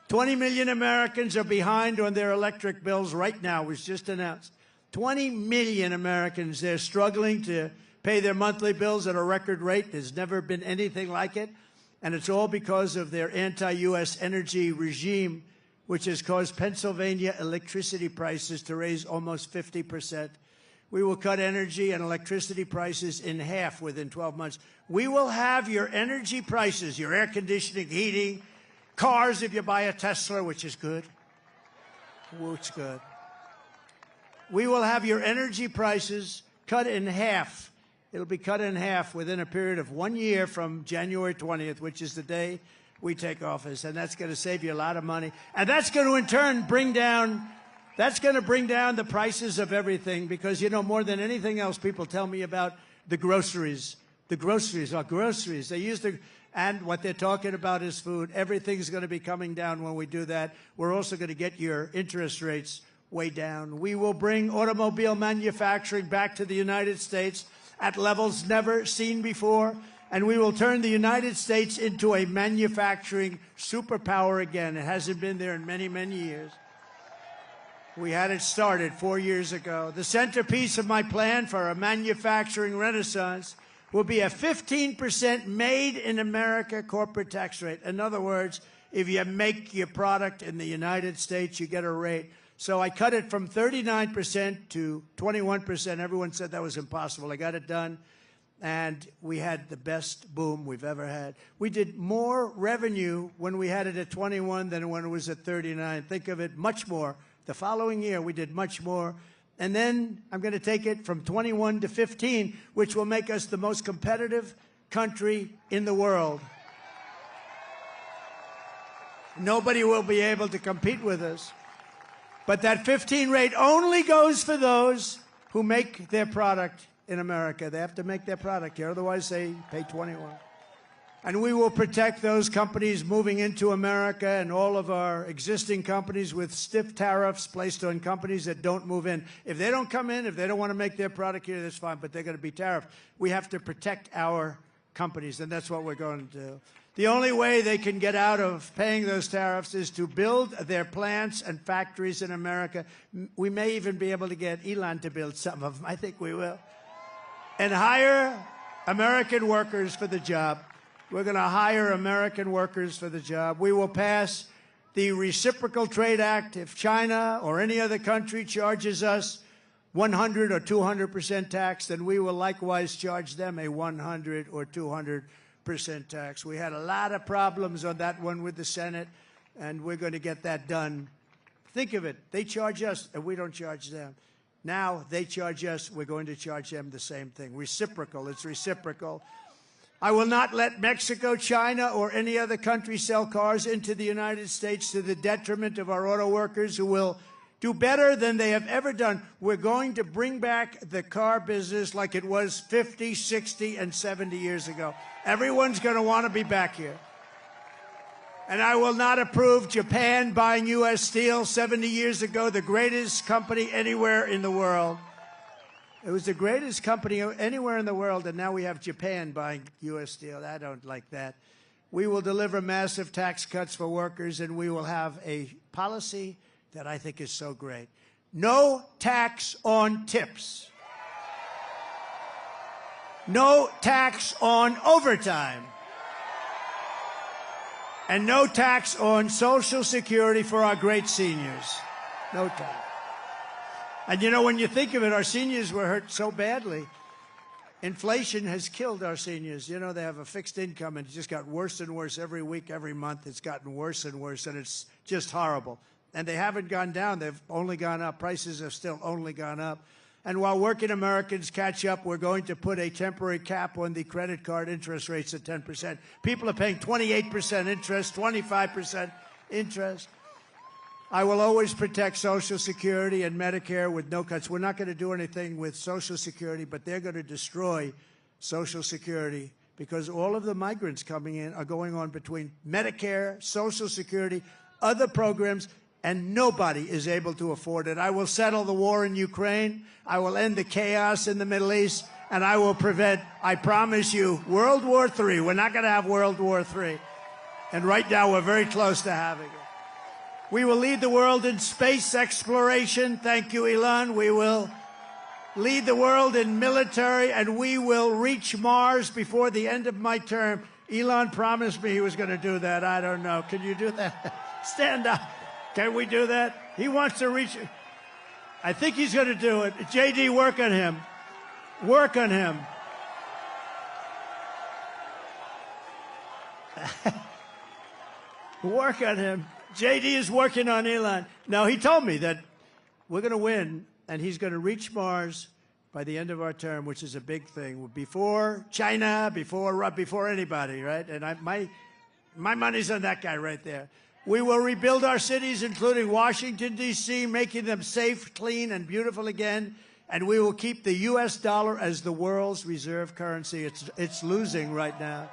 Speaker 2: 20 million Americans are behind on their electric bills right now. It was just announced. 20 million Americans, they're struggling to pay their monthly bills at a record rate. There's never been anything like it. And it's all because of their anti-U.S. energy regime, which has caused Pennsylvania electricity prices to raise almost 50%. We will cut energy and electricity prices in half within 12 months. We will have your energy prices, your air conditioning, heating, cars if you buy a Tesla, which is good. Which is good. We will have your energy prices cut in half. It'll be cut in half within a period of 1 year from January 20th, which is the day we take office. And that's going to save you a lot of money. And that's going to, in turn, bring down the prices of everything. Because, you know, more than anything else, people tell me about the groceries. The groceries are groceries. They use the, and what they're talking about is food. Everything's going to be coming down when we do that. We're also going to get your interest rates way down. We will bring automobile manufacturing back to the United States at levels never seen before, and we will turn the United States into a manufacturing superpower again. It hasn't been there in many, many years. We had it started 4 years ago. The centerpiece of my plan for a manufacturing renaissance will be a 15% made in America corporate tax rate. In other words, if you make your product in the United States, you get a rate. So I cut it from 39% to 21%. Everyone said that was impossible. I got it done, and we had the best boom we've ever had. We did more revenue when we had it at 21 than when it was at 39. Think of it, much more. The following year, we did much more. And then I'm going to take it from 21 to 15, which will make us the most competitive country in the world. Nobody will be able to compete with us. But that 15 rate only goes for those who make their product in America. They have to make their product here, otherwise they pay 21. And we will protect those companies moving into America and all of our existing companies with stiff tariffs placed on companies that don't move in. If they don't come in, if they don't want to make their product here, that's fine, but they're going to be tariffed. We have to protect our companies, and that's what we're going to do. The only way they can get out of paying those tariffs is to build their plants and factories in America. We may even be able to get Elon to build some of them. I think we will. And hire American workers for the job. We're going to hire American workers for the job. We will pass the Reciprocal Trade Act. If China or any other country charges us 100 or 200% tax, then we will likewise charge them a 100 or 200% tax. We had a lot of problems on that one with the Senate, and we're going to get that done. Think of it. They charge us, and we don't charge them. Now they charge us. We're going to charge them the same thing. Reciprocal. It's reciprocal. I will not let Mexico, China, or any other country sell cars into the United States to the detriment of our auto workers who will do better than they have ever done. We're going to bring back the car business like it was 50, 60, and 70 years ago. Everyone's going to want to be back here. And I will not approve Japan buying U.S. Steel 70 years ago, the greatest company anywhere in the world. It was the greatest company anywhere in the world, and now we have Japan buying U.S. Steel. I don't like that. We will deliver massive tax cuts for workers, and we will have a policy that I think is so great. No tax on tips. No tax on overtime. And no tax on Social Security for our great seniors. No tax. And you know, when you think of it, our seniors were hurt so badly. Inflation has killed our seniors. You know, they have a fixed income, and it just got worse and worse every week, every month. It's gotten worse and worse, and it's just horrible. And they haven't gone down. They've only gone up. Prices have still only gone up. And while working Americans catch up, we're going to put a temporary cap on the credit card interest rates at 10%. People are paying 28% interest, 25% interest. I will always protect Social Security and Medicare with no cuts. We're not going to do anything with Social Security, but they're going to destroy Social Security because all of the migrants coming in are going on between Medicare, Social Security, other programs, and nobody is able to afford it. I will settle the war in Ukraine. I will end the chaos in the Middle East, and I will prevent, I promise you, World War III. We're not going to have World War III. And right now, we're very close to having it. We will lead the world in space exploration. Thank you, Elon. We will lead the world in military, and we will reach Mars before the end of my term. Elon promised me he was going to do that. I don't know. Can you do that? Stand up. Can we do that? He wants to reach it. I think he's going to do it. JD, work on him. Work on him. Work on him. JD is working on Elon. Now, he told me that we're going to win, and he's going to reach Mars by the end of our term, which is a big thing. Before China, before anybody, right? And my money's on that guy right there. We will rebuild our cities, including Washington, D.C., making them safe, clean, and beautiful again. And we will keep the U.S. dollar as the world's reserve currency. It's losing right now.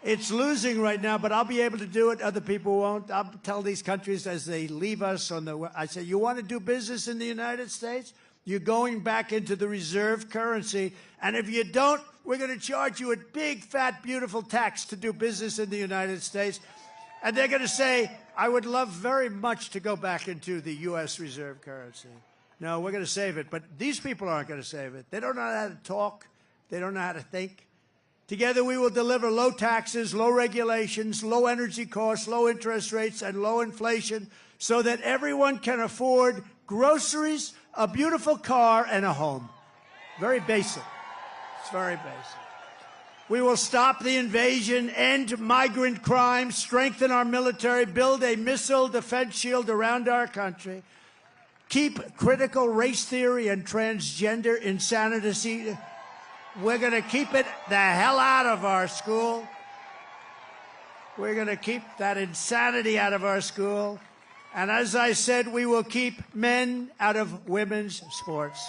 Speaker 2: It's losing right now, but I'll be able to do it. Other people won't. I'll tell these countries as they leave us I say, you want to do business in the United States? You're going back into the reserve currency. And if you don't, we're going to charge you a big, fat, beautiful tax to do business in the United States. And they're going to say, I would love very much to go back into the U.S. reserve currency. No, we're going to save it. But these people aren't going to save it. They don't know how to talk. They don't know how to think. Together, we will deliver low taxes, low regulations, low energy costs, low interest rates, and low inflation so that everyone can afford groceries, a beautiful car, and a home. Very basic. It's very basic. We will stop the invasion, end migrant crime, strengthen our military, build a missile defense shield around our country, keep critical race theory and transgender insanity. We're going to keep it the hell out of our school. We're going to keep that insanity out of our school. And as I said, we will keep men out of women's sports.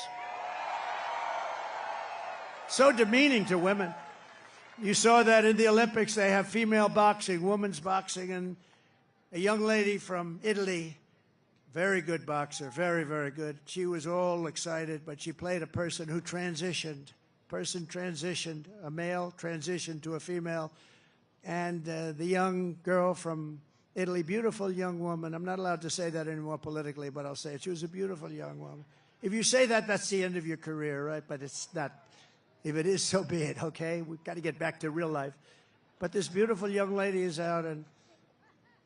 Speaker 2: So demeaning to women. You saw that in the Olympics. They have female boxing, women's boxing, and a young lady from Italy, very good boxer, very, very good. She was all excited, but she played a person who transitioned. A male transitioned to a female. And the young girl from Italy, beautiful young woman. I'm not allowed to say that anymore politically, but I'll say it. She was a beautiful young woman. If you say that, that's the end of your career, right? But it's not. If it is, so be it, okay? We've got to get back to real life. But this beautiful young lady is out, and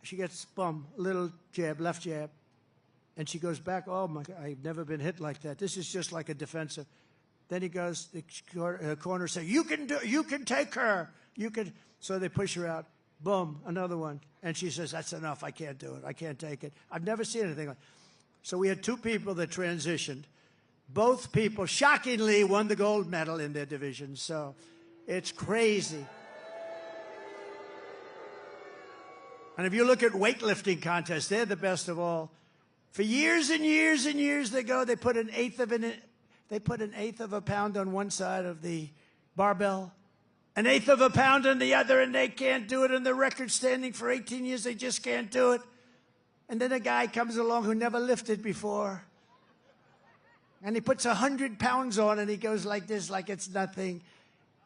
Speaker 2: she gets, boom, a little jab, left jab. And she goes back, oh, my God, I've never been hit like that. This is just like a defensive. Then he goes, the corner say, you can take her. You can. So they push her out. Boom, another one. And she says, that's enough. I can't do it. I can't take it. I've never seen anything like that. So we had two people that transitioned. Both people, shockingly, won the gold medal in their division. So it's crazy. And if you look at weightlifting contests, they're the best of all. For years and years and years they go, they put an eighth of a pound on one side of the barbell, an eighth of a pound on the other, and they can't do it. And the record's standing for 18 years. They just can't do it. And then a guy comes along who never lifted before, and he puts 100 pounds on, and he goes like this, like it's nothing.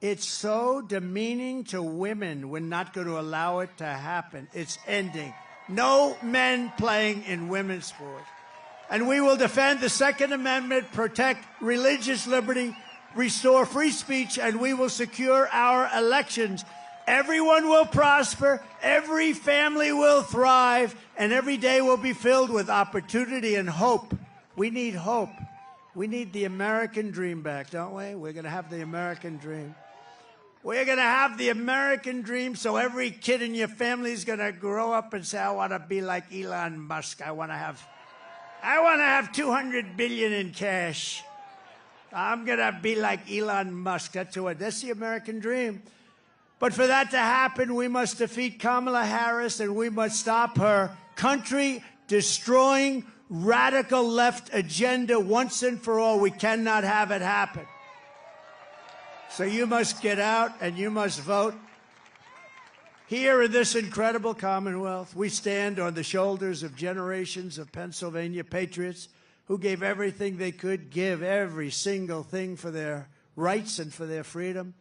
Speaker 2: It's so demeaning to women. We're not going to allow it to happen. It's ending. No men playing in women's sports. And we will defend the Second Amendment, protect religious liberty, restore free speech, and we will secure our elections. Everyone will prosper, every family will thrive, and every day will be filled with opportunity and hope. We need hope. We need the American dream back, don't we? We're going to have the American dream. We're going to have the American dream, so every kid in your family is going to grow up and say, I want to be like Elon Musk. I want to have 200 billion in cash. I'm going to be like Elon Musk. That's the American dream. But for that to happen, we must defeat Kamala Harris, and we must stop her country-destroying, radical left agenda once and for all. We cannot have it happen. So you must get out and you must vote. Here in this incredible Commonwealth, we stand on the shoulders of generations of Pennsylvania patriots who gave everything they could give, every single thing for their rights and for their freedom.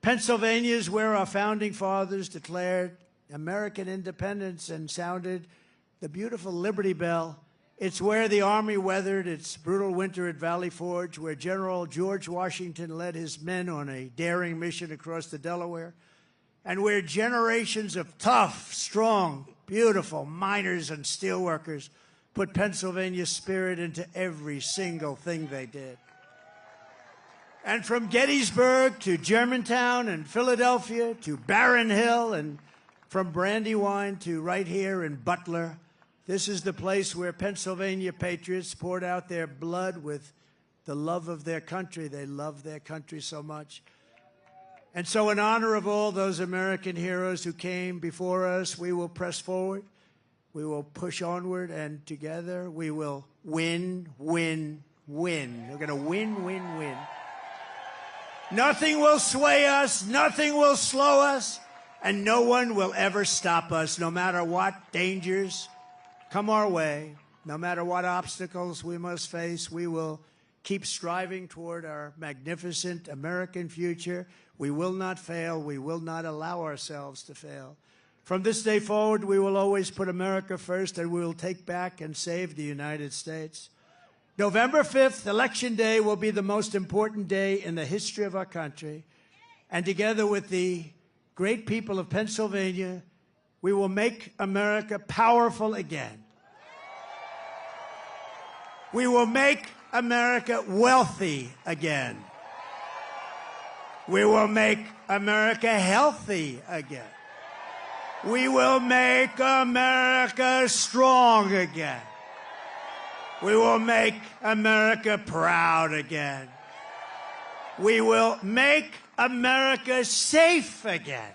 Speaker 2: Pennsylvania is where our founding fathers declared American independence and sounded the beautiful Liberty Bell. It's where the Army weathered its brutal winter at Valley Forge, where General George Washington led his men on a daring mission across the Delaware, and where generations of tough, strong, beautiful miners and steelworkers put Pennsylvania spirit into every single thing they did. And from Gettysburg to Germantown and Philadelphia to Barron Hill, and from Brandywine to right here in Butler, this is the place where Pennsylvania patriots poured out their blood with the love of their country. They love their country so much. And so in honor of all those American heroes who came before us, we will press forward, we will push onward, and together we will win, win, win. We're going to win, win, win. Nothing will sway us, nothing will slow us, and no one will ever stop us, no matter what dangers come our way, no matter what obstacles we must face. We will keep striving toward our magnificent American future. We will not fail. We will not allow ourselves to fail. From this day forward, we will always put America first, and we will take back and save the United States. November 5th, Election Day, will be the most important day in the history of our country. And together with the great people of Pennsylvania, we will make America powerful again. We will make America wealthy again. We will make America healthy again. We will make America strong again. We will make America proud again. We will make America safe again.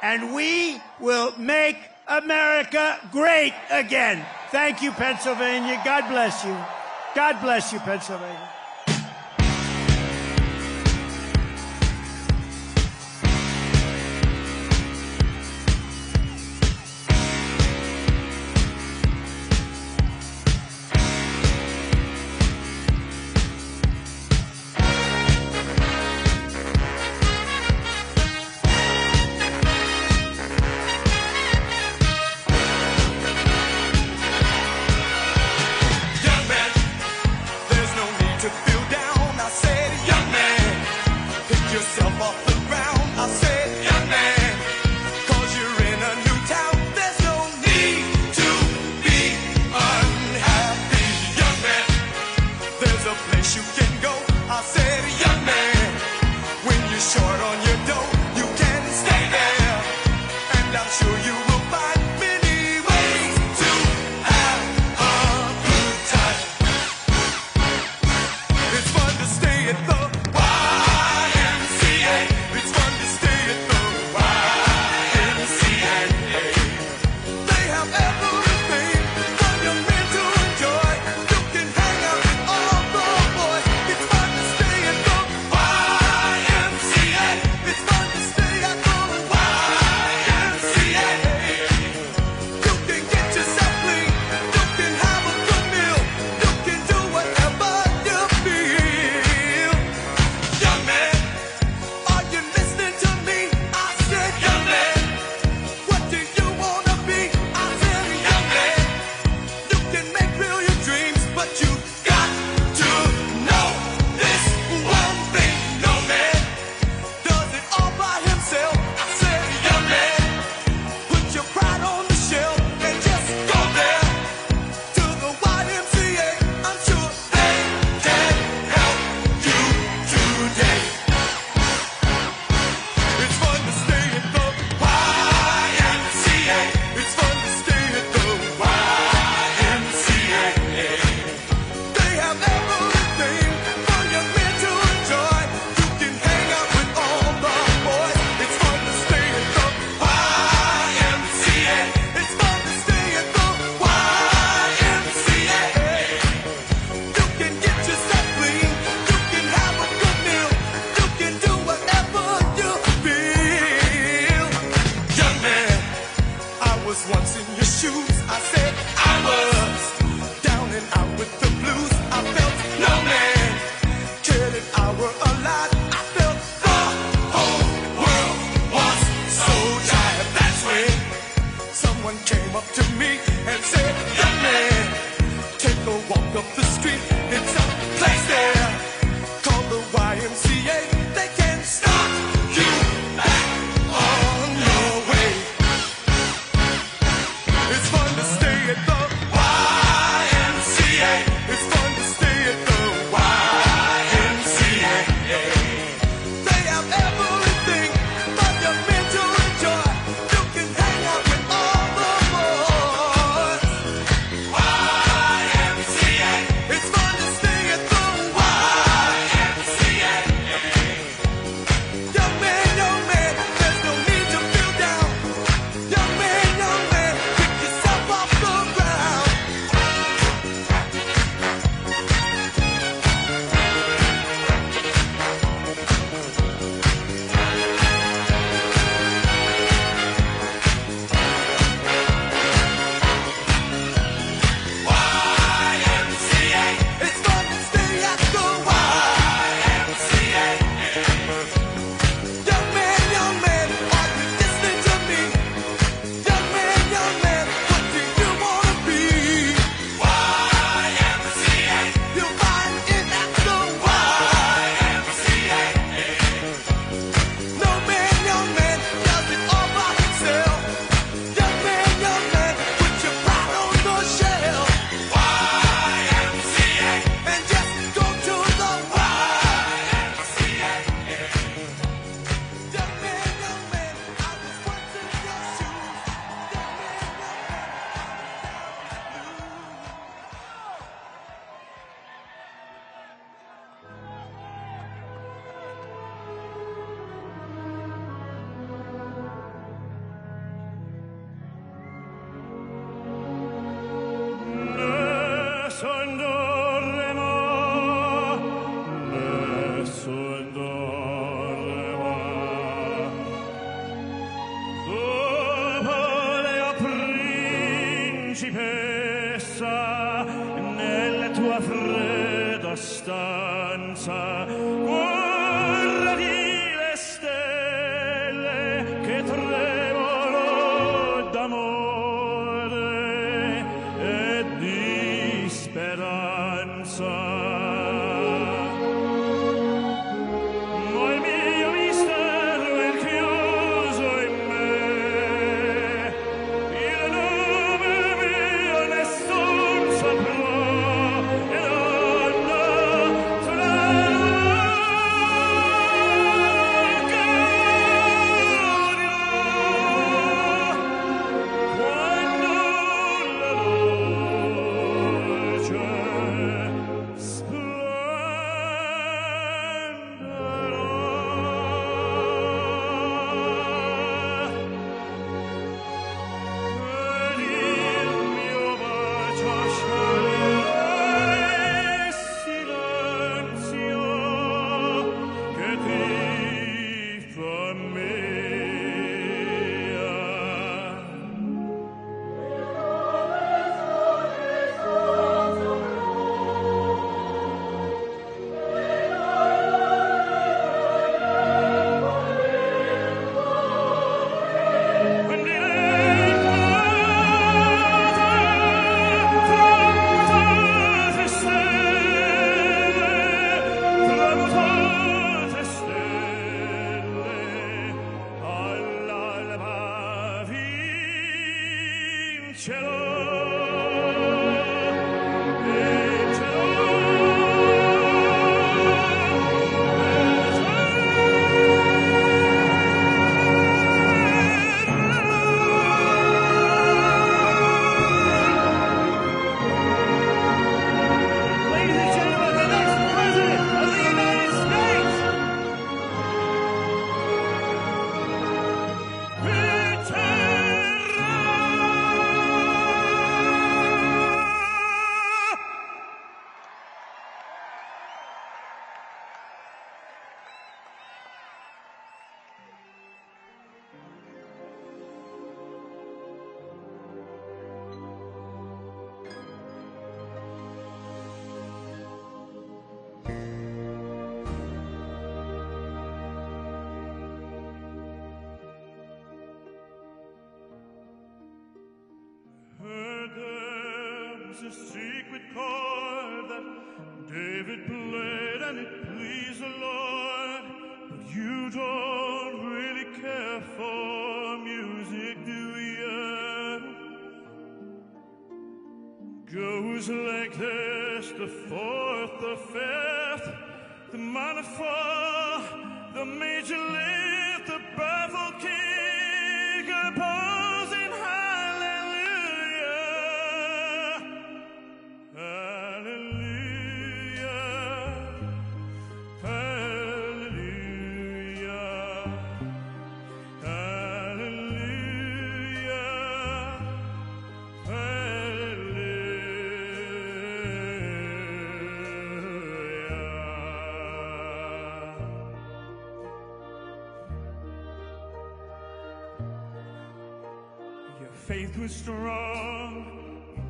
Speaker 2: And we will make America great again. Thank you, Pennsylvania. God bless you. God bless you, Pennsylvania.
Speaker 3: stanza, guardi le stelle che tremano d'amore e di speranza. A secret chord that David played and it pleased the Lord, but you don't really care for music, do you? Goes like this, the fourth, the fifth, the minor fall, the major lift, the baffled king composing hallelujah. Hallelujah, hallelujah, hallelujah, hallelujah. Your faith was strong,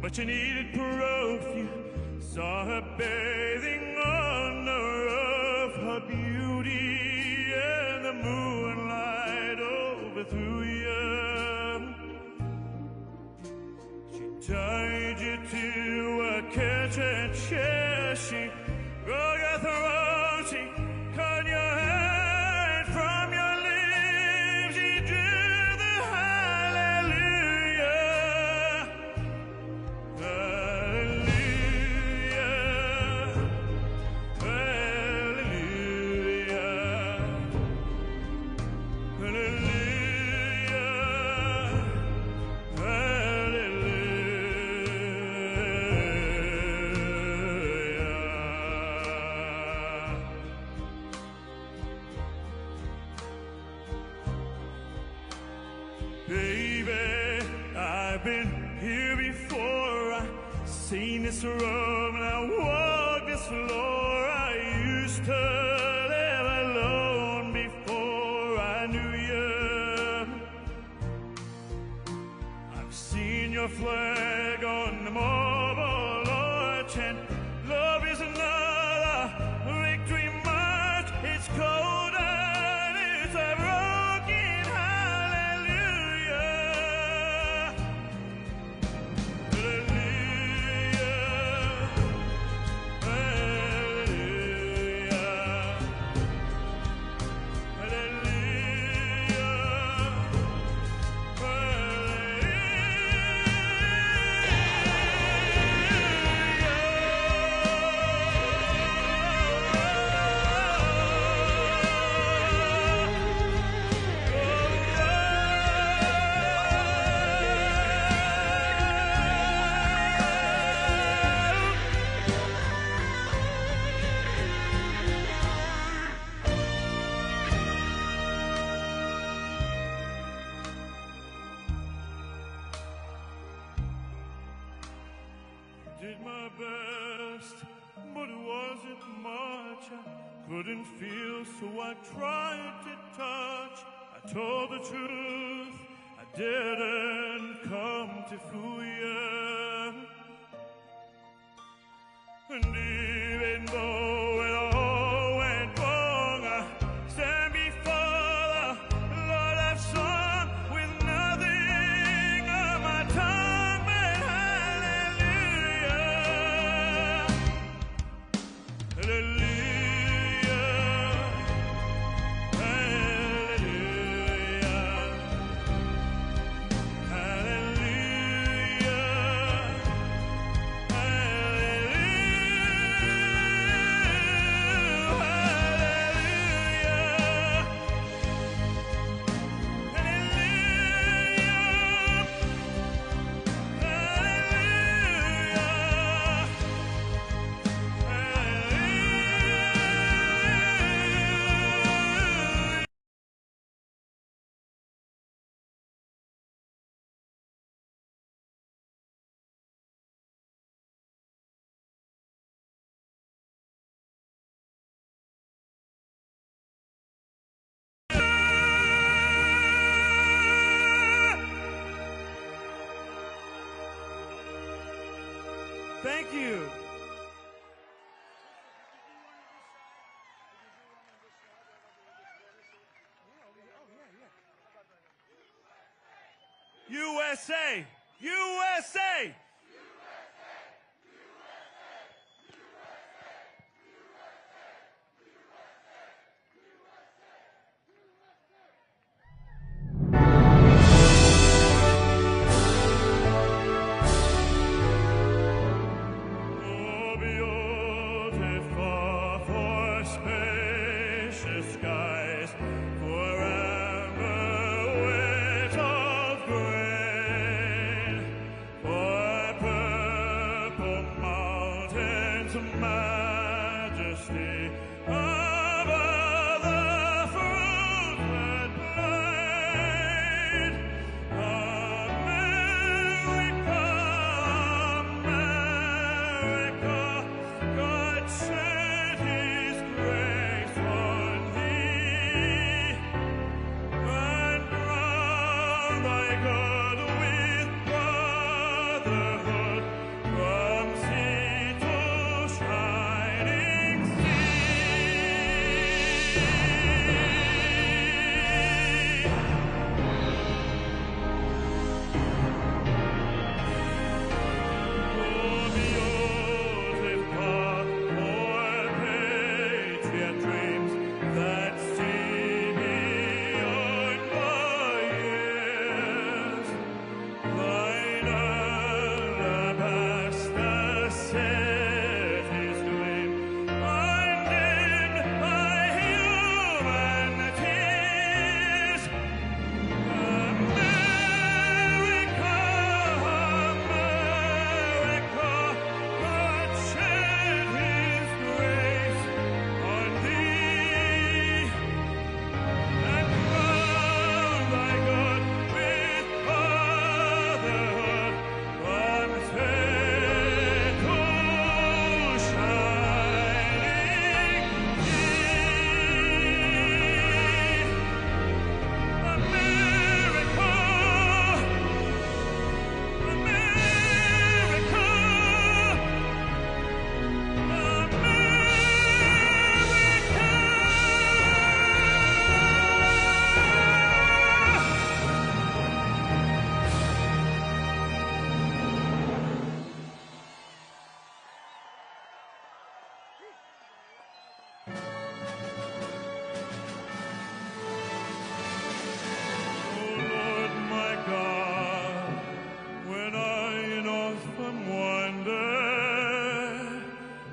Speaker 3: but you needed proof. You saw her bathing on the roof, her beauty and the moonlight overthrew you. She tied you to a kitchen chair, she broke your throat, she cut your hand from your lips, she drew the hallelujah. Baby, I've been here before. I've seen this room and I walked this floor. I used to live alone before I knew you. I've seen your flag on the marble arch, and love is another did my best, but it wasn't much. I couldn't feel, so I tried to touch. I told the truth, I didn't come to fool you. And even though it all went wrong, I stand before the Lord I've sung with nothing on my tongue but hallelujah. Hallelujah. Hallelujah. Hallelujah. Thank you. USA! USA!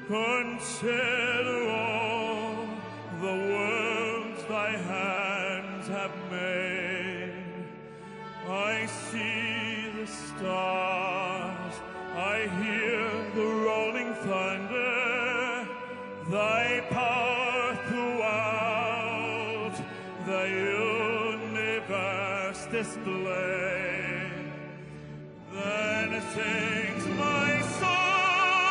Speaker 3: Consider all the worlds thy hands have made. I see the stars, I hear the rolling thunder, thy power throughout the universe display. Then sings my soul,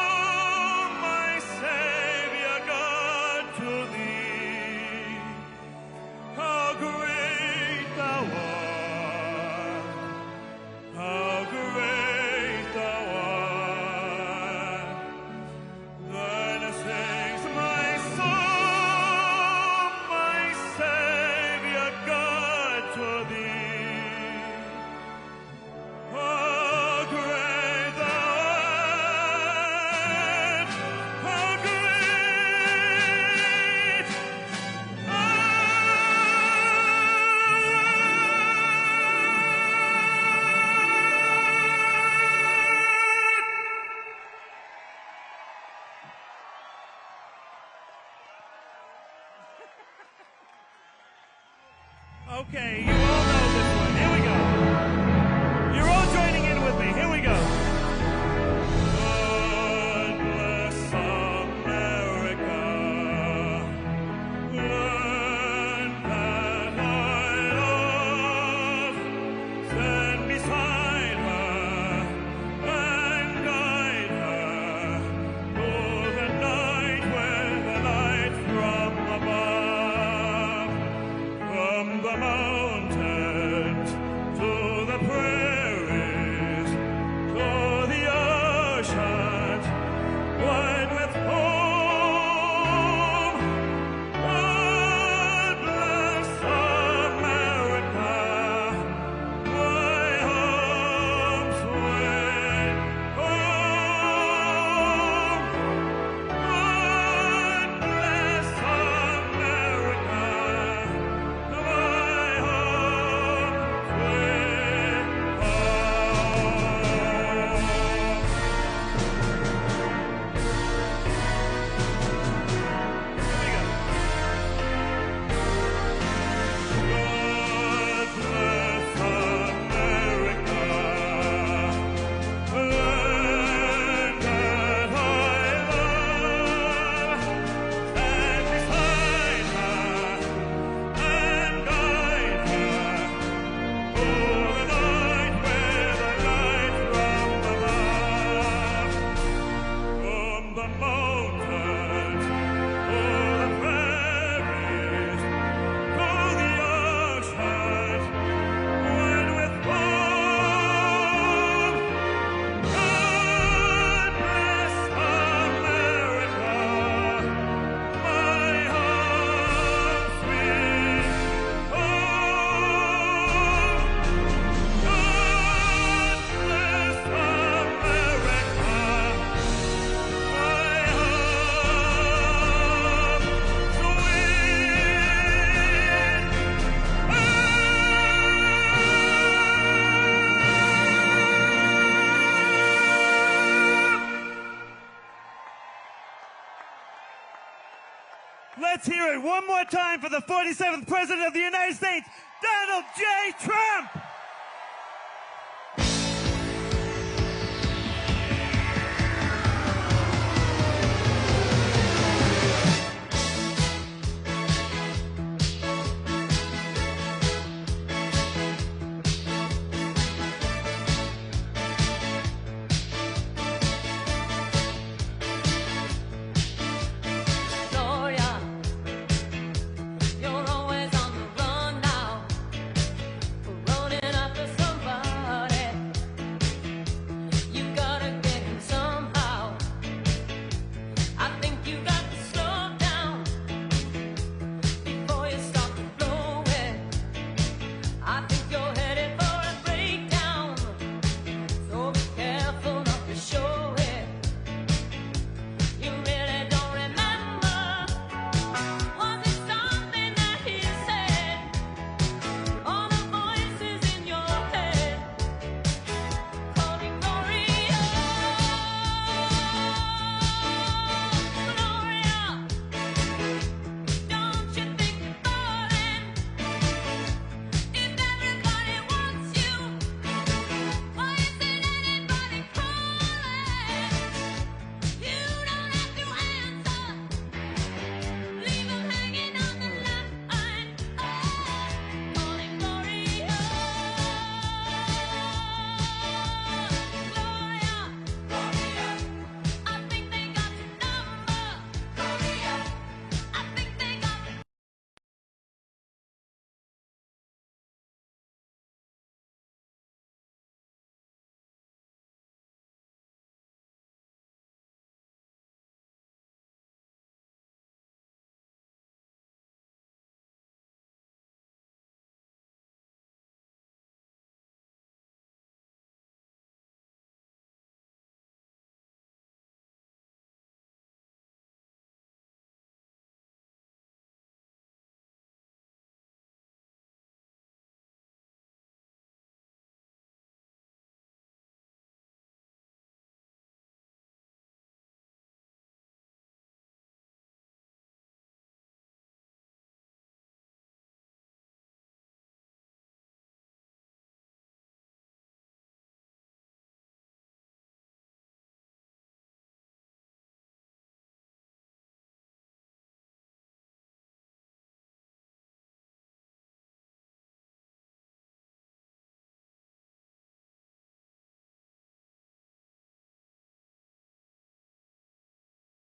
Speaker 3: Okay, you all know this one. Here we go. You're all joining in with me. Here we go. God bless America. Learn that I love. Stand beside her and guide her through the night with the light from above. From the mountains to the prairies to the oceans, wide with home. God bless America, my home sweet home. God bless America, my home sweet God bless America, land that I love. Stand beside her and guide her through the night with a light from above. From the mountains to the prairies to the oceans, wide with home. God bless America, my home sweet home. God bless America, my Let's hear it one more time for the 47th President of the United States, Donald J. Trump!